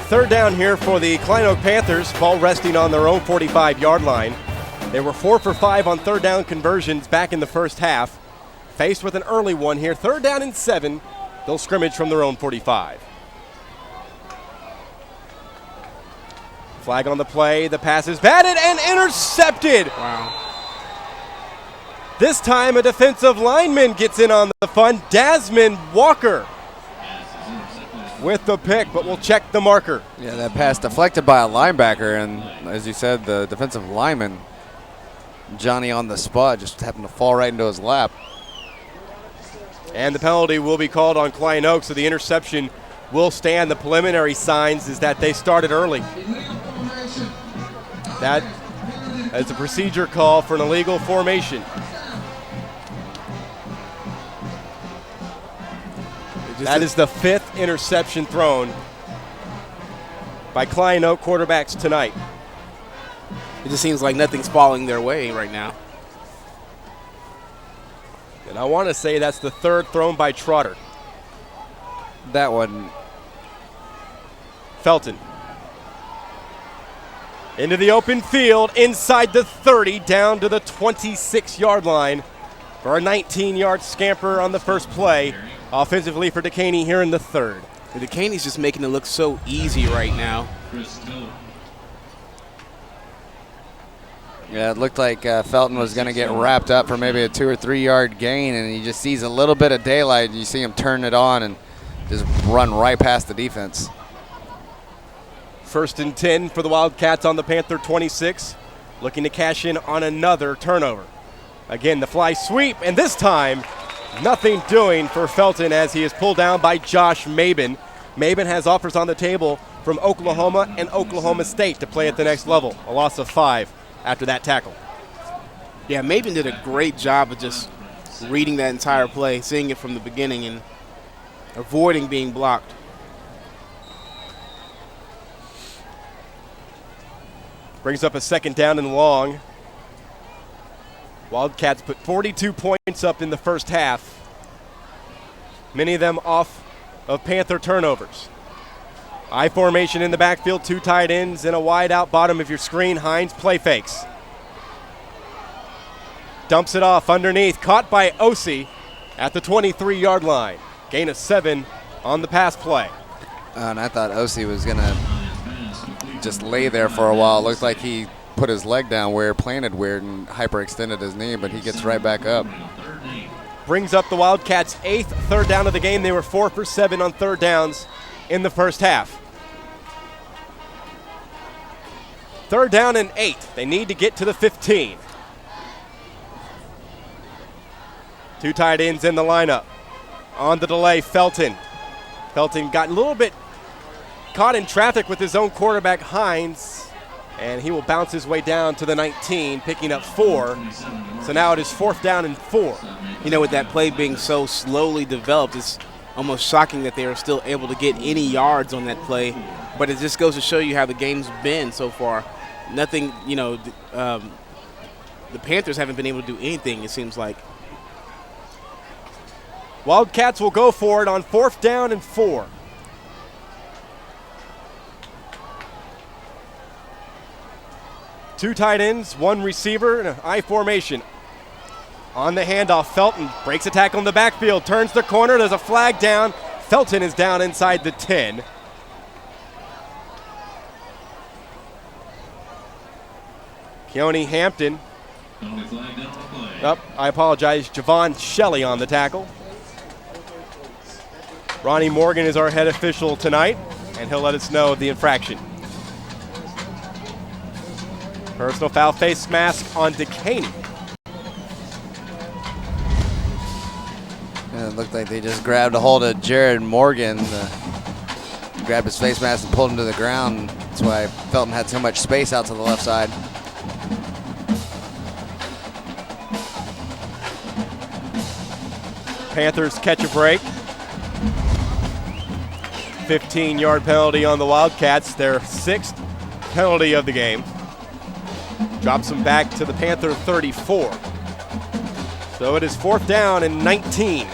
Third down here for the Klein Oak Panthers, ball resting on their own 45-yard line. They were 4 for 5 on third down conversions back in the first half. Faced with an early one here, 3rd down and 7. They'll scrimmage from their own 45. Flag on the play, the pass is batted and intercepted. Wow. This time a defensive lineman gets in on the fun, Desmond Walker with the pick, but we'll check the marker. Yeah, that pass deflected by a linebacker, and as you said, the defensive lineman, Johnny on the spot, just happened to fall right into his lap. And the penalty will be called on Klein Oak, so the interception will stand. The preliminary signs is that they started early. That is a procedure call for an illegal formation. That is the 5th interception thrown by Klein Oak quarterbacks tonight. It just seems like nothing's falling their way right now. And I want to say that's the 3rd thrown by Trotter. That one. Felton. Into the open field, inside the 30, down to the 26-yard line for a 19-yard scamper on the first play. Offensively for Dekaney here in the 3rd. Dekaney's just making it look so easy right now. Yeah, it looked like Felton was going to get wrapped up for maybe a 2 or 3 yard gain, and he just sees a little bit of daylight, and you see him turn it on and just run right past the defense. 1st and 10 for the Wildcats on the Panther 26, looking to cash in on another turnover. Again, the fly sweep, and this time, nothing doing for Felton as he is pulled down by Josh Maben. Maben has offers on the table from Oklahoma and Oklahoma State to play at the next level. A loss of 5 after that tackle. Yeah, Maben did a great job of just reading that entire play, seeing it from the beginning and avoiding being blocked. Brings up a 2nd down and long. Wildcats put 42 points up in the first half, many of them off of Panther turnovers. I formation in the backfield, 2 tight ends and a wide out bottom of your screen. Hines play fakes. Dumps it off underneath, caught by Osi at the 23-yard line. Gain of 7 on the pass play. And I thought Osi was going to just lay there for a while. It looked like he put his leg down weird, planted weird, and hyperextended his knee, but he gets right back up. Brings up the Wildcats' 8th 3rd down of the game. They were 4 for 7 on 3rd downs in the first half. 3rd down and 8. They need to get to the 15. 2 tight ends in the lineup. On the delay, Felton. Felton got a little bit caught in traffic with his own quarterback, Hines, and he will bounce his way down to the 19, picking up 4. So now it is 4th down and 4. You know, with that play being so slowly developed, it's almost shocking that they are still able to get any yards on that play. But it just goes to show you how the game's been so far. Nothing, you know, the Panthers haven't been able to do anything, it seems like. Wildcats will go for it on 4th down and 4. Two tight ends, one receiver, and an I formation. On the handoff, Felton breaks a tackle in the backfield, turns the corner, there's a flag down. Felton is down inside the 10. Keone Hampton. I apologize, Javon Shelley on the tackle. Ronnie Morgan is our head official tonight, and he'll let us know of the infraction. Personal foul, face mask on Dekaney. And it looked like they just grabbed a hold of Jared Morgan, grabbed his face mask and pulled him to the ground. That's why Felton had so much space out to the left side. Panthers catch a break. 15-yard penalty on the Wildcats, their 6th penalty of the game. Drops them back to the Panther 34. So it is 4th down and 19.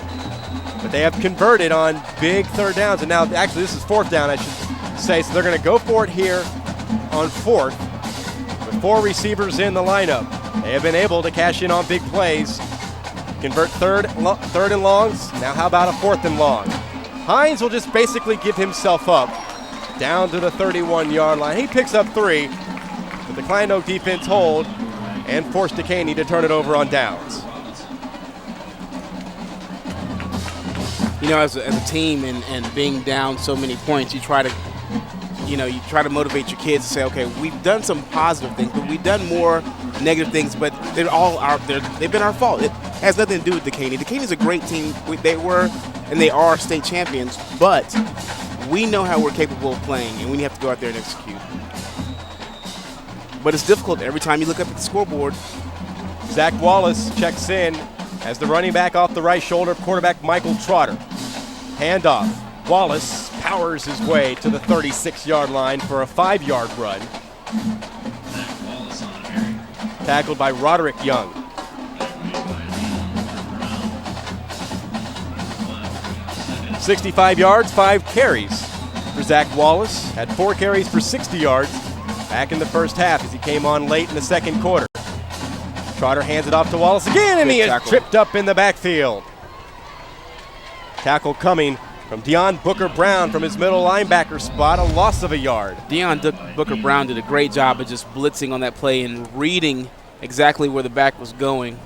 But they have converted on big 3rd downs. And now, actually, this is 4th down, I should say. So they're going to go for it here on 4th with 4 receivers in the lineup. They have been able to cash in on big plays. Convert third and longs. Now how about a 4th and long? Hines will just basically give himself up down to the 31-yard line. He picks up 3, but the Klein Oak defense hold and force Dekaney to turn it over on downs. You know, as a team and being down so many points, you try to motivate your kids to say, okay, we've done some positive things, but we've done more negative things, but they've been our fault. It has nothing to do with Dekaney. Dekaney's a great team. They were and they are state champions, but we know how we're capable of playing, and we have to go out there and execute. But it's difficult every time you look up at the scoreboard. Zach Wallace checks in as the running back off the right shoulder of quarterback Michael Trotter. Handoff. Wallace powers his way to the 36-yard line for a 5-yard run. Tackled by Roderick Young. 65 yards, 5 carries for Zach Wallace. Had 4 carries for 60 yards back in the first half as he came on late in the second quarter. Trotter hands it off to Wallace again, and he is tripped up in the backfield. Tackle coming from Deion Booker Brown from his middle linebacker spot, a loss of a yard. Deion Booker Brown did a great job of just blitzing on that play and reading exactly where the back was going.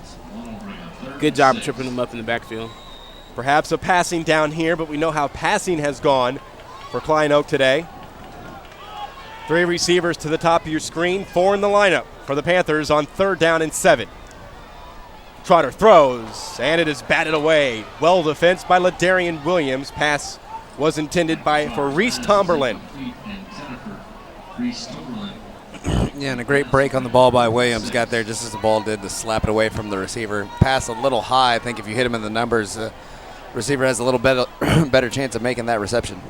Good job of tripping him up in the backfield. Perhaps a passing down here, but we know how passing has gone for Klein Oak today. 3 receivers to the top of your screen, 4 in the lineup for the Panthers on 3rd down and 7. Trotter throws, and it is batted away. Well defensed by Ladarian Williams. Pass was intended for Reese Tomberlin. Yeah, and a great break on the ball by Williams. Got there just as the ball did to slap it away from the receiver. Pass a little high. I think if you hit him in the numbers, the receiver has a little better chance of making that reception.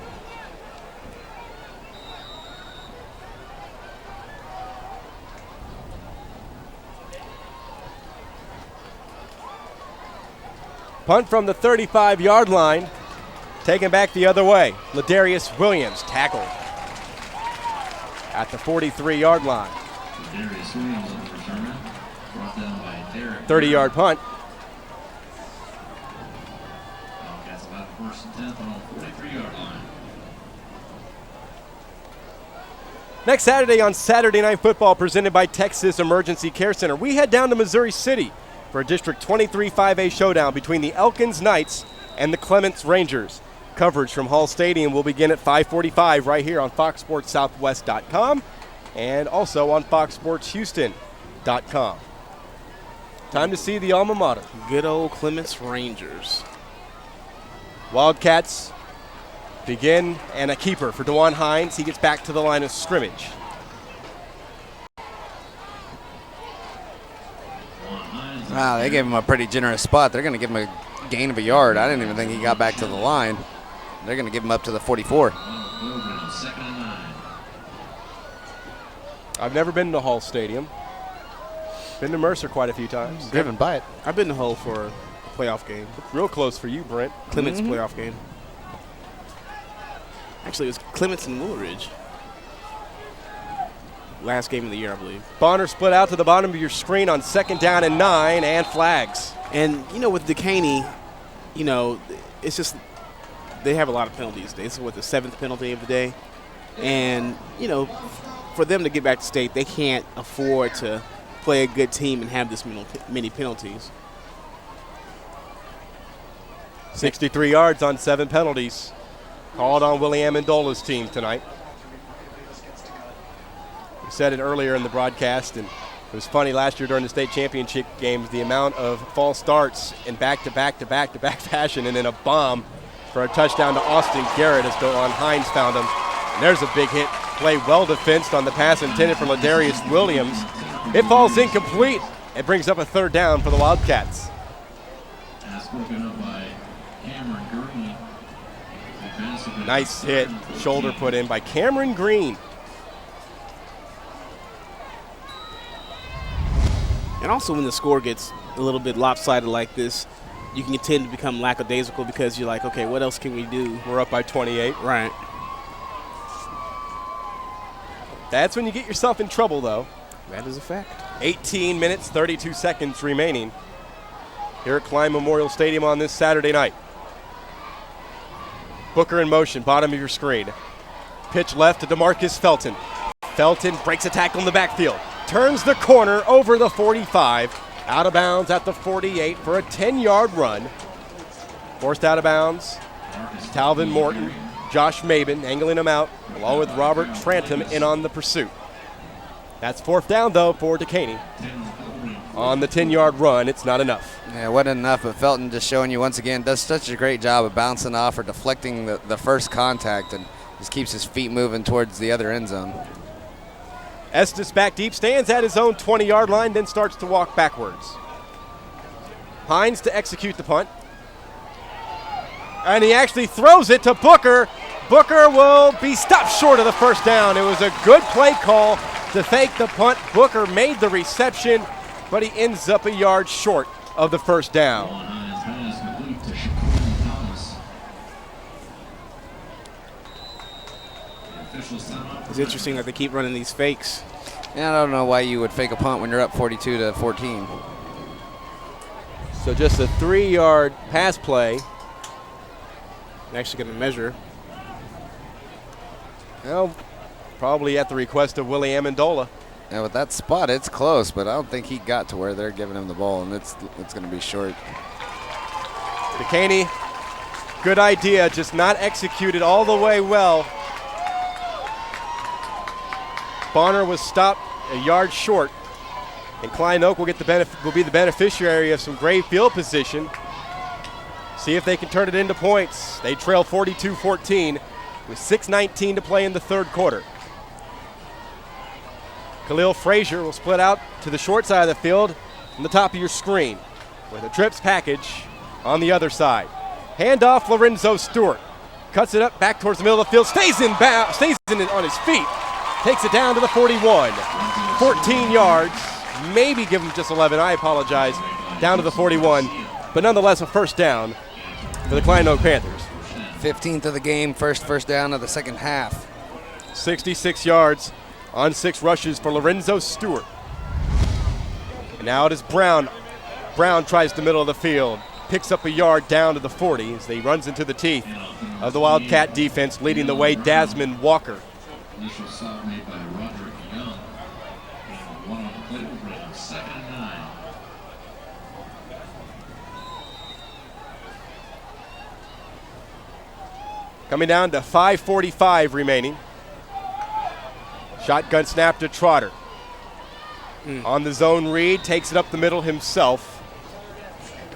Punt from the 35-yard line. Taken back the other way. Ladarius Williams tackled at the 43-yard line. 30-yard punt. Next Saturday on Saturday Night Football, presented by Texas Emergency Care Center, we head down to Missouri City for a District 23 5A showdown between the Elkins Knights and the Clements Rangers. Coverage from Hall Stadium will begin at 5:45 right here on FoxSportsSouthwest.com and also on FoxSportsHouston.com. Time to see the alma mater. Good old Clements Rangers. Wildcats begin, and a keeper for DeJuan Hines. He gets back to the line of scrimmage. Wow, they gave him a pretty generous spot. They're going to give him a gain of a yard. I didn't even think he got back to the line. They're going to give him up to the 44. I've never been to Hall Stadium. Been to Mercer quite a few times. Driven by it. I've been to Hull for playoff game. Real close for you, Brent. Clements playoff game. Actually, it was Clements and Woolridge. Last game of the year, I believe. Bonner split out to the bottom of your screen on 2nd down and 9 and flags. And, with Dekaney, it's just they have a lot of penalties. This is the 7th penalty of the day. And, for them to get back to state, they can't afford to play a good team and have this many penalties. 63 yards on 7 penalties. Called on Willie Amendola's team tonight. We said it earlier in the broadcast, and it was funny last year during the state championship games, the amount of false starts in back-to-back fashion, and then a bomb for a touchdown to Austin Garrett as DeLon Hines found him. And there's a big hit play, well defensed on the pass intended for Ladarius Williams. It falls incomplete. It brings up a 3rd down for the Wildcats. Nice hit, shoulder put in by Cameron Green. And also when the score gets a little bit lopsided like this, you can tend to become lackadaisical because you're like, okay, what else can we do? We're up by 28. Right. That's when you get yourself in trouble, though. That is a fact. 18 minutes, 32 seconds remaining here at Klein Memorial Stadium on this Saturday night. Booker in motion, bottom of your screen. Pitch left to DeMarcus Felton. Felton breaks a tackle in the backfield. Turns the corner over the 45. Out of bounds at the 48 for a 10-yard run. Forced out of bounds. Talvin Morton, Josh Maben angling him out, along with Robert Trantham in on the pursuit. That's 4th down, though, for Dekaney. On the 10-yard run, it's not enough. Yeah, it wasn't enough, but Felton just showing you once again does such a great job of bouncing off or deflecting the first contact and just keeps his feet moving towards the other end zone. Estes back deep, stands at his own 20-yard line, then starts to walk backwards. Hines to execute the punt. And he actually throws it to Booker. Booker will be stopped short of the 1st down. It was a good play call to fake the punt. Booker made the reception, but he ends up a yard short of the 1st down. It's interesting that they keep running these fakes. Yeah, I don't know why you would fake a punt when you're up 42-14. So just a 3-yard pass play. They're actually going to measure. Well, probably at the request of Willie Amendola. Yeah, with that spot, it's close, but I don't think he got to where they're giving him the ball, and it's going to be short. Dekaney, good idea, just not executed all the way well. Bonner was stopped a yard short, and Klein Oak will be the beneficiary of some great field position. See if they can turn it into points. They trail 42-14 with 6:19 to play in the 3rd quarter. Khalil Frazier will split out to the short side of the field on the top of your screen with a trips package on the other side. Handoff Lorenzo Stewart. Cuts it up back towards the middle of the field. Stays in it on his feet. Takes it down to the 41. 14 yards. Maybe give him just 11. I apologize. Down to the 41. But nonetheless, a 1st down for the Klein Oak Panthers. 15th of the game, first down of the 2nd half. 66 yards on 6 rushes for Lorenzo Stewart. And now it is Brown. Brown tries the middle of the field. Picks up a yard down to the 40 as he runs into the teeth of the Wildcat defense, leading the way Desmond Walker. Initial stop made by Roderick Young. And 1 on the play will bring 2nd and 9. Coming down to 5:45 remaining. Shotgun snap to Trotter. On the zone read, takes it up the middle himself.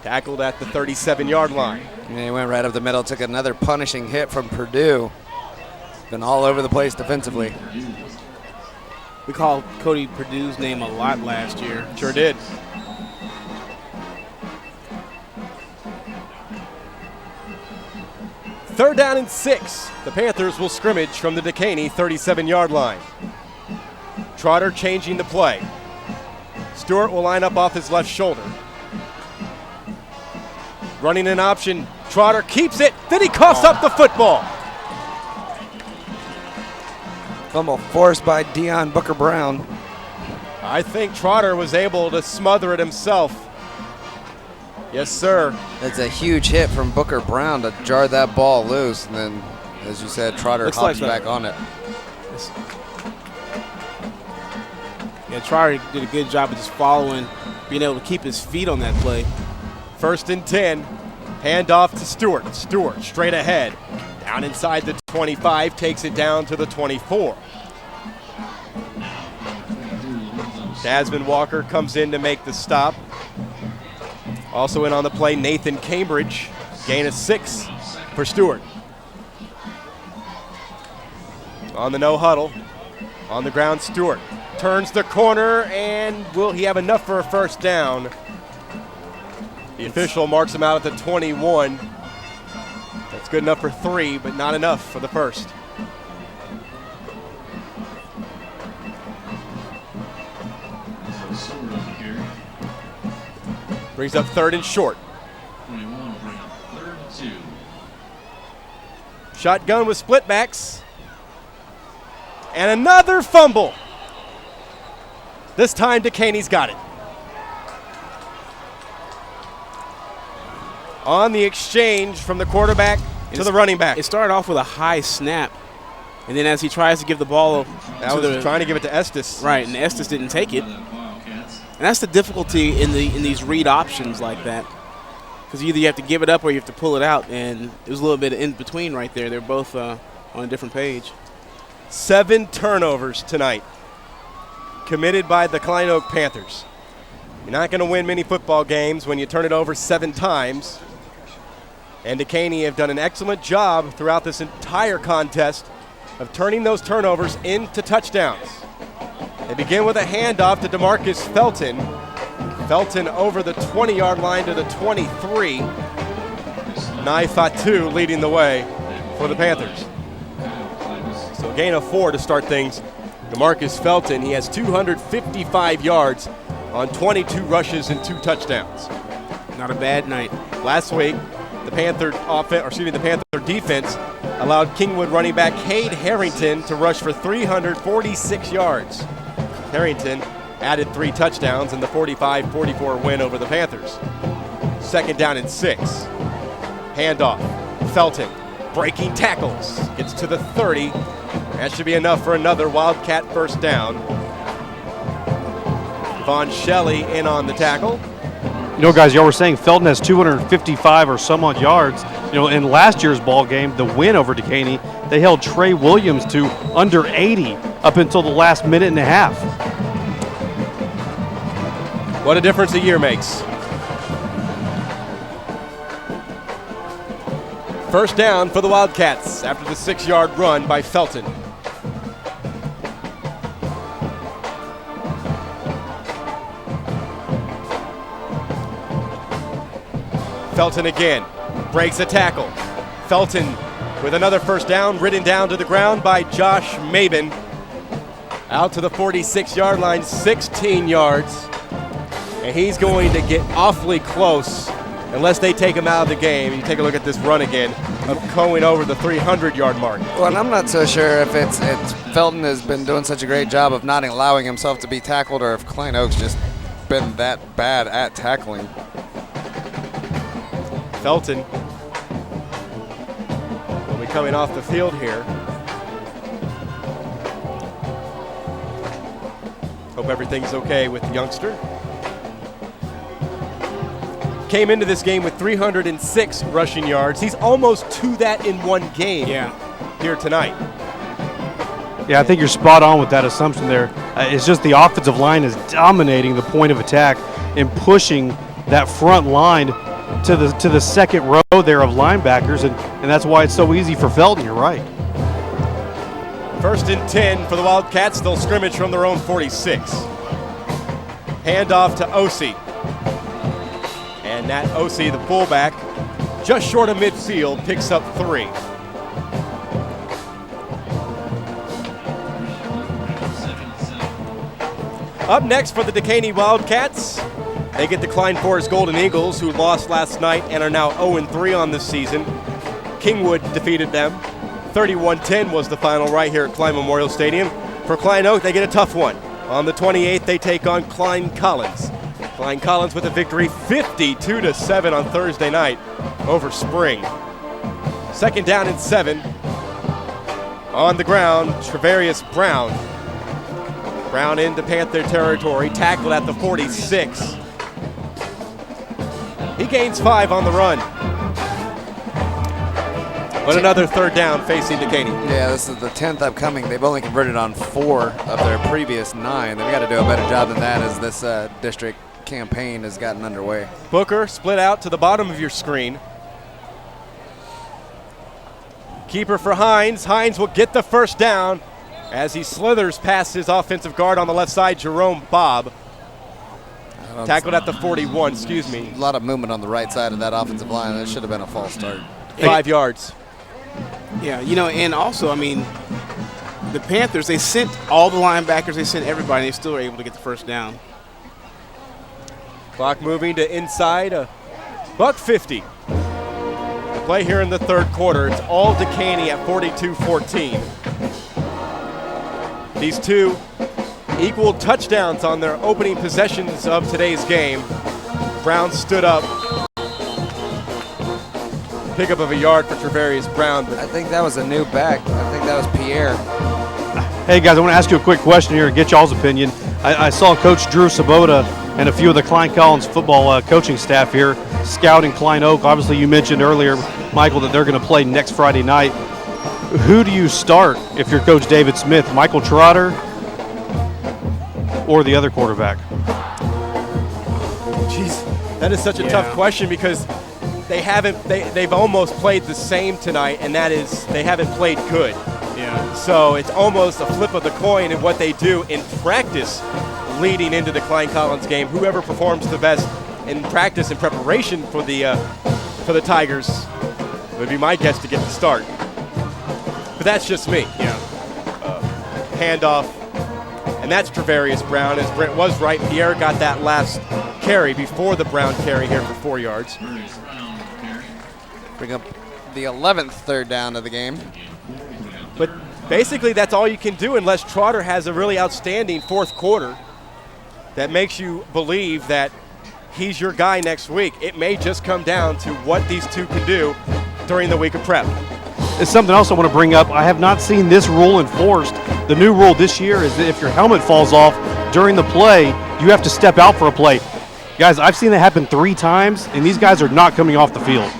Tackled at the 37-yard line. And he went right up the middle, took another punishing hit from Purdue. Been all over the place defensively. We called Cody Purdue's name a lot last year. Sure did. Third down and 6. The Panthers will scrimmage from the Dekaney 37-yard line. Trotter changing the play. Stewart will line up off his left shoulder. Running an option. Trotter keeps it. Then he coughs up the football. Fumble forced by Deion Booker Brown. I think Trotter was able to smother it himself. Yes, sir. It's a huge hit from Booker Brown to jar that ball loose, and then, as you said, Trotter hops back on it. Yeah, Trotter did a good job of just following, being able to keep his feet on that play. 1st and 10. Handoff to Stewart. Stewart straight ahead. Down inside the 25, takes it down to the 24. Desmond Walker comes in to make the stop. Also in on the play, Nathan Cambridge. Gain of 6 for Stewart. On the no huddle. On the ground, Stewart turns the corner, and will he have enough for a first down? The official marks him out at the 21. That's good enough for 3, but not enough for the first. Brings up 3rd and short. 21 bring up 3rd and 2. Shotgun with split backs. And another fumble. This time Dekaney's got it. On the exchange from the quarterback to the running back. It started off with a high snap, and then as he tries to give the ball trying to give it to Estes. Right, and Estes didn't take it. And that's the difficulty in these read options like that, because either you have to give it up or you have to pull it out, and it was a little bit in between right there. They're both on a different page. 7 turnovers tonight committed by the Klein Oak Panthers. You're not going to win many football games when you turn it over 7 times. And Dekaney have done an excellent job throughout this entire contest of turning those turnovers into touchdowns. They begin with a handoff to DeMarcus Felton. Felton over the 20-yard line to the 23. Nai Fatu leading the way for the Panthers. So a gain of 4 to start things. DeMarcus Felton, he has 255 yards on 22 rushes and 2 touchdowns. Not a bad night. Last week, the Panther defense allowed Kingwood running back Cade Harrington to rush for 346 yards. Harrington added 3 touchdowns in the 45-44 win over the Panthers. 2nd down and 6. Handoff. Felton breaking tackles. Gets to the 30. That should be enough for another Wildcat first down. Von Shelley in on the tackle. You know, guys, y'all were saying Felton has 255 or some odd yards. You know, in last year's ball game, the win over Dekaney, they held Trey Williams to under 80 up until the last minute and a half. What a difference a year makes. First down for the Wildcats after the 6-yard run by Felton. Felton again, breaks a tackle. Felton with another first down, ridden down to the ground by Josh Mabin. Out to the 46-yard line, 16 yards. And he's going to get awfully close unless they take him out of the game. You take a look at this run again of going over the 300-yard mark. Well, and I'm not so sure if it's Felton has been doing such a great job of not allowing himself to be tackled, or if Klein Oak's just been that bad at tackling. Felton will be coming off the field here. Hope everything's okay with the youngster. Came into this game with 306 rushing yards. He's almost to that in one game here tonight. Yeah, I think you're spot on with that assumption there. It's just the offensive line is dominating the point of attack and pushing that front line to the second row there of linebackers, and that's why it's so easy for Felton. You're right. 1st and 10 for the Wildcats. They'll scrimmage from their own 46. Handoff to Osei. And Nat Osei, the fullback, just short of midfield, picks up 3. Up next for the Dekaney Wildcats, They get the Klein Forest Golden Eagles, who lost last night and are now 0-3 on this season. Kingwood defeated them. 31-10 was the final right here at Klein Memorial Stadium. For Klein Oak, they get a tough one. On the 28th, they take on Klein Collins. Klein Collins with a victory 52-7 on Thursday night over Spring. Second down and 7. On the ground, Travarius Brown. Brown into Panther territory, tackled at the 46. He gains 5 on the run. But another third down facing Dekaney. Yeah, this is the 10th upcoming. They've only converted on 4 of their previous 9. They've got to do a better job than that as this district campaign has gotten underway. Booker split out to the bottom of your screen. Keeper for Hines. Hines will get the first down as he slithers past his offensive guard on the left side, Jerome Bobb. Tackled at the 41, excuse me. A lot of movement on the right side of that offensive line. That should have been a false start. 5 yards. Yeah, and also, the Panthers, they sent all the linebackers, they sent everybody, and they still were able to get the first down. Clock moving to inside $1:50. Play here in the third quarter. It's all Dekaney at 42-14. These two equal touchdowns on their opening possessions of today's game. Brown stood up. Pickup of a yard for Travarius Brown. I think that was a new back. I think that was Pierre. Hey guys, I want to ask you a quick question here and get y'all's opinion. I saw Coach Drew Sabota and a few of the Klein Collins football coaching staff here scouting Klein Oak. Obviously, you mentioned earlier, Michael, that they're going to play next Friday night. Who do you start if you're Coach David Smith, Michael Trotter or the other quarterback? Jeez, that is such a tough question because they've almost played the same tonight, and that is they haven't played good. Yeah. So it's almost a flip of the coin in what they do in practice leading into the Klein Collins game. Whoever performs the best in practice and preparation for the Tigers would be my guess to get the start. But that's just me. Yeah. Handoff. And that's Travarius Brown. As Brent was right, Pierre got that last carry before the Brown carry here for 4 yards. Bring up the 11th third down of the game. But basically that's all you can do unless Trotter has a really outstanding fourth quarter that makes you believe that he's your guy next week. It may just come down to what these two can do during the week of prep. It's something else I want to bring up. I have not seen this rule enforced. The new rule this year is that if your helmet falls off during the play, you have to step out for a play. Guys, I've seen that happen 3 times, and these guys are not coming off the field.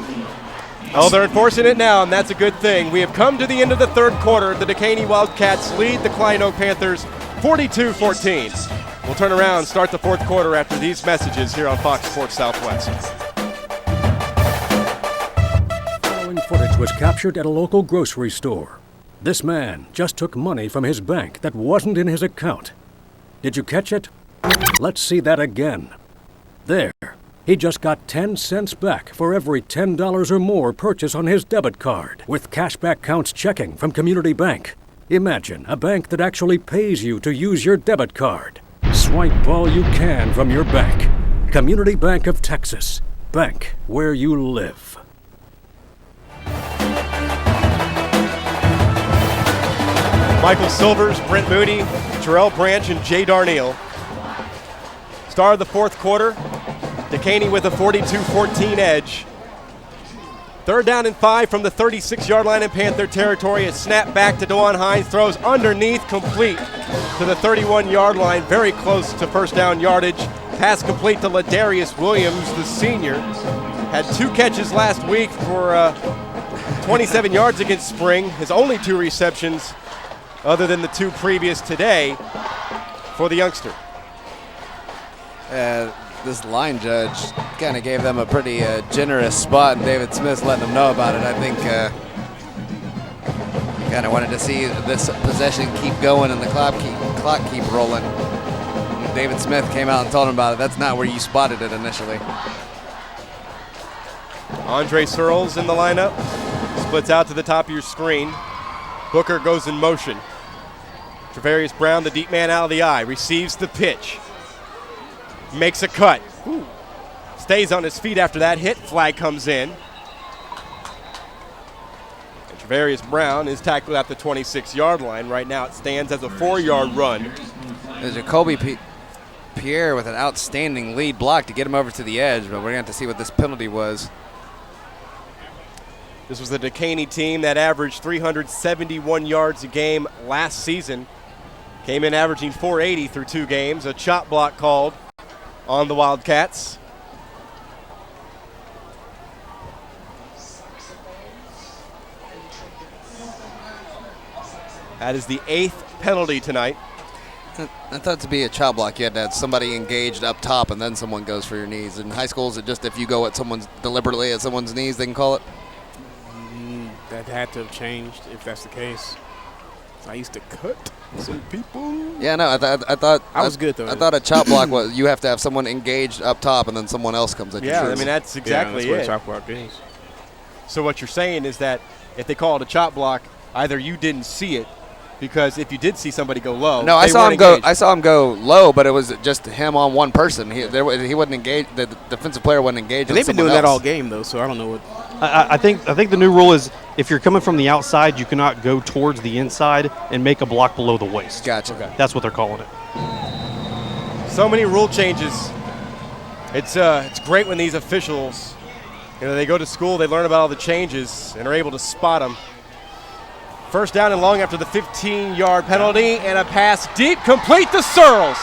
Oh, they're enforcing it now, and that's a good thing. We have come to the end of the third quarter. The Dekaney Wildcats lead the Klein Oak Panthers 42-14. We'll turn around and start the fourth quarter after these messages here on Fox Sports Southwest. Following footage was captured at a local grocery store. This man just took money from his bank that wasn't in his account. Did you catch it? Let's see that again. There. He just got 10 cents back for every $10 or more purchase on his debit card with cashback counts checking from Community Bank. Imagine a bank that actually pays you to use your debit card. Swipe all you can from your bank. Community Bank of Texas. Bank where you live. Michael Silvers, Brent Moody, Terrell Branch, and Jay Darneal. Star of the fourth quarter. Dekaney with a 42-14 edge. Third down and 5 from the 36-yard line in Panther territory. A snap back to DeJuan Hines. Throws underneath, complete to the 31-yard line. Very close to first down yardage. Pass complete to Ladarius Williams, the senior. Had 2 catches last week for 27 yards against Spring. His only 2 receptions other than the 2 previous today for the youngster. This line judge kind of gave them a pretty generous spot, and David Smith's letting them know about it. I think kind of wanted to see this possession keep going and the clock keep rolling. And David Smith came out and told him about it. That's not where you spotted it initially. Andre Searles in the lineup. Splits out to the top of your screen. Booker goes in motion. Travarius Brown, the deep man out of the eye, receives the pitch. Makes a cut. Stays on his feet after that hit. Flag comes in. And Travarius Brown is tackled at the 26-yard line. Right now it stands as a 4-yard run. There's Jacoby Pierre with an outstanding lead block to get him over to the edge, but we're going to have to see what this penalty was. This was the Dekaney team that averaged 371 yards a game last season. Came in averaging 480 through 2 games. A chop block called on the Wildcats. That is the 8th penalty tonight. I thought to be a chop block, you had to have somebody engaged up top and then someone goes for your knees. In high school, is it just if you go at someone's deliberately at someone's knees, they can call it? That had to have changed if that's the case. I used to cut some people. Yeah, no, I thought I was good though. I thought a chop block was you have to have someone engaged up top and then someone else comes at you. Yeah, I mean that's exactly that's what it. a chop block is. So what you're saying is that if they call it a chop block, either you didn't see it, because if you did see somebody go low, no, I saw him go. I saw him go low, but it was just him on one person. He wasn't engaged. The defensive player wasn't engaged. And they've been doing that all game though, so I don't know what. I think the new rule is if you're coming from the outside, you cannot go towards the inside and make a block below the waist. Gotcha. Okay. That's what they're calling it. So many rule changes. It's great when these officials, they go to school, they learn about all the changes, and are able to spot them. First down and long after the 15-yard penalty, and a pass deep, complete to Searles.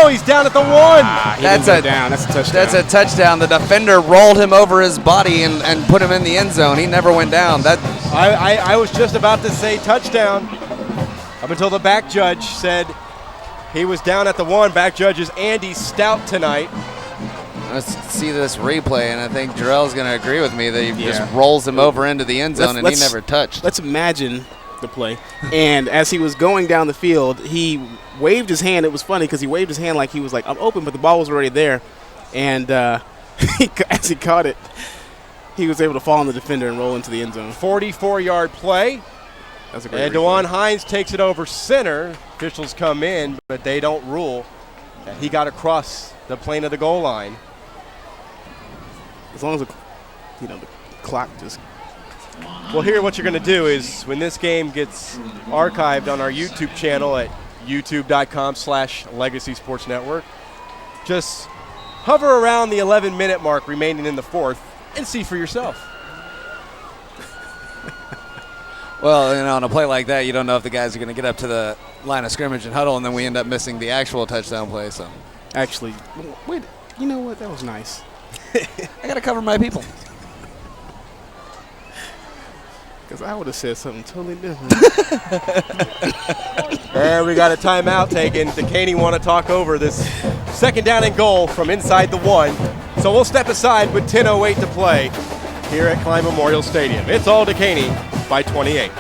He's down at the 1. That's a touchdown. That's a touchdown. The defender rolled him over his body and put him in the end zone. He never went down. I was just about to say touchdown up until the back judge said he was down at the 1. Back judge is Andy Stout tonight. Let's see this replay, and I think Jarrell's going to agree with me that he just rolls him over into the end zone, and he never touched. Let's imagine the play. And as he was going down the field, he waved his hand. It was funny because he waved his hand like he was like, I'm open, but the ball was already there. And as he caught it, he was able to fall on the defender and roll into the end zone. 44-yard play. That's a great And replay. DeJuan Hines takes it over center. Officials come in, but they don't rule that he got across the plane of the goal line. As long as the clock just. Well, here what you're going to do is when this game gets archived on our YouTube channel at youtube.com/Legacy Sports Network, just hover around the 11-minute mark remaining in the 4th and see for yourself. Well, on a play like that, you don't know if the guys are going to get up to the line of scrimmage and huddle, and then we end up missing the actual touchdown play. So, actually, wait, you know what? That was nice. I got to cover my people. Because I would have said something totally different. And we got a timeout taken. Dekaney want to talk over this 2nd down and goal from inside the 1. So we'll step aside with 10:08 to play here at Klein Memorial Stadium. It's all Dekaney by 28.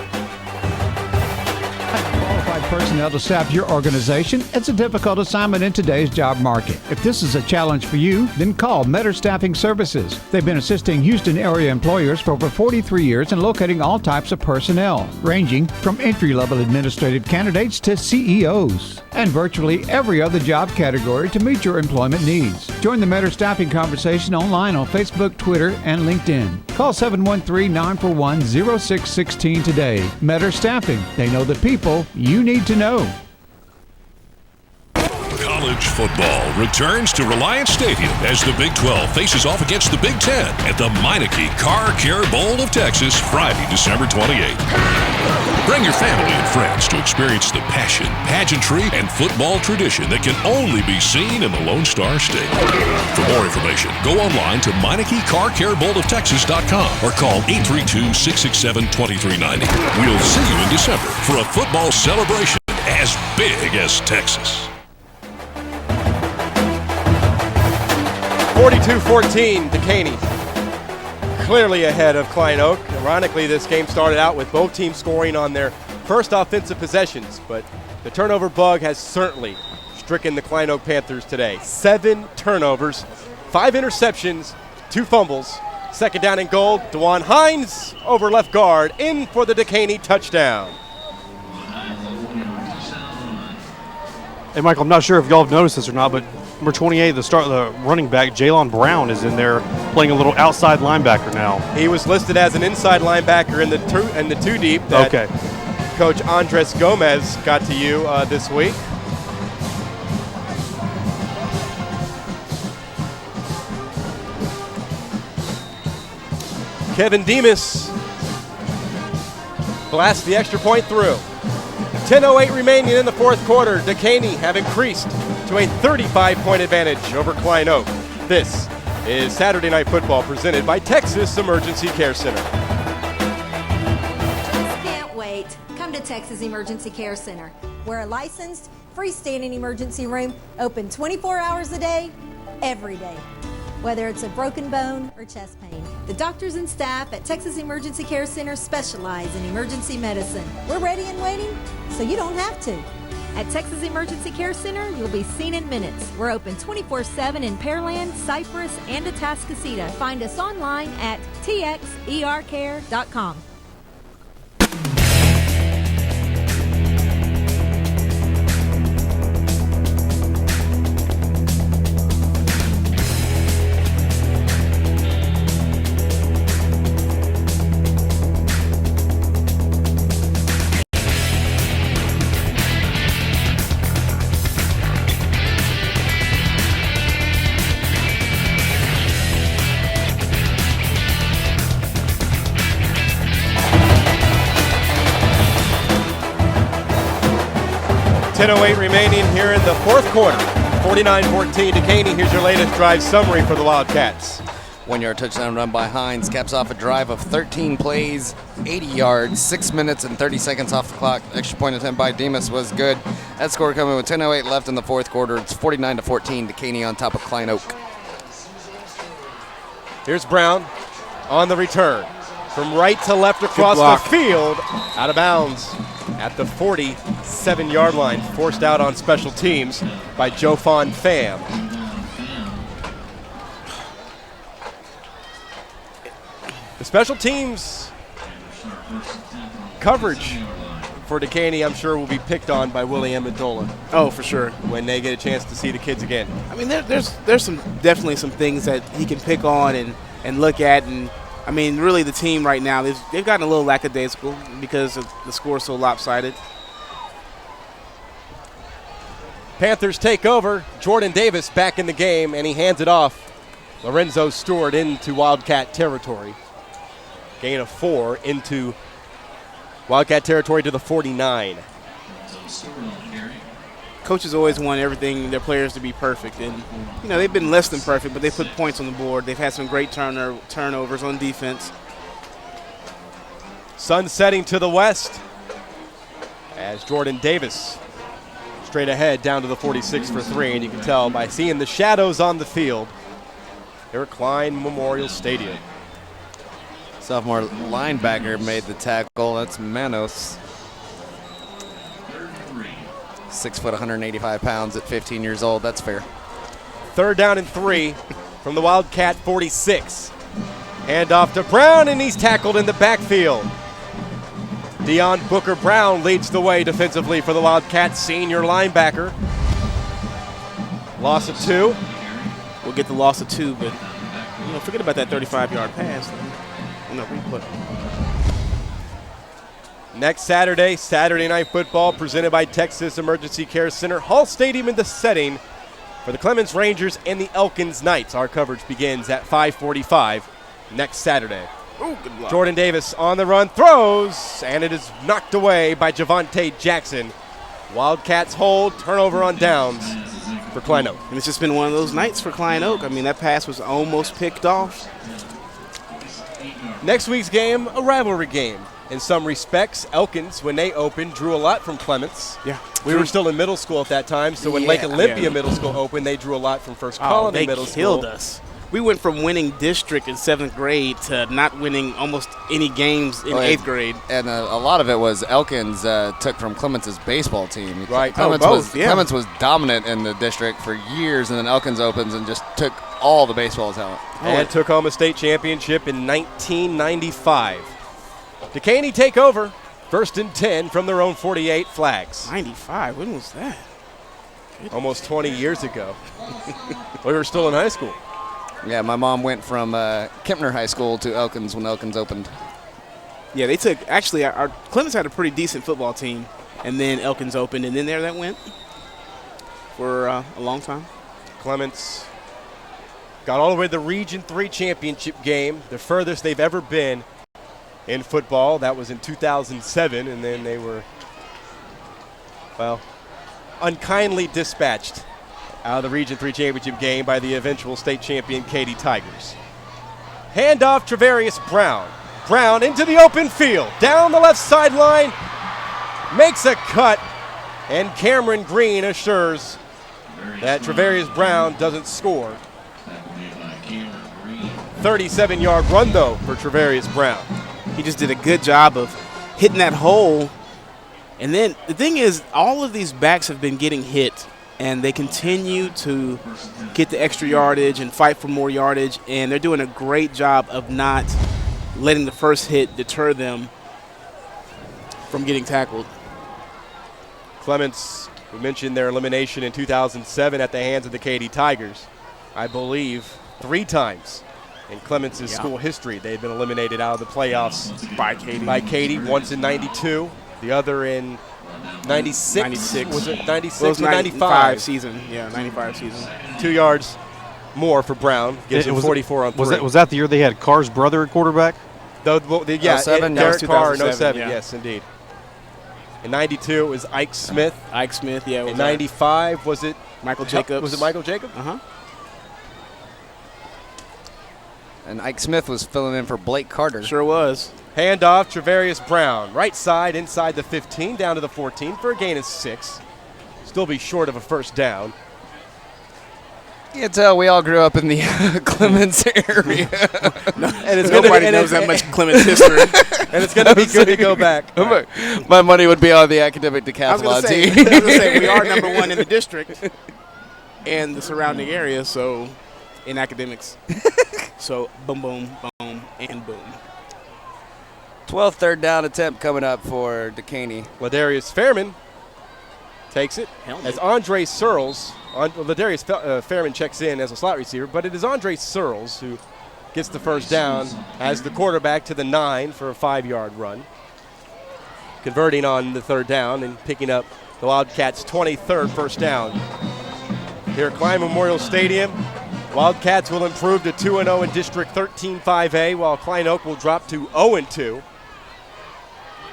Personnel to staff your organization. It's a difficult assignment in today's job market. If this is a challenge for you, then call Metter Staffing Services. They've been assisting Houston area employers for over 43 years and locating all types of personnel, ranging from entry-level administrative candidates to CEOs, and virtually every other job category to meet your employment needs. Join the Metter Staffing conversation online on Facebook, Twitter, and LinkedIn. Call 713-941-0616 today. Metter Staffing. They know the people you need to know. College football returns to Reliance Stadium as the Big 12 faces off against the Big 10 at the Meineke Car Care Bowl of Texas, Friday, December 28th. Bring your family and friends to experience the passion, pageantry, and football tradition that can only be seen in the Lone Star State. For more information, go online to MeinekeCarCareBowlOfTexas.com or call 832-667-2390. We'll see you in December for a football celebration as big as Texas. 42-14, Dekaney clearly ahead of Klein Oak. Ironically, this game started out with both teams scoring on their first offensive possessions, but the turnover bug has certainly stricken the Klein Oak Panthers today. 7 turnovers, 5 interceptions, 2 fumbles. 2nd down and goal, DeJuan Hines over left guard, in for the Dekaney touchdown. Hey, Michael, I'm not sure if y'all have noticed this or not, but Number 28, the running back, Jalen Brown, is in there playing a little outside linebacker now. He was listed as an inside linebacker in the two deep that Coach Andres Gomez got to you this week. Kevin Demas blasts the extra point through. 10:08 remaining in the fourth quarter. Dekaney have increased to a 35-point advantage over Klein Oak. This is Saturday Night Football presented by Texas Emergency Care Center. Just can't wait. Come to Texas Emergency Care Center. We're a licensed, freestanding emergency room, open 24 hours a day, every day. Whether it's a broken bone or chest pain, the doctors and staff at Texas Emergency Care Center specialize in emergency medicine. We're ready and waiting, so you don't have to. At Texas Emergency Care Center, you'll be seen in minutes. We're open 24/7 in Pearland, Cypress, and Atascocita. Find us online at txercare.com. .08 remaining here in the fourth quarter. 49-14 Dekaney. Here's your latest drive summary for the Wildcats. 1-yard touchdown run by Hines caps off a drive of 13 plays, 80 yards, 6 minutes and 30 seconds off the clock. Extra point attempt by Demas was good. That score coming with 10:08 left in the fourth quarter. It's 49-14 Dekaney on top of Klein Oak. Here's Brown on the return. From right to left across the field, out of bounds at the 47-yard line, forced out on special teams by Jofon Pham. The special teams coverage for Dekaney, I'm sure, will be picked on by Willie Amendola. Oh, for sure. When they get a chance to see the kids again. I mean, there's definitely some things that he can pick on and look at. And I mean, really, the team right now, they've gotten a little lackadaisical because of the score so lopsided. Panthers take over. Jordan Davis back in the game, and he hands it off. Lorenzo Stewart into Wildcat territory. Gain of 4 into Wildcat territory to the 49. Coaches always want their players to be perfect. And, you know, they've been less than perfect, but they put points on the board. They've had some great turnovers on defense. Sun setting to the west as Jordan Davis straight ahead down to the 46 for 3. And you can tell by seeing the shadows on the field here at Klein Memorial Stadium. Sophomore linebacker made the tackle. That's Manos. 6 foot, 185 pounds at 15 years old. That's fair. 3rd down and 3 from the Wildcat 46. Hand off to Brown, and he's tackled in the backfield. Dion Booker Brown leads the way defensively for the Wildcats, senior linebacker. Loss of 2. We'll get the loss of 2, but forget about that 35-yard pass. Next Saturday, Saturday Night Football presented by Texas Emergency Care Center. Hall Stadium in the setting for the Clemens Rangers and the Elkins Knights. Our coverage begins at 5:45 next Saturday. Ooh, good luck. Jordan Davis on the run, throws, and it is knocked away by Javonte Jackson. Wildcats hold, turnover on downs for Klein Oak. And it's just been one of those nights for Klein Oak. I mean, that pass was almost picked off. Next week's game, a rivalry game. In some respects, Elkins, when they opened, drew a lot from Clements. Yeah. We were still in middle school at that time, so when Lake Olympia Middle School opened, they drew a lot from First Colony Middle School. They killed us. We went from winning district in 7th grade to not winning almost any games in 8th grade. And a lot of it was Elkins took from Clements' baseball team. Right. Clements was dominant in the district for years, and then Elkins opens and just took all the baseball talent. And took home a state championship in 1995. Dekaney take over. 1st and 10 from their own 48 flags. 95, when was that? Almost 20 years ago. We were still in high school. Yeah, my mom went from Kempner High School to Elkins when Elkins opened. Yeah, they took, actually, our Clemens had a pretty decent football team, and then Elkins opened, and then there that went for a long time. Clements got all the way to the Region 3 championship game, the furthest they've ever been in football. That was in 2007, and then they were, well, unkindly dispatched out of the Region 3 championship game by the eventual state champion Katy Tigers. Handoff Travarius Brown. Brown into the open field, down the left sideline, makes a cut, and Cameron Green assures that Travarius Brown doesn't score. 37-yard run, though, for Travarius Brown. He just did a good job of hitting that hole. And then the thing is, all of these backs have been getting hit, and they continue to get the extra yardage and fight for more yardage, and they're doing a great job of not letting the first hit deter them from getting tackled. Clements, we mentioned their elimination in 2007 at the hands of the Katy Tigers. I believe 3 times in Clements' school history they've been eliminated out of the playoffs by Katy. Once in 92, the other in 96. Was it 96 well, it was or 95 season? Yeah, 95 season. 2 yards more for Brown. Gives him 44 on 3. Was that the year they had Carr's brother at quarterback? Yeah, 07, Derek Carr in 2007, 07, yeah. yes, indeed. In 92, it was Ike Smith. Ike Smith, yeah. In 95, was it Michael Jacobs? Was it Michael Jacobs? Uh-huh. And Ike Smith was filling in for Blake Carter. Sure was. Handoff, Travarius Brown. Right side, inside the 15, down to the 14 for a gain of 6. Still be short of a first down. You can tell we all grew up in the Clements area. And it's Nobody knows that much Clements history. And it's going to be good to go back. My money would be on the academic I was decathlon going team. to say, we are number 1 in the district and the surrounding area, so in academics. So boom, boom, boom, and boom. 12th third down attempt coming up for Dekaney. Ladarius Fairman takes it as Andre Searles. Ladarius Fairman checks in as a slot receiver, but it is Andre Searles who gets the first down as the quarterback to the 9 for a 5-yard run. Converting on the third down and picking up the Wildcats' 23rd first down. Here at Klein Memorial Stadium, Wildcats will improve to 2-0 in District 13-5A, while Klein Oak will drop to 0-2.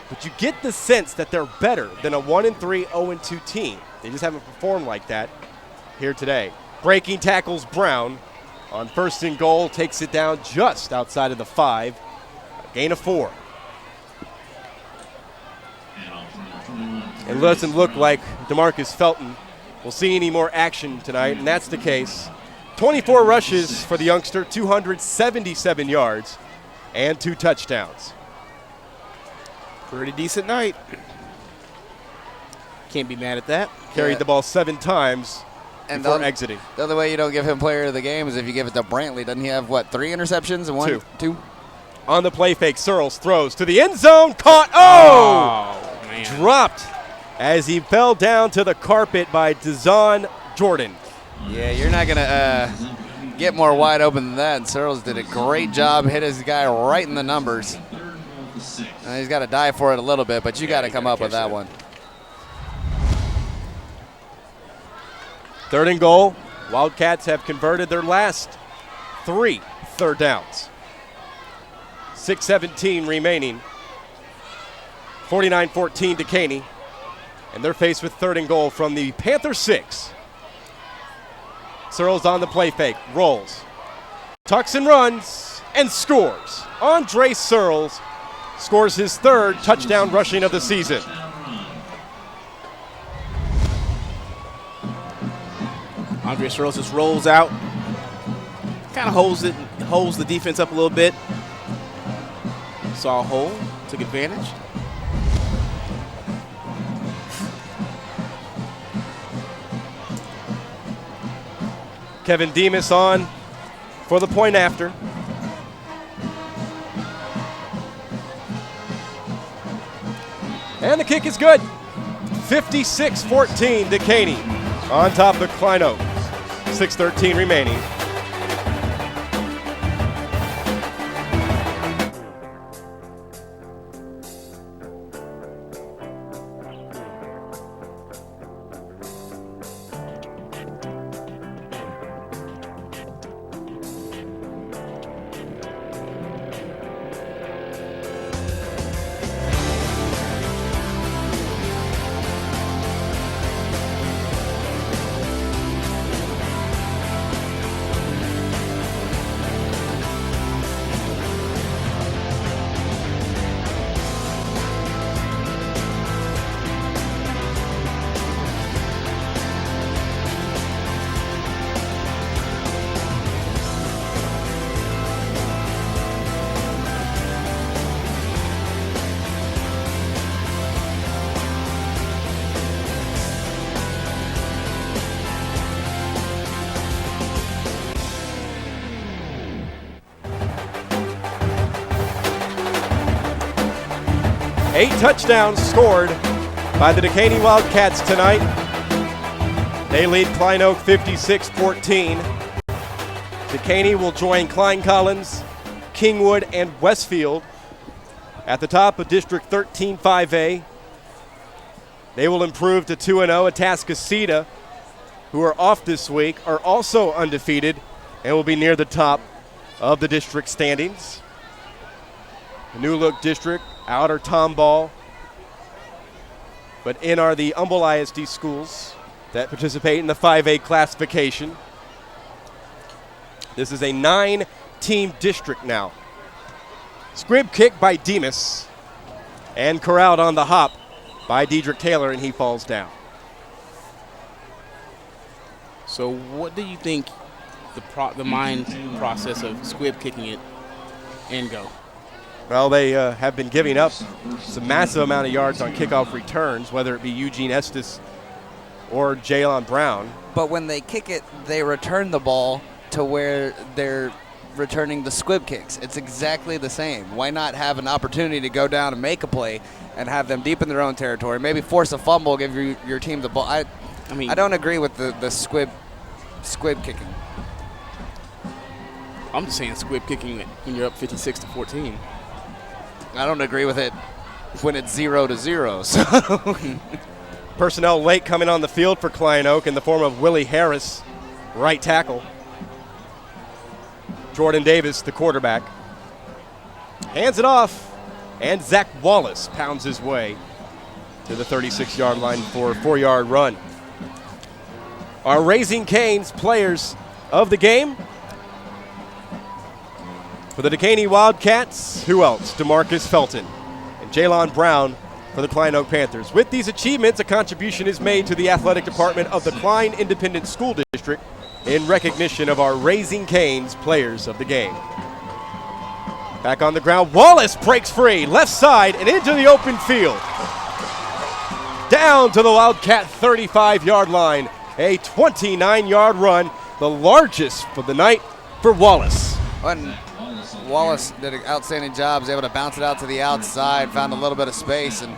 But you get the sense that they're better than a 1-3, 0-2 team. They just haven't performed like that here today. Breaking tackles Brown on 1st and goal, takes it down just outside of the 5. A gain of 4. It doesn't look like DeMarcus Felton will see any more action tonight, and that's the case. 24 rushes for the youngster, 277 yards, and 2 touchdowns. Pretty decent night. Can't be mad at that. Carried the ball 7 times and before exiting. The other way you don't give him player of the game is if you give it to Brantley. Doesn't he have, 3 interceptions and 1? 2. On the play fake, Searles throws to the end zone, caught. Oh man. Dropped as he fell down to the carpet by Dezon Jordan. Yeah, you're not going to get more wide open than that. And Searles did a great job, hit his guy right in the numbers. He's got to dive for it a little bit, but you got to come up with that one. 3rd and goal. Wildcats have converted their last 3 third downs. 6:17 remaining. 49-14 Dekaney. And they're faced with 3rd and goal from the Panther 6. Searles on the play fake, rolls, tucks and runs, and scores. Andre Searles scores his 3rd touchdown rushing of the season. Andre Searles just rolls out, kind of holds the defense up a little bit. Saw a hole, took advantage. Kevin Demas on for the point after. And the kick is good. 56-14 Dekaney on top of Klein Oak. 6:13 remaining. Eight touchdowns scored by the Dekaney Wildcats tonight. They lead Klein Oak 56-14. Dekaney will join Klein Collins, Kingwood, and Westfield at the top of District 13 5A. They will improve to 2-0. Atascocita, who are off this week, are also undefeated and will be near the top of the district standings. The New Look District, out are Tomball, but in are the Humble ISD schools that participate in the 5A classification. This is a 9-team district now. Squib kick by Demas and corralled on the hop by Dedrick Taylor, and he falls down. So what do you think the mind process of squib kicking it and go? Well, they have been giving up some massive amount of yards on kickoff returns, whether it be Eugene Estes or Jalon Brown. But when they kick it, they return the ball to where they're returning the squib kicks. It's exactly the same. Why not have an opportunity to go down and make a play and have them deep in their own territory, maybe force a fumble, give your team the ball? I don't agree with the squib kicking. I'm just saying squib kicking it when you're up 56-14. I don't agree with it when it's 0-0. So Personnel late coming on the field for Klein Oak in the form of Willie Harris, right tackle. Jordan Davis, the quarterback. Hands it off, and Zach Wallace pounds his way to the 36-yard line for a 4-yard run. Our Raising Cane's players of the game. For the Dekaney Wildcats, who else? DeMarcus Felton and Jalon Brown for the Klein Oak Panthers. With these achievements, a contribution is made to the athletic department of the Klein Independent School District in recognition of our Raising Cane's players of the game. Back on the ground, Wallace breaks free, left side and into the open field. Down to the Wildcat 35-yard line, a 29-yard run, the largest for the night for Wallace. Wallace did an outstanding job. Was able to bounce it out to the outside, found a little bit of space, and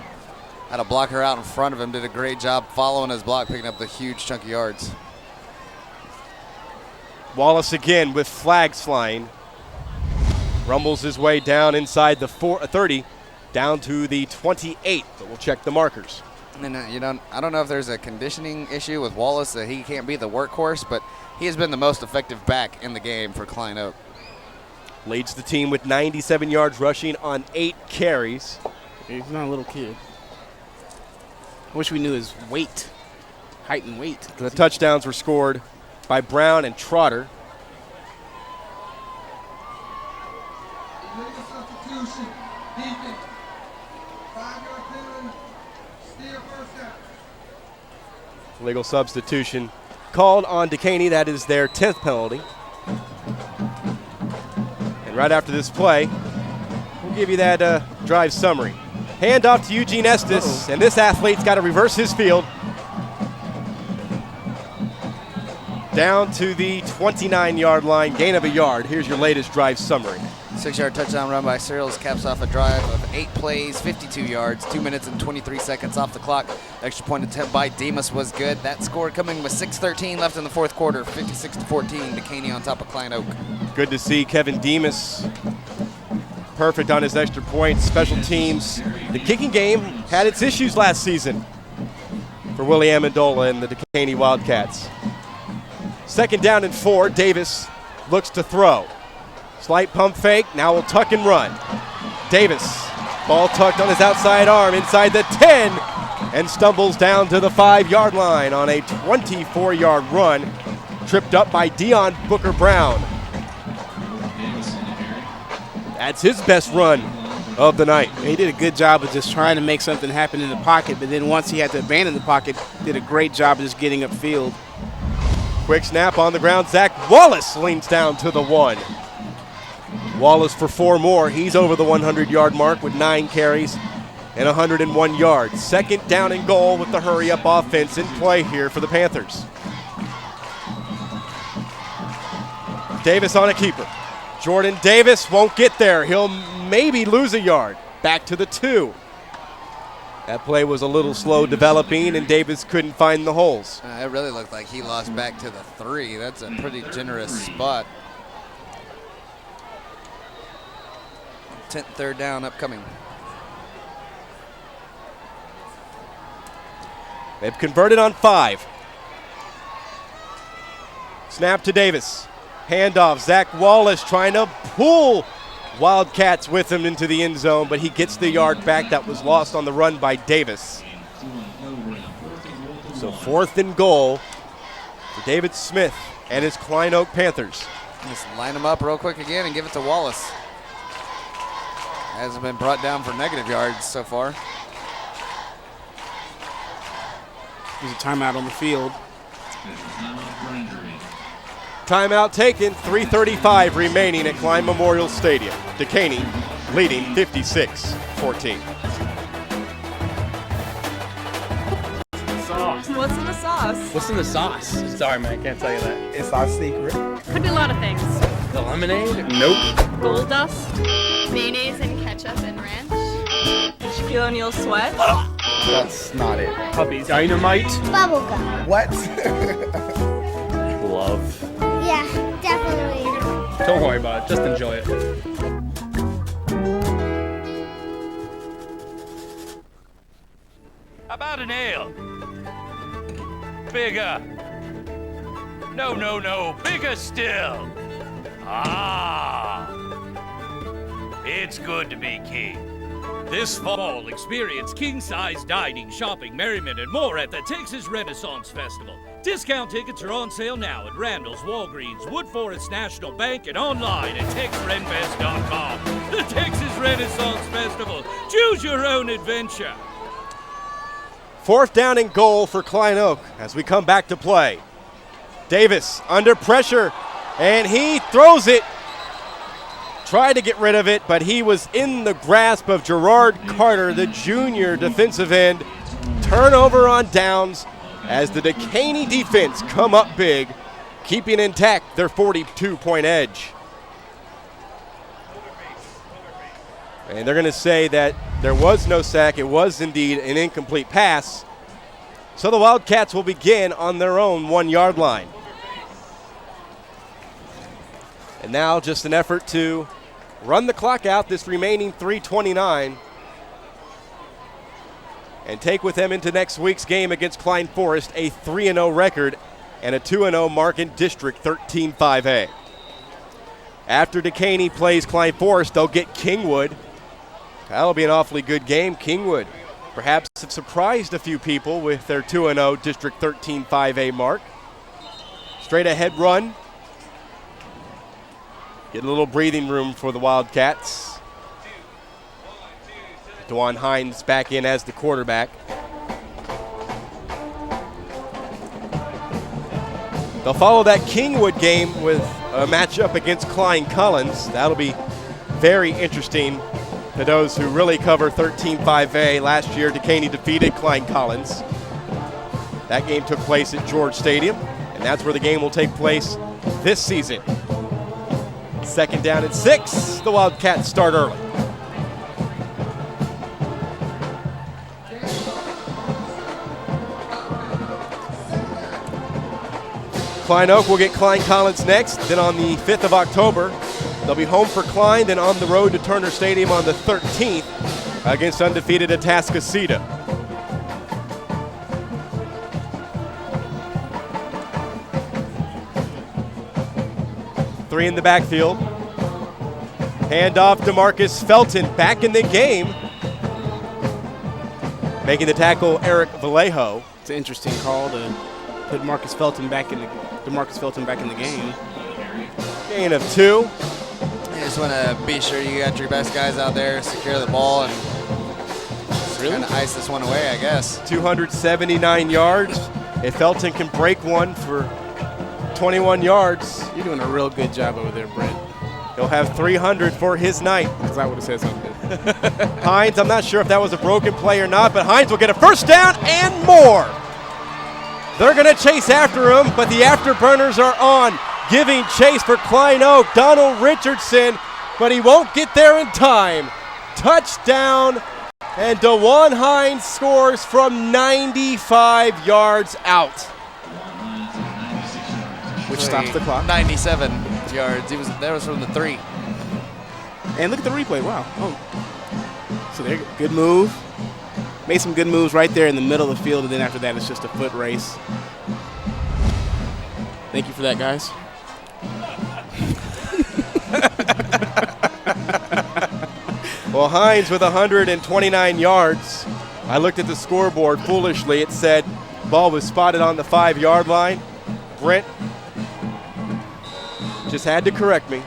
had a blocker out in front of him. Did a great job following his block, picking up the huge chunk of yards. Wallace again with flags flying. Rumbles his way down inside the 30, down to the 28, but we'll check the markers. And I don't know if there's a conditioning issue with Wallace that he can't be the workhorse, but he has been the most effective back in the game for Klein Oak. Leads the team with 97 yards rushing on 8 carries. He's not a little kid. I wish we knew his weight, height and weight. The touchdowns were scored by Brown and Trotter. Legal substitution called on Dekaney. That is their 10th penalty. And right after this play, we'll give you that drive summary. Hand off to Eugene Estes, and this athlete's got to reverse his field. Down to the 29-yard line, gain of a yard. Here's your latest drive summary. 6-yard touchdown run by Searles caps off a drive of 8 plays, 52 yards, 2 minutes and 23 seconds off the clock. Extra point attempt by Demas was good. That score coming with 6:13 left in the fourth quarter, 56-14. Dekaney on top of Klein Oak. Good to see Kevin Demas perfect on his extra points. Special teams. The kicking game had its issues last season for Willie Amendola and the Dekaney Wildcats. 2nd down and 4. Davis looks to throw. Slight pump fake. Now will tuck and run. Davis, ball tucked on his outside arm inside the 10 and stumbles down to the 5-yard line on a 24-yard run. Tripped up by Dion Booker Brown. That's his best run of the night. He did a good job of just trying to make something happen in the pocket, but then once he had to abandon the pocket, did a great job of just getting upfield. Quick snap on the ground. Zach Wallace leans down to the 1. Wallace for 4 more. He's over the 100-yard mark with 9 carries and 101 yards. 2nd down and goal with the hurry-up offense in play here for the Panthers. Davis on a keeper. Jordan Davis won't get there. He'll maybe lose a yard. Back to the 2. That play was a little slow developing, and Davis couldn't find the holes. It really looked like he lost back to the 3. That's a pretty generous spot. 10th third down upcoming. They've converted on 5. Snap to Davis. Handoff. Zach Wallace trying to pull Wildcats with him into the end zone, but he gets the yard back that was lost on the run by Davis. So 4th and goal for David Smith and his Klein Oak Panthers. Just line them up real quick again and give it to Wallace. Hasn't been brought down for negative yards so far. There's a timeout on the field. Timeout taken, 3:35 remaining at Klein Memorial Stadium. Dekaney leading 56-14. What's in the sauce? What's in the sauce? Sorry, man, I can't tell you that. It's our secret. Could be a lot of things. The lemonade? Nope. Gold dust. Mayonnaise and ketchup and ranch. Shaquille O'Neal sweat. That's not it. Puppies. Dynamite. Bubblegum. What? Love. Yeah, definitely. Don't worry about it. Just enjoy it. How about an ale? Bigger. No. Bigger still. Ah. It's good to be king. This fall, experience king-size dining, shopping, merriment, and more at the Texas Renaissance Festival. Discount tickets are on sale now at Randall's, Walgreens, Wood Forest National Bank, and online at TexRenFest.com. The Texas Renaissance Festival. Choose your own adventure. 4th down and goal for Klein Oak as we come back to play. Davis under pressure, and he throws it. Tried to get rid of it, but he was in the grasp of Gerard Carter, the junior defensive end. Turnover on downs as the Dekaney defense come up big, keeping intact their 42-point edge. And they're going to say that there was no sack. It was indeed an incomplete pass. So the Wildcats will begin on their own 1-yard line. And now just an effort to run the clock out this remaining 3:29 and take with them into next week's game against Klein Forest a 3-0 record and a 2-0 mark in District 13-5A. After Dekaney plays Klein Forest, they'll get Kingwood. That'll be an awfully good game. Kingwood perhaps have surprised a few people with their 2-0 District 13-5A mark. Straight ahead run. Get a little breathing room for the Wildcats. DeJuan Hines back in as the quarterback. They'll follow that Kingwood game with a matchup against Klein Collins. That'll be very interesting to those who really cover 13-5A. Last year, Dekaney defeated Klein Collins. That game took place at George Stadium, and that's where the game will take place this season. 2nd down and 6. The Wildcats start early. Klein Oak will get Klein Collins next. Then on the 5th of October, they'll be home for Klein, then on the road to Turner Stadium on the 13th against undefeated Atascocita. Three in the backfield. Handoff to Marcus Felton back in the game. Making the tackle, Eric Vallejo. It's an interesting call to put Marcus Felton back in the game. Gain of 2. You just want to be sure you got your best guys out there, secure the ball, and kind of ice this one away, I guess. 279 yards. If Felton can break one for 21 yards. You're doing a real good job over there, Brent. He'll have 300 for his night. Because I would have said something. Hines, I'm not sure if that was a broken play or not, but Hines will get a first down and more. They're going to chase after him, but the afterburners are on. Giving chase for Klein Oak, Donald Richardson, but he won't get there in time. Touchdown, and DeJuan Hines scores from 95 yards out. Which stops the clock. 97 yards. That was from the 3. And look at the replay. Wow. Oh. So there, good move. Made some good moves right there in the middle of the field, and then after that, it's just a foot race. Thank you for that, guys. Well, Hines with 129 yards. I looked at the scoreboard foolishly. It said ball was spotted on the 5-yard line. Brent just had to correct me.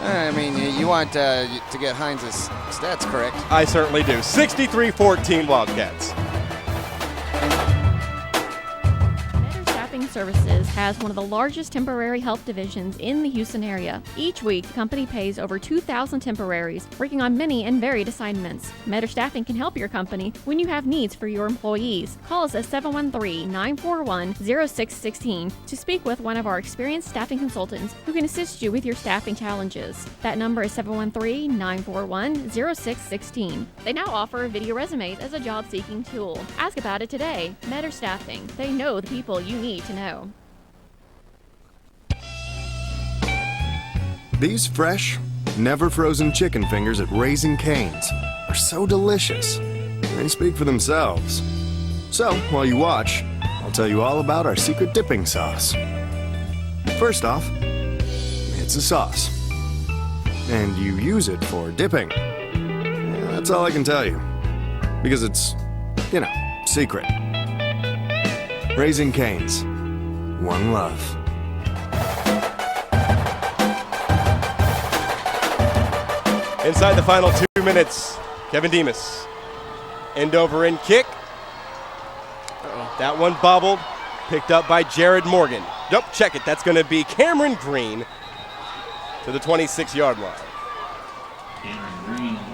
I mean, you want to get Hines' stats correct. I certainly do. 63-14 Wildcats. Staffing Services has one of the largest temporary help divisions in the Houston area. Each week, the company pays over 2,000 temporaries, working on many and varied assignments. Metter Staffing can help your company when you have needs for your employees. Call us at 713-941-0616 to speak with one of our experienced staffing consultants who can assist you with your staffing challenges. That number is 713-941-0616. They now offer video resumes as a job-seeking tool. Ask about it today. Metter Staffing. They know the people you need to know. These fresh, never frozen chicken fingers at Raising Cane's are so delicious. They speak for themselves. So, while you watch, I'll tell you all about our secret dipping sauce. First off, it's a sauce. And you use it for dipping. Yeah, that's all I can tell you. Because it's, secret. Raising Cane's. One love. Inside the final 2 minutes, Kevin Demas. End over end kick. That one bobbled. Picked up by Jared Morgan. Nope, check it. That's going to be Cameron Green to the 26-yard line.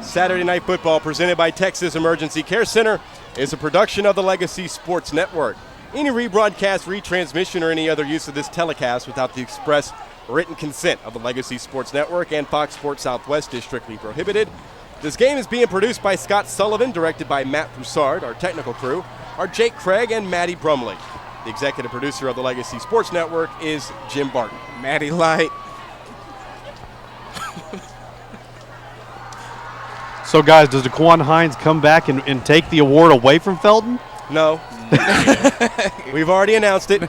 Saturday Night Football presented by Texas Emergency Care Center is a production of the Legacy Sports Network. Any rebroadcast, retransmission, or any other use of this telecast without the express written consent of the Legacy Sports Network and Fox Sports Southwest is strictly prohibited. This game is being produced by Scott Sullivan, directed by Matt Broussard. Our technical crew are Jake Craig and Maddie Brumley. The executive producer of the Legacy Sports Network is Jim Barton. Maddie Light. So, guys, does DeJuan Hines come back and take the award away from Felton? No. We've already announced it.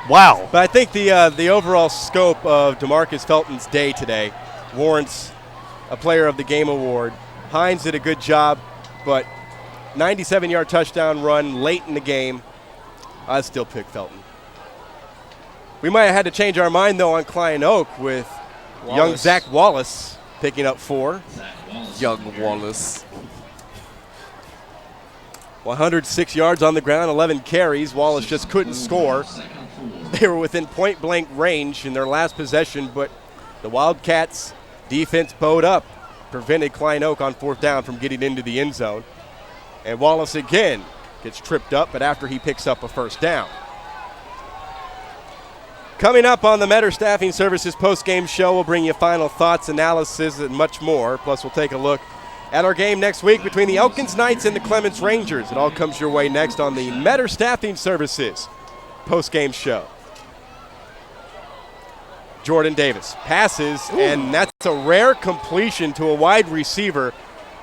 Wow. But I think the overall scope of DeMarcus Felton's day today warrants a Player of the Game award. Hines did a good job, but 97-yard touchdown run late in the game. I'd still pick Felton. We might have had to change our mind, though, on Klein Oak with young Zach Wallace picking up 4. Young Wallace. 106 yards on the ground, 11 carries. Wallace just couldn't score. They were within point-blank range in their last possession, but the Wildcats' defense bowed up, prevented Klein Oak on 4th down from getting into the end zone. And Wallace again gets tripped up, but after he picks up a first down. Coming up on the Metter Staffing Services post-game show, we'll bring you final thoughts, analysis, and much more. Plus, we'll take a look at our game next week between the Elkins Knights and the Clements Rangers. It all comes your way next on the Metter Staffing Services post-game show. Jordan Davis passes, and that's a rare completion to a wide receiver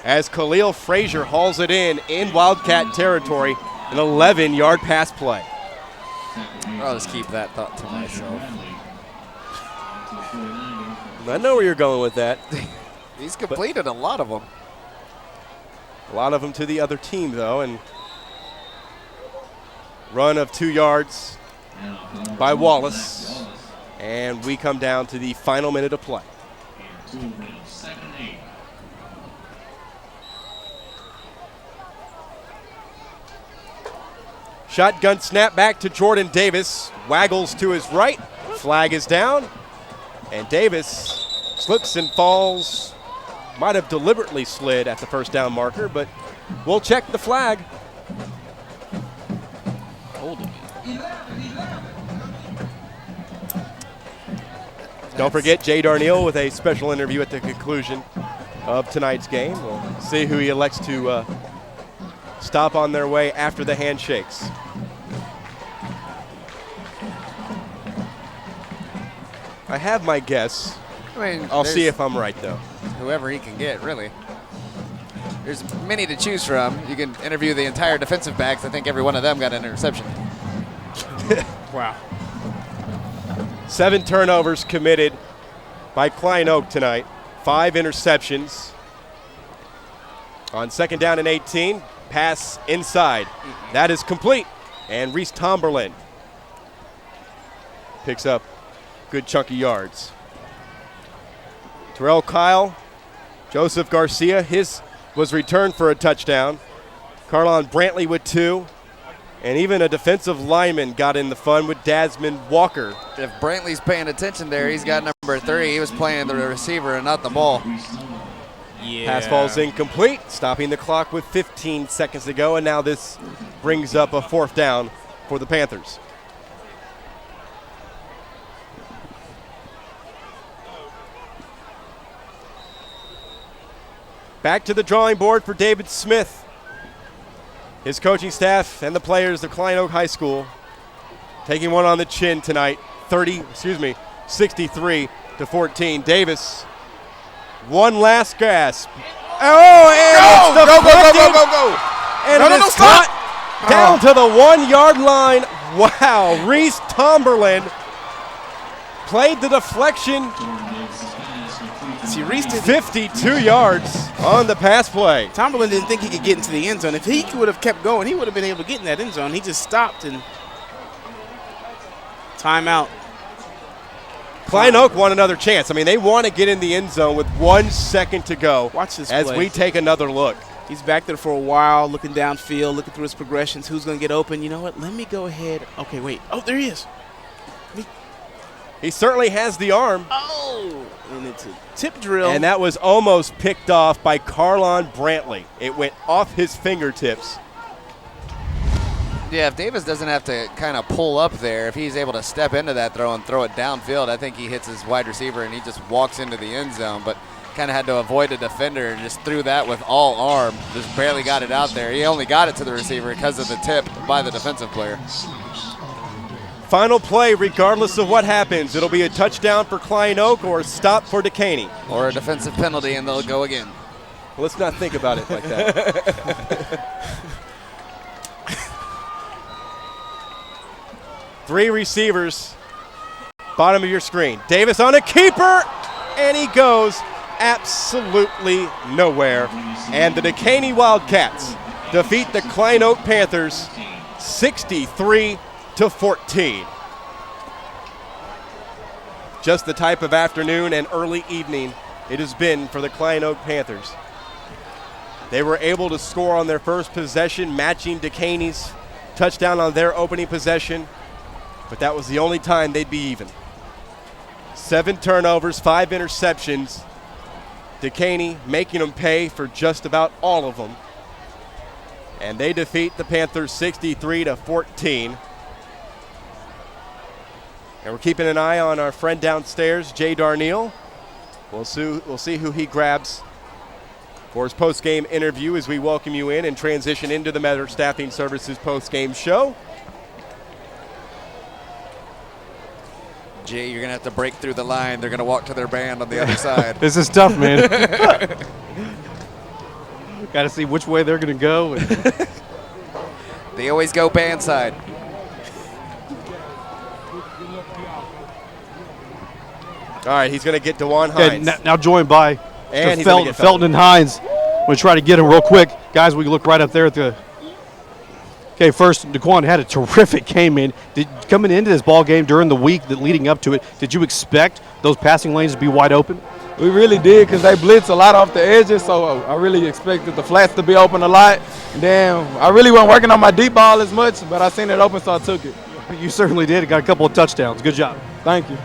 as Khalil Frazier hauls it in Wildcat territory, an 11-yard pass play. I'll just keep that thought to myself. I know where you're going with that. He's completed a lot of them. A lot of them to the other team, though, and run of 2 yards by Wallace, and we come down to the final minute of play. Shotgun snap back to Jordan Davis, waggles to his right, flag is down, and Davis slips and falls. Might have deliberately slid at the first down marker, but we'll check the flag. Don't forget Jay Darneal with a special interview at the conclusion of tonight's game. We'll see who he elects to stop on their way after the handshakes. I have my guess. I'll see if I'm right, though. Whoever he can get, really. There's many to choose from. You can interview the entire defensive backs. I think every one of them got an interception. Wow. 7 turnovers committed by Klein Oak tonight. 5 interceptions. On 2nd down and 18, pass inside. That is complete. And Reese Tomberlin picks up a good chunk of yards. Terrell Kyle, Joseph Garcia, his was returned for a touchdown. Carlon Brantley with 2. And even a defensive lineman got in the fun with Desmond Walker. If Brantley's paying attention there, he's got number 3. He was playing the receiver and not the ball. Yeah. Pass falls incomplete, stopping the clock with 15 seconds to go, and now this brings up a 4th down for the Panthers. Back to the drawing board for David Smith. His coaching staff and the players of Klein Oak High School taking one on the chin tonight, 63-14. Davis, one last gasp. Oh, and Go. And it is caught down to the 1-yard line. Wow, Reese Tomberlin played the deflection. See, Reese did 52 yards on the pass play. Tomberlin didn't think he could get into the end zone. If he would have kept going, he would have been able to get in that end zone. He just stopped and timeout. Klein Oak won another chance. I mean, they want to get in the end zone with 1 second to go. Watch this as play. we take another look. He's back there for a while, looking downfield, looking through his progressions. Who's going to get open? You know what? Let me go ahead. Okay, wait. Oh, there he is. He certainly has the arm. Oh, and it's a tip drill. And that was almost picked off by Carlon Brantley. It went off his fingertips. Yeah, if Davis doesn't have to kind of pull up there, if he's able to step into that throw and throw it downfield, I think he hits his wide receiver and he just walks into the end zone. But kind of had to avoid a defender and just threw that with all arm. Just barely got it out there. He only got it to the receiver because of the tip by the defensive player. Final play, regardless of what happens. It'll be a touchdown for Klein Oak or a stop for Dekaney. Or a defensive penalty, and they'll go again. Well, let's not think about it like that. 3 receivers, bottom of your screen. Davis on a keeper, and he goes absolutely nowhere. And the Dekaney Wildcats defeat the Klein Oak Panthers 63-14. Just the type of afternoon and early evening it has been for the Klein Oak Panthers. They were able to score on their first possession, matching Dekaney's touchdown on their opening possession, but that was the only time they'd be even. 7 turnovers, 5 interceptions. Dekaney making them pay for just about all of them. And they defeat the Panthers 63-14. And we're keeping an eye on our friend downstairs, Jay Darnell. We'll see who he grabs for his post-game interview as we welcome you in and transition into the Metter Staffing Services post-game show. Jay, you're going to have to break through the line. They're going to walk to their band on the other side. This is tough, man. Got to see which way they're going to go. They always go band side. All right, he's going to get DeJuan Hines. Okay, now joined by and Felton and Hines. We'll try to get him real quick. Guys, we can look right up there at the – okay, first, DeQuan had a terrific game in. Coming into this ball game during the week leading up to it, did you expect those passing lanes to be wide open? We really did because they blitz a lot off the edges, so I really expected the flats to be open a lot. Then I really wasn't working on my deep ball as much, but I seen it open, so I took it. You certainly did. Got a couple of touchdowns. Good job. Thank you.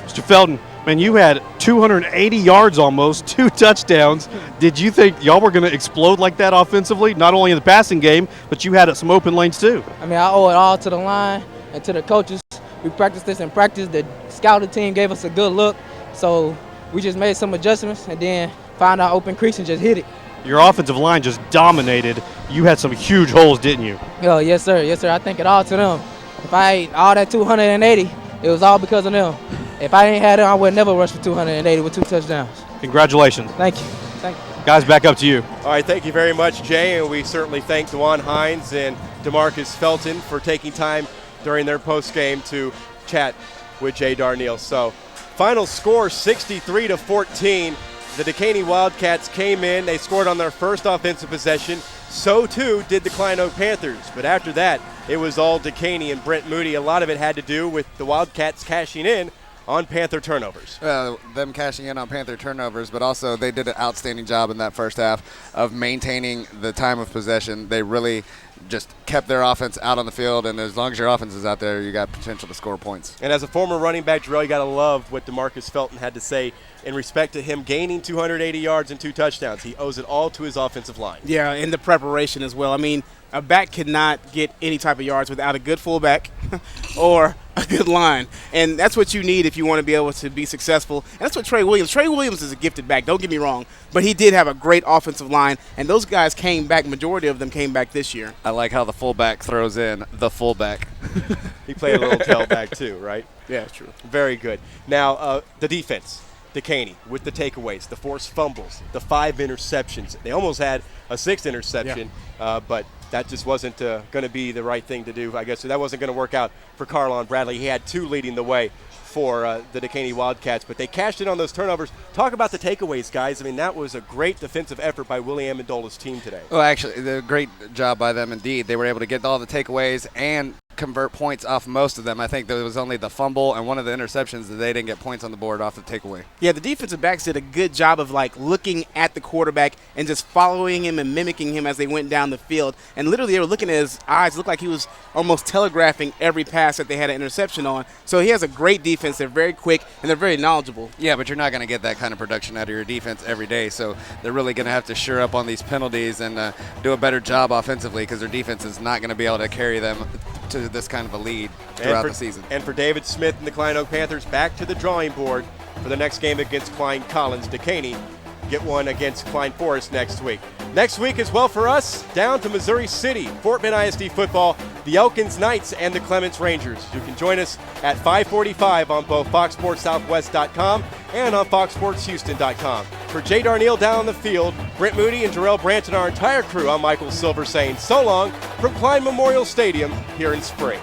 Mr. Felton, man, you had 280 yards almost, 2 touchdowns. Did you think y'all were going to explode like that offensively, not only in the passing game, but you had some open lanes too? I mean, I owe it all to the line and to the coaches. We practiced this in practice. The scouting team gave us a good look, so we just made some adjustments and then found our open crease and just hit it. Your offensive line just dominated. You had some huge holes, didn't you? Oh, yes, sir. Yes, sir. I think it all to them. If I ate all that 280, it was all because of them. If I didn't have them, I would never rush for 280 with 2 touchdowns. Congratulations. Thank you. Thank you. Guys, back up to you. All right, thank you very much, Jay, and we certainly thank DeJuan Hines and DeMarcus Felton for taking time during their post-game to chat with Jay Darnell. So, final score 63-14. The Dekaney Wildcats came in. They scored on their first offensive possession. So, too, did the Klein Oak Panthers. But after that, it was all Dekaney and Brent Moody. A lot of it had to do with the Wildcats cashing in on Panther turnovers. Them cashing in on Panther turnovers, but also they did an outstanding job in that first half of maintaining the time of possession. They really just kept their offense out on the field, and as long as your offense is out there, you got potential to score points. And as a former running back, Jarrell, you got to love what DeMarcus Felton had to say in respect to him gaining 280 yards and 2 touchdowns. He owes it all to his offensive line. Yeah, and the preparation as well. I mean, a back cannot get any type of yards without a good fullback or a good line. And that's what you need if you want to be able to be successful. And that's what Trey Williams is a gifted back, don't get me wrong. But he did have a great offensive line, and those guys came back. Majority of them came back this year. I like how the fullback throws in the fullback. He played a little tailback too, right? Yeah, it's true. Very good. Now, the defense. Dekaney with the takeaways, the forced fumbles, the 5 interceptions. They almost had a 6th interception, but that just wasn't going to be the right thing to do. I guess that wasn't going to work out for Carlon Bradley. He had 2 leading the way for the Dekaney Wildcats, but they cashed in on those turnovers. Talk about the takeaways, guys. I mean, that was a great defensive effort by Willie Amendola's team today. Well, actually, a great job by them indeed. They were able to get all the takeaways and convert points off most of them. I think there was only the fumble and one of the interceptions that they didn't get points on the board off the takeaway. Yeah, the defensive backs did a good job of looking at the quarterback and just following him and mimicking him as they went down the field. And literally they were looking at his eyes. It looked like he was almost telegraphing every pass that they had an interception on. So he has a great defense. They're very quick and they're very knowledgeable. Yeah, but you're not going to get that kind of production out of your defense every day. So they're really going to have to shore up on these penalties and do a better job offensively because their defense is not going to be able to carry them to this kind of a lead throughout the season. And for David Smith and the Klein Oak Panthers, back to the drawing board for the next game against Klein Collins. Dekaney get one against Klein Forest next week. Next week as well for us, down to Missouri City, Fort Bend ISD football, the Elkins Knights and the Clements Rangers. You can join us at 5:45 on both FoxSportsSouthwest.com and on FoxSportsHouston.com. For Jay Darnell down on the field, Brent Moody and Jarrell Brandt and our entire crew, I'm Michael Silver saying so long from Klein Memorial Stadium here in Spring.